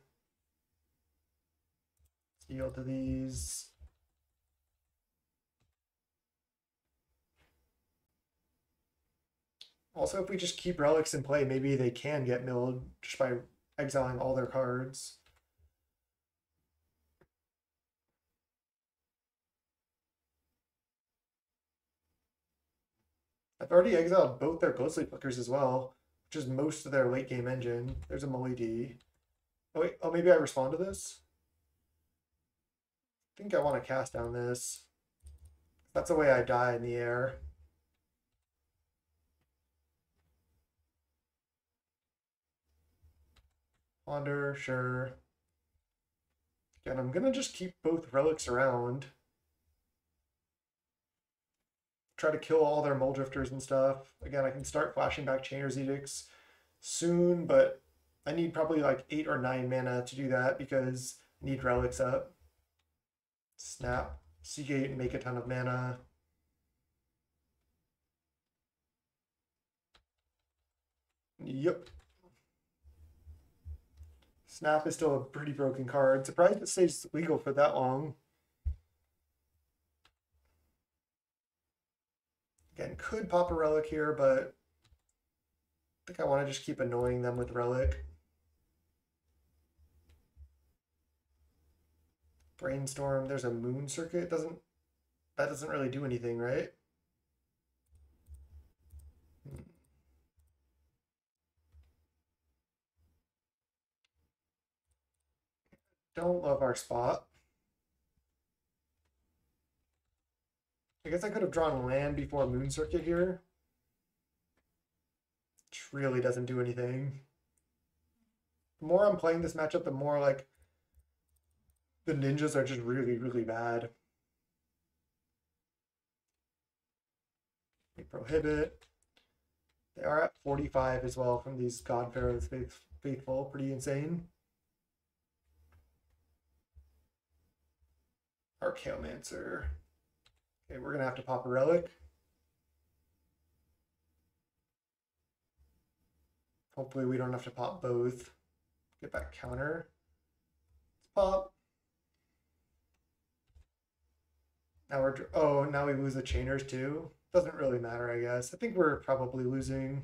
Yield to these. Also, if we just keep relics in play, maybe they can get milled just by exiling all their cards. I've already exiled both their Ghostly Flickers as well, which is most of their late game engine. There's a Molly D. Oh wait, oh maybe I respond to this? I think I want to cast down this. That's the way I die in the air. Ponder, sure. Again, I'm gonna just keep both relics around. Try to kill all their Mole Drifters and stuff. Again, I can start flashing back Chainer's Edicts soon, but I need probably like 8 or 9 mana to do that because I need relics up. Snap, Seagate, make a ton of mana. Yep. Snap is still a pretty broken card. Surprised it stays legal for that long. Again, could pop a relic here, but I think I want to just keep annoying them with relic. Brainstorm, there's a moon circuit. That doesn't really do anything, right? Don't love our spot. I guess I could have drawn land before moon circuit here. Which really doesn't do anything. The more I'm playing this matchup, the more like the ninjas are just really, really bad. They prohibit. They are at 45 as well from these God Pharaohs Faithful. Pretty insane. Archaeomancer. Okay, we're gonna have to pop a relic. Hopefully we don't have to pop both. Get back counter. Let's pop. Now we lose the chainers too. Doesn't really matter, I guess. I think we're probably losing.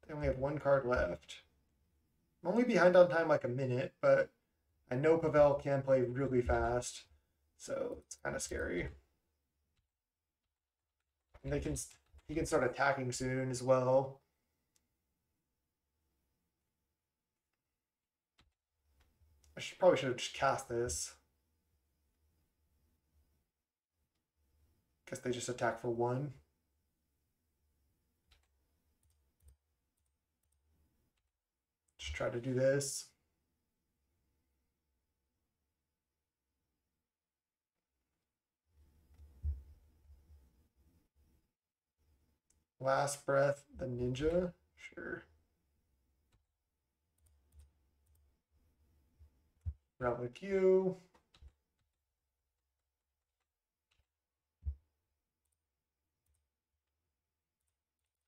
They only have 1 card left. I'm only behind on time like a minute, but I know Pavel can play really fast, so it's kind of scary. And he can start attacking soon as well. Probably should have just cast this. Guess they just attack for 1. try to do this. Last Breath, the ninja. Sure. Relic you.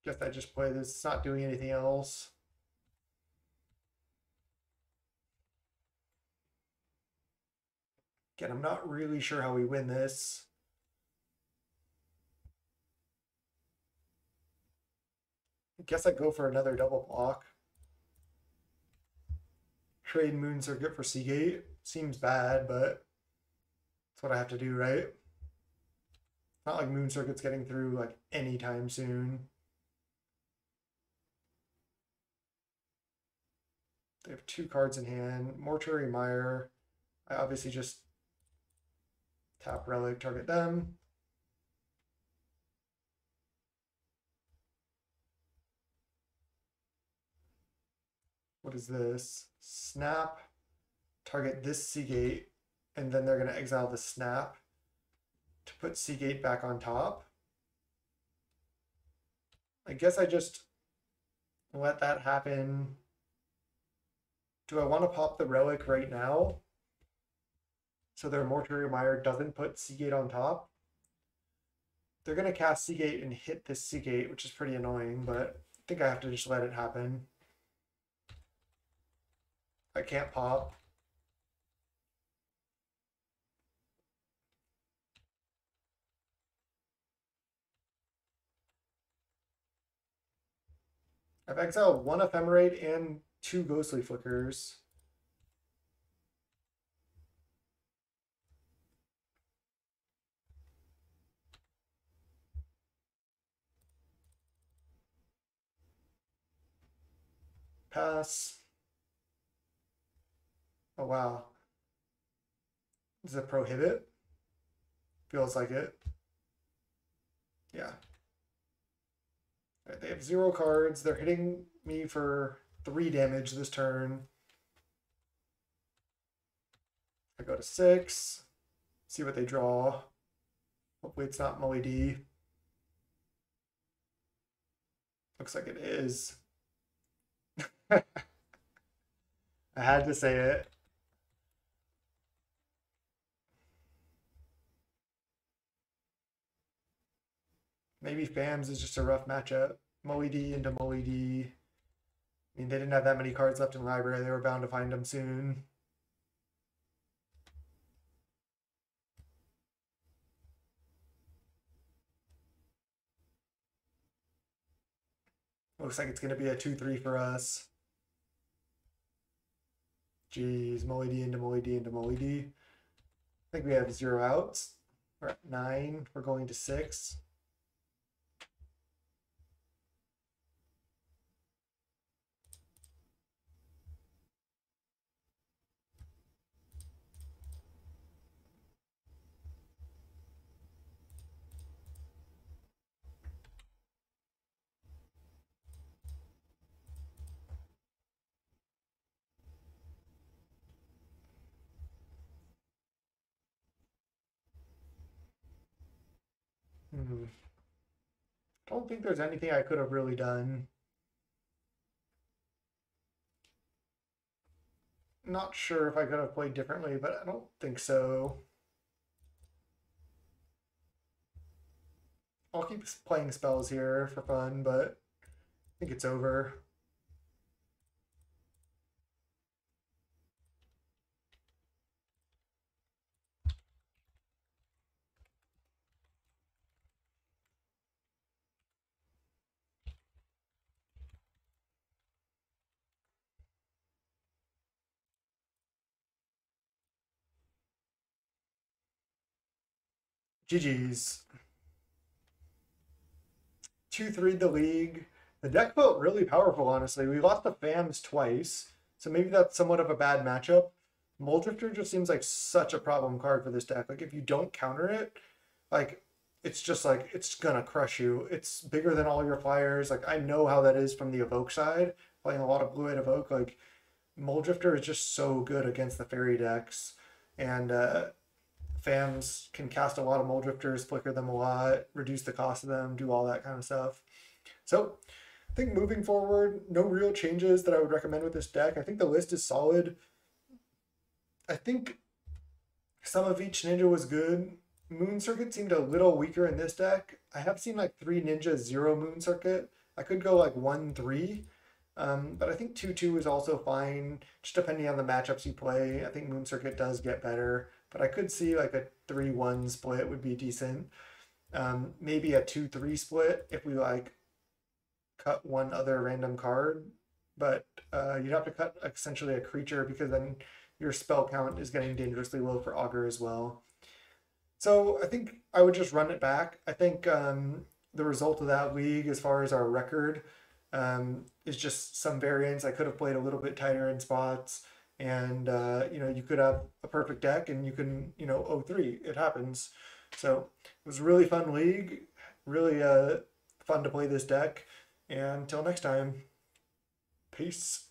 Guess I just play this. It's not doing anything else. Again, I'm not really sure how we win this. I guess I go for another double block. Trade Moon Circuit for Seagate. Seems bad, but that's what I have to do, right? Not like Moon Circuit's getting through like anytime soon. They have 2 cards in hand. Mortuary Mire. I obviously just tap Relic, target them. What is this? Snap, target this Seagate, and then they're going to exile the Snap to put Seagate back on top. I guess I just let that happen. Do I want to pop the Relic right now so their Mortuary Mire doesn't put Seagate on top? They're going to cast Seagate and hit this Seagate, which is pretty annoying, but I think I have to just let it happen. I can't pop. I've exiled 1 Ephemerate and 2 Ghostly Flickers. Pass. Oh, wow. Does it prohibit? Feels like it. Yeah. Right, they have 0 cards. They're hitting me for 3 damage this turn. I go to 6. See what they draw. Hopefully it's not Mully D. Looks like it is. I had to say it. Maybe FAMS is just a rough matchup. Mully D into Mully D. I mean, they didn't have that many cards left in the library. They were bound to find them soon. Looks like it's going to be a 2-3 for us. Jeez, Mully D into Mully D into Mully D. I think we have 0 outs. We're at 9. We're going to 6. I don't think there's anything I could have really done. Not sure if I could have played differently, but I don't think so. I'll keep playing spells here for fun, but I think it's over. GG's. 2-3 the league. The deck felt really powerful, honestly. We lost the FAMs twice, so maybe that's somewhat of a bad matchup. Muldrifter just seems like such a problem card for this deck. Like, if you don't counter it, like, it's just like, it's gonna crush you. It's bigger than all your flyers. Like, I know how that is from the Evoke side, playing a lot of Blue-Eyed Evoke. Like, Drifter is just so good against the fairy decks, and fans can cast a lot of Drifters, flicker them a lot, reduce the cost of them, do all that kind of stuff. So I think moving forward, no real changes that I would recommend with this deck. I think the list is solid. I think some of each ninja was good. Moon Circuit seemed a little weaker in this deck. I have seen like 3 ninjas, 0 Moon Circuit. I could go like 1-3. But I think 2-2 is also fine, just depending on the matchups you play. I think Moon Circuit does get better, but I could see like a 3-1 split would be decent. Maybe a 2-3 split if we like cut one other random card, but you'd have to cut essentially a creature because then your spell count is getting dangerously low for Augur as well. So I think I would just run it back. I think the result of that league, as far as our record, is just some variance. I could have played a little bit tighter in spots, and you could have a perfect deck and you can 0-3. It happens. So it was a really fun league, really fun to play this deck. And until next time, peace.